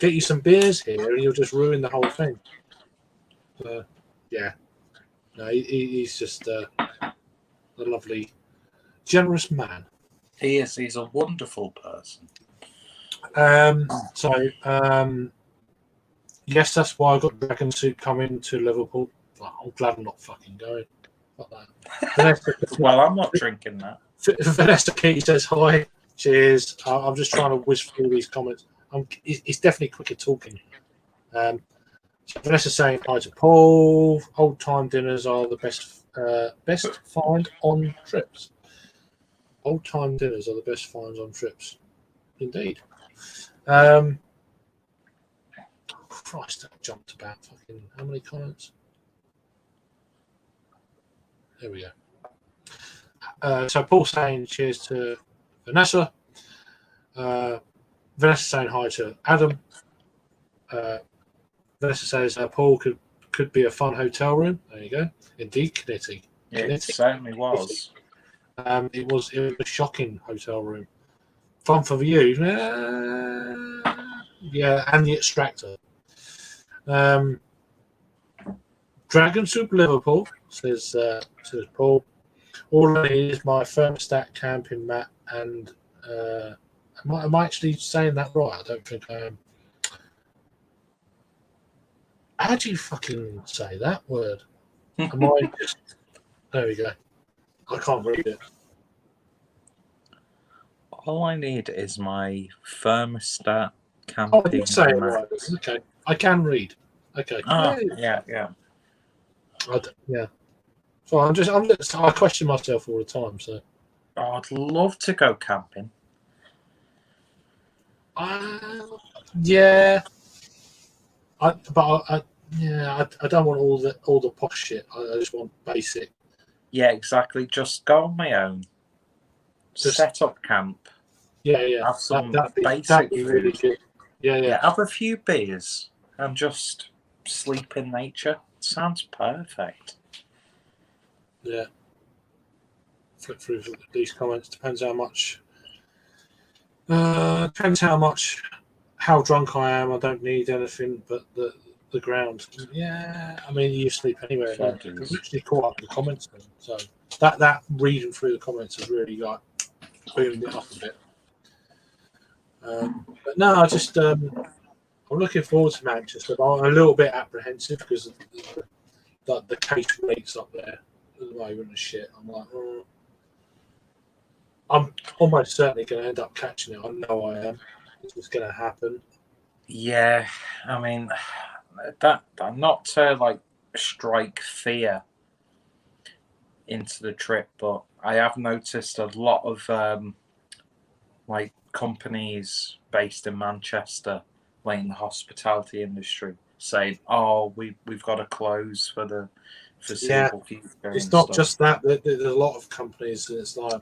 get you some beers here, and you'll just ruin the whole thing. Yeah. No, he's just a lovely, generous man. He is. He's a wonderful person. Yes, that's why I got Dragon Soup coming to Liverpool. I'm glad I'm not fucking going. Fuck that. Well, I'm not drinking that. Vanessa Key says hi. Cheers. I'm just trying to whiz through these comments. He's definitely quicker talking. Vanessa saying hi to Paul. Old time dinners are the best find on trips. Old time dinners are the best finds on trips. Indeed. Christ, that jumped about fucking how many comments? There we go. So Paul saying cheers to Vanessa. Vanessa saying hi to Adam. Vanessa says Paul could be a fun hotel room. There you go. Indeed, Knitty. It certainly was. It was a shocking hotel room. Fun for you. Yeah, and the extractor. Dragon Soup Liverpool, says Paul. All I need is my thermostat camping mat and am I actually saying that right? I don't think I am. How do you fucking say that word? Am I just... There we go. I can't read it. All I need is my thermostat camping. Oh, I did say it right. Okay, I can read. Okay. Oh, yeah. Yeah. So I question myself all the time. So. Oh, I'd love to go camping. Yeah. I don't want all the posh shit. I just want basic. Yeah, exactly. Just go on my own. Just set up camp. Yeah. Have some that'd be really good. Yeah. Have a few beers and just sleep in nature. Sounds perfect. Yeah. Flip through these comments. Depends how much. How drunk I am. I don't need anything but the ground. Yeah, I mean you sleep anywhere. I'm literally caught up in the comments, so that reading through the comments has really like boomed it up a bit. But no, I just I'm looking forward to Manchester. But I'm a little bit apprehensive because the case rates up there at the moment and shit. I'm like, I'm almost certainly going to end up catching it. I know I am. It's going to happen. Yeah, I mean that not to like strike fear into the trip, but I have noticed a lot of like companies based in Manchester, like in the hospitality industry, saying, "Oh, we've got to close for the foreseeable future." It's not just that. There's a lot of companies, and it's like,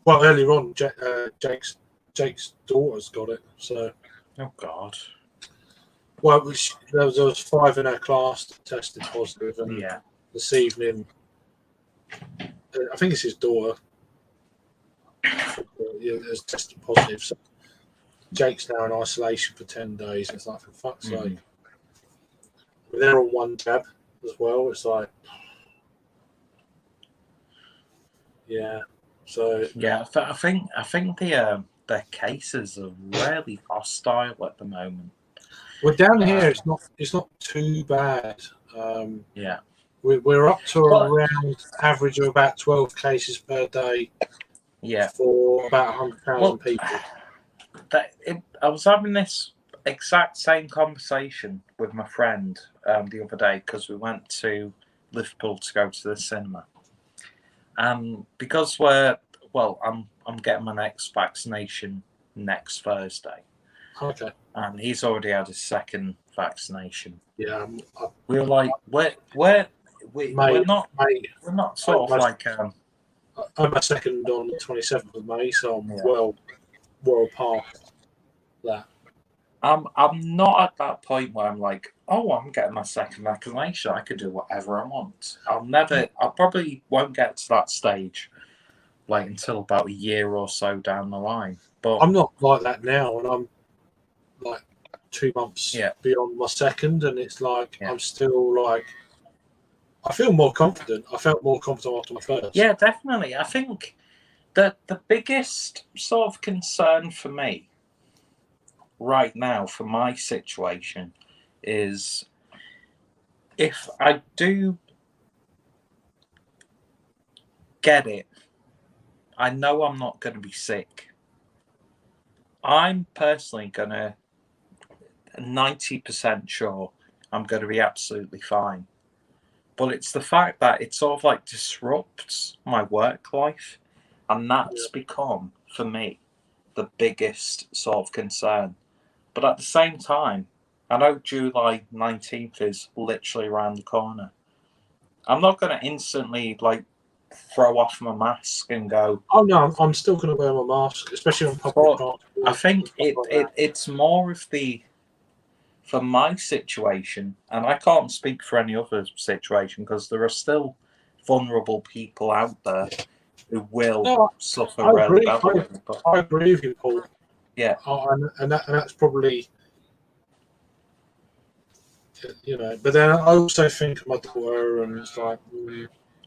well, earlier on, Jake's daughter's got it. So, oh God, well, there was 5 in her class that tested positive, and yeah, this evening, I think it's his daughter, has tested positive. So Jake's now in isolation for 10 days. It's like, for fuck's sake. They're on one jab as well. It's like, yeah. So yeah. I think the cases are really hostile at the moment. Well, down here it's not too bad. Yeah, we're up to around average of about 12 cases per day. Yeah, for about 100,000 people. I was having this exact same conversation with my friend the other day because we went to Liverpool to go to the cinema. Because I'm getting my next vaccination next Thursday. Okay. And he's already had his second vaccination. Yeah. We were like, we're not sort of like. I'm a second on the 27th of May, so I'm well past that. I'm not at that point where I'm like, oh, I'm getting my second vaccination. I can do whatever I want. I probably won't get to that stage like until about a year or so down the line. But I'm not like that now, and I'm like 2 months beyond my second, and it's like I'm still like, I feel more confident. I felt more confident after my first. Yeah, definitely. I think that the biggest sort of concern for me right now for my situation is if I do get it, I know I'm not going to be sick. I'm personally going to 90% sure I'm going to be absolutely fine. But it's the fact that it sort of like disrupts my work life. And that's become, for me, the biggest sort of concern. But at the same time, I know July 19th is literally around the corner. I'm not going to instantly like throw off my mask and go, oh no, I'm still going to wear my mask, especially on public transport. I think it's more of the, for my situation, and I can't speak for any other situation because there are still vulnerable people out there who will suffer really badly. I agree with you, Paul. Yeah. And that's probably, but then I also think of my daughter, and it's like,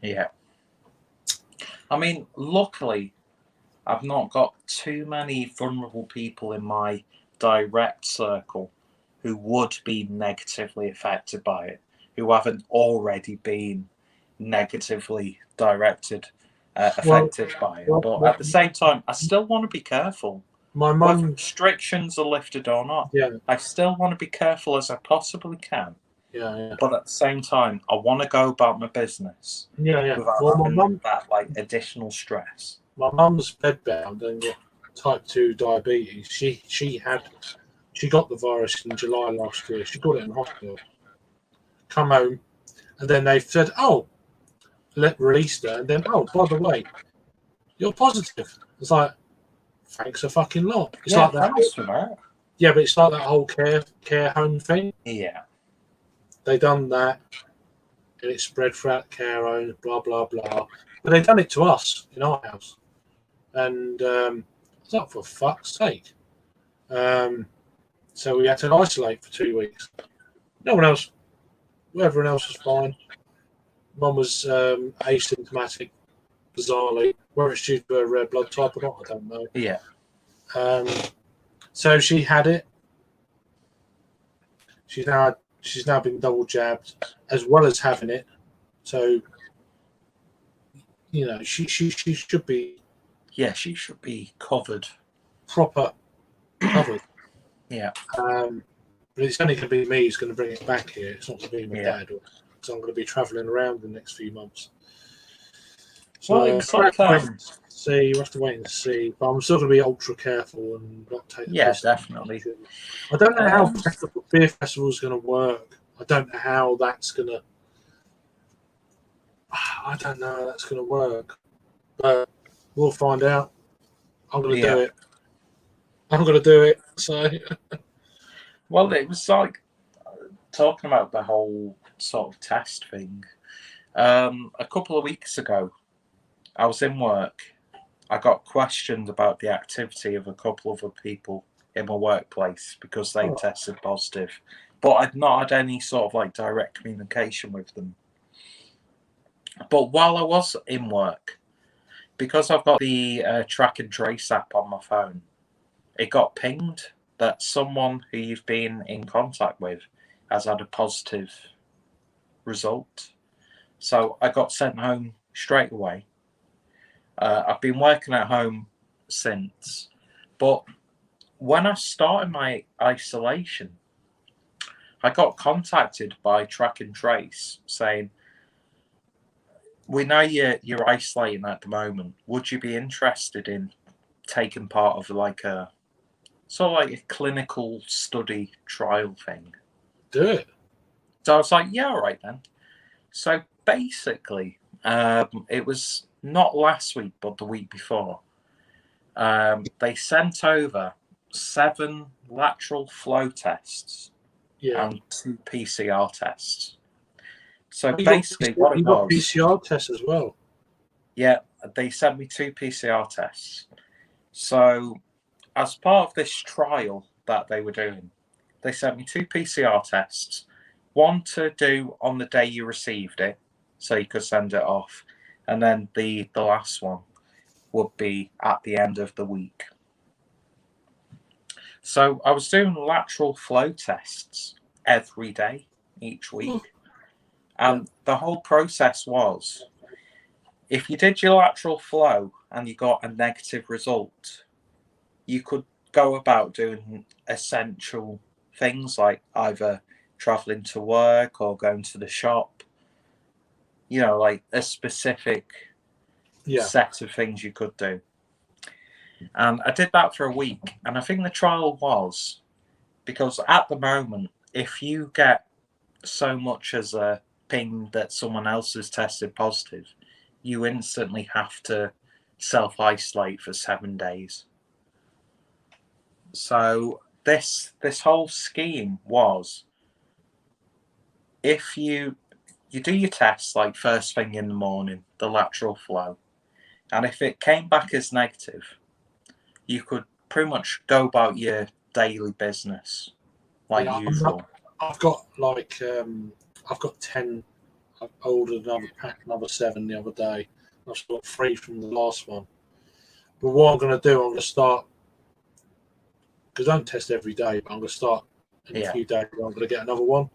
yeah. I mean, luckily, I've not got too many vulnerable people in my direct circle who would be negatively affected by it, who haven't already been negatively affected by it. But at the same time, I still want to be careful. My whether mum, restrictions are lifted or not, I still want to be careful as I possibly can. Yeah. But at the same time, I want to go about my business. Yeah. Without having that like additional stress. My mum's bedbound and got type 2 diabetes. She got the virus in July last year. She got it in hospital. Come home, and then they said, "Oh, released her." And then, "Oh, by the way, you're positive." It's like, thanks a fucking lot. It's like that. Thanks for that. Yeah, but it's like that whole care home thing. Yeah. They done that, and it spread throughout care home. Blah blah blah. But they done it to us in our house, and it's like, for fuck's sake. So we had to isolate for 2 weeks. No one else, everyone else was fine. Mum was asymptomatic, bizarrely. Whether it's due to her red blood type or not, I don't know. Yeah. So she had it. She's now been double jabbed, as well as having it. So, she should be. Yeah, she should be covered. Proper covered. Yeah. But it's only going to be me who's going to bring it back here. It's not going to be my dad, because I'm going to be travelling around the next few months. So, well, it's like see. We'll have to wait and see. But I'm still going to be ultra careful and not take the piss. Definitely. I don't know how beer festival is going to work. I don't know how that's going to. I don't know how that's going to work, but we'll find out. I'm going to do it. I'm going to do it. So. Well, it was like talking about the whole sort of test thing. A couple of weeks ago, I was in work. I got questioned about the activity of a couple of other people in my workplace because they tested positive, but I'd not had any sort of like direct communication with them. But while I was in work, because I've got the track and trace app on my phone, it got pinged that someone who you've been in contact with has had a positive result. So I got sent home straight away. I've been working at home since, but when I started my isolation, I got contacted by Track and Trace saying, "We know you're isolating at the moment. Would you be interested in taking part of like a sort of like a clinical study trial thing?" Do it. So I was like, "Yeah, all right then." So basically, it was not last week, but the week before. They sent over 7 lateral flow tests and 2 PCR tests. So basically, what it was, PCR tests as well. Yeah, they sent me 2 PCR tests. So as part of this trial that they were doing, they sent me 2 PCR tests. One to do on the day you received it, so you could send it off, and then the last one would be at the end of the week. So I was doing lateral flow tests every day, each week. And the whole process was, if you did your lateral flow and you got a negative result, you could go about doing essential things like either traveling to work or going to the shop, like a specific set of things you could do. And I did that for a week. And I think the trial was, because at the moment, if you get so much as a ping that someone else has tested positive, you instantly have to self-isolate for 7 days. So this whole scheme was, if you do your tests like first thing in the morning, the lateral flow, and if it came back as negative, you could pretty much go about your daily business like usual. I've got 10. I ordered another 7 the other day. I've still got 3 from the last one. But what I'm going to do, I'm going to start, because I don't test every day, but I'm going to start in a few days. I'm going to get another one.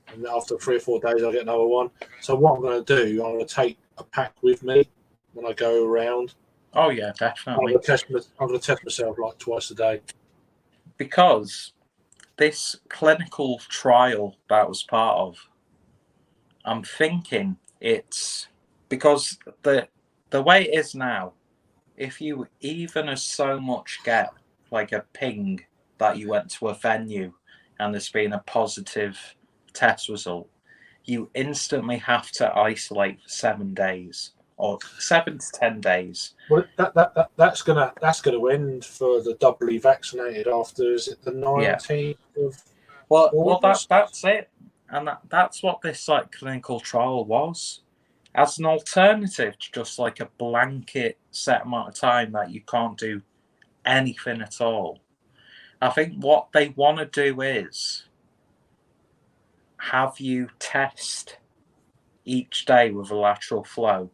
And after 3 or 4 days, I'll get another one. So what I'm going to do, I'm going to take a pack with me when I go around. Oh, yeah, definitely. I'm going to test myself like twice a day. Because this clinical trial that I was part of, I'm thinking it's because the way it is now, if you even as so much get like a ping that you went to a venue and there's been a positive test result, you instantly have to isolate for 7 days or 7 to 10 days. Well, that's gonna end for the doubly vaccinated after, is it the 19th of August? That's it. And that's what this like clinical trial was, as an alternative to just like a blanket set amount of time that you can't do anything at all. I think what they want to do is have you test each day with a lateral flow.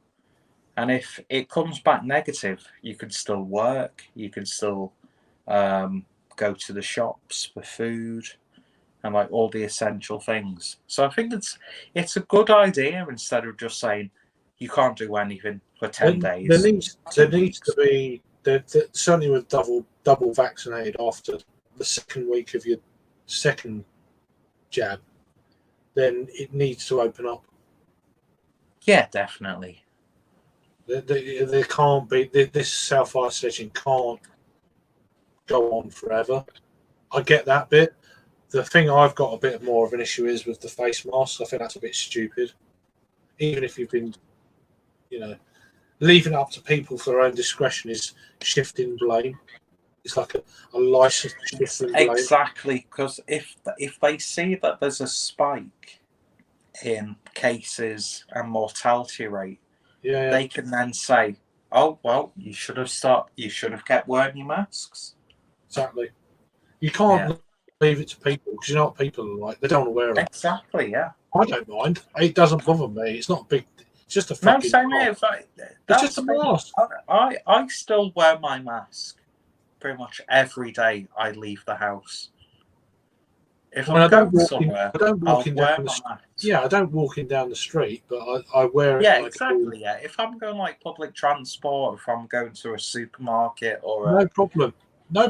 And if it comes back negative, you can still work, you can still go to the shops for food and like all the essential things. So I think it's a good idea instead of just saying you can't do anything for 10 days. There needs to be, certainly with double vaccinated after the second week of your second jab, then it needs to open up. Yeah, definitely. There can't be this self-isolation can't go on forever. I get that bit. The thing I've got a bit more of an issue is with the face mask. I think that's a bit stupid. Even if you've been, leaving it up to people for their own discretion is shifting blame. It's like a license to shift blame. Exactly, because if they see that there's a spike in cases and mortality rate, they can then say, "Oh well, you should have kept wearing your masks." Exactly. You can't leave it to people because you know what people are like. They don't want to wear it. Exactly. Yeah. I don't mind. It doesn't bother me. It's not a big. It's just a fucking. No, same here. It's just a mask. I still wear my mask pretty much every day I leave the house. If I'm going somewhere, I'll wear my mask. Yeah, I don't walk in down the street, but I wear it. Yeah, exactly. Yeah, if I'm going like public transport, if I'm going to a supermarket or no problem,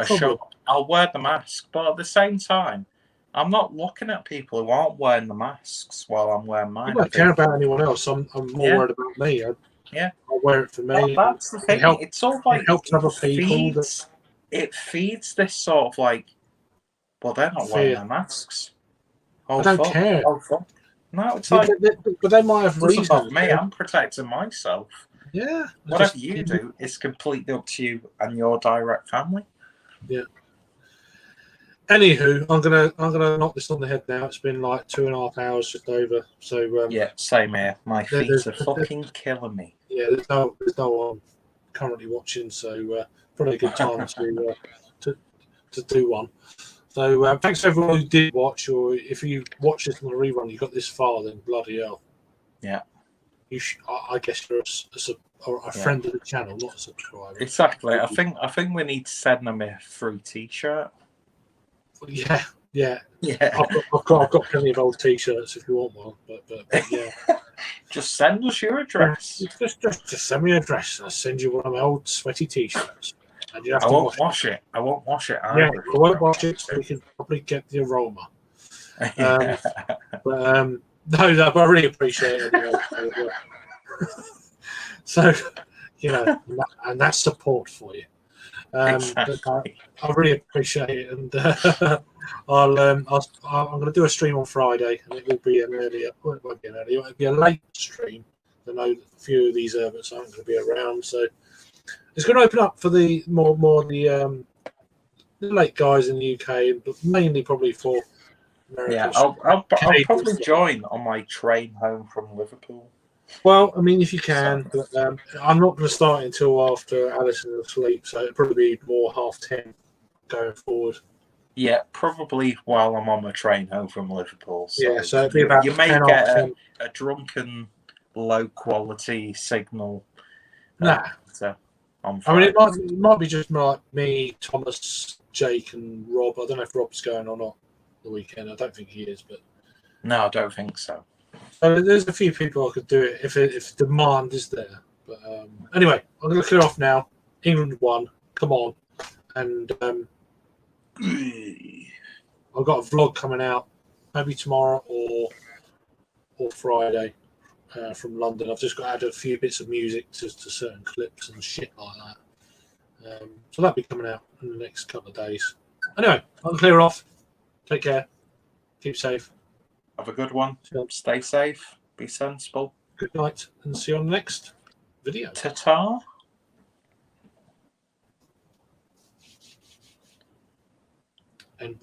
shop, I'll wear the mask. But at the same time, I'm not looking at people who aren't wearing the masks while I'm wearing mine. I don't care about anyone else. I'm more worried about me. I wear it for me. Well, that's the thing. It's all like it helps other people. It feeds this sort of like, well, they're not wearing their masks. I don't care. Oh, fuck. No, it's like, but they might have reasons. Above me, I'm protecting myself. Yeah. Whatever you do is completely up to you and your direct family. Yeah. Anywho, I'm gonna knock this on the head now. It's been like 2.5 hours just over. So yeah, same here. My feet are fucking killing me. Yeah, there's no one currently watching, so probably a good time to do one. So thanks to everyone who did watch, or if you watch this on the rerun, you got this far, then bloody hell. Yeah. I guess you're a friend of the channel, not a subscriber. Exactly. I think we need to send them a free T-shirt. Yeah. I've got plenty of old T-shirts if you want one, but yeah. Just send us your address. Just send me your address, and I'll send you one of my old sweaty T-shirts. And you have I won't wash it. I won't wash it either. Yeah, I won't wash it, so we can probably get the aroma. No, but I really appreciate it. Anyway. So, and that's support for you. Exactly. I really appreciate it, and I'm going to do a stream on Friday, and it will be an earlier. Well, it won't be an earlier. It'll be a late stream. I know a few of these Herberts aren't going to be around, so it's going to open up for the more the late guys in the UK, but mainly probably for America. Yeah, I'll probably join on my train home from Liverpool. Well, I mean, if you can, but I'm not going to start until after Alison is asleep, so it'll probably be more 10:30 going forward. Yeah, probably while I'm on my train home from Liverpool. So yeah, so it'll be about you may get a drunken, low-quality signal. Nah. I mean, it might be just like me, Thomas, Jake, and Rob. I don't know if Rob's going or not the weekend. I don't think he is, but no, I don't think so. So there's a few people I could do it if demand is there. But anyway, I'm going to clear off now. England won. Come on, and I've got a vlog coming out maybe tomorrow or Friday from London. I've just got to add a few bits of music to certain clips and shit like that. So that'll be coming out in the next couple of days. Anyway, I'll clear off. Take care. Keep safe. Have a good one. Stay safe. Be sensible. Good night, and see you on the next video. Ta-ta. And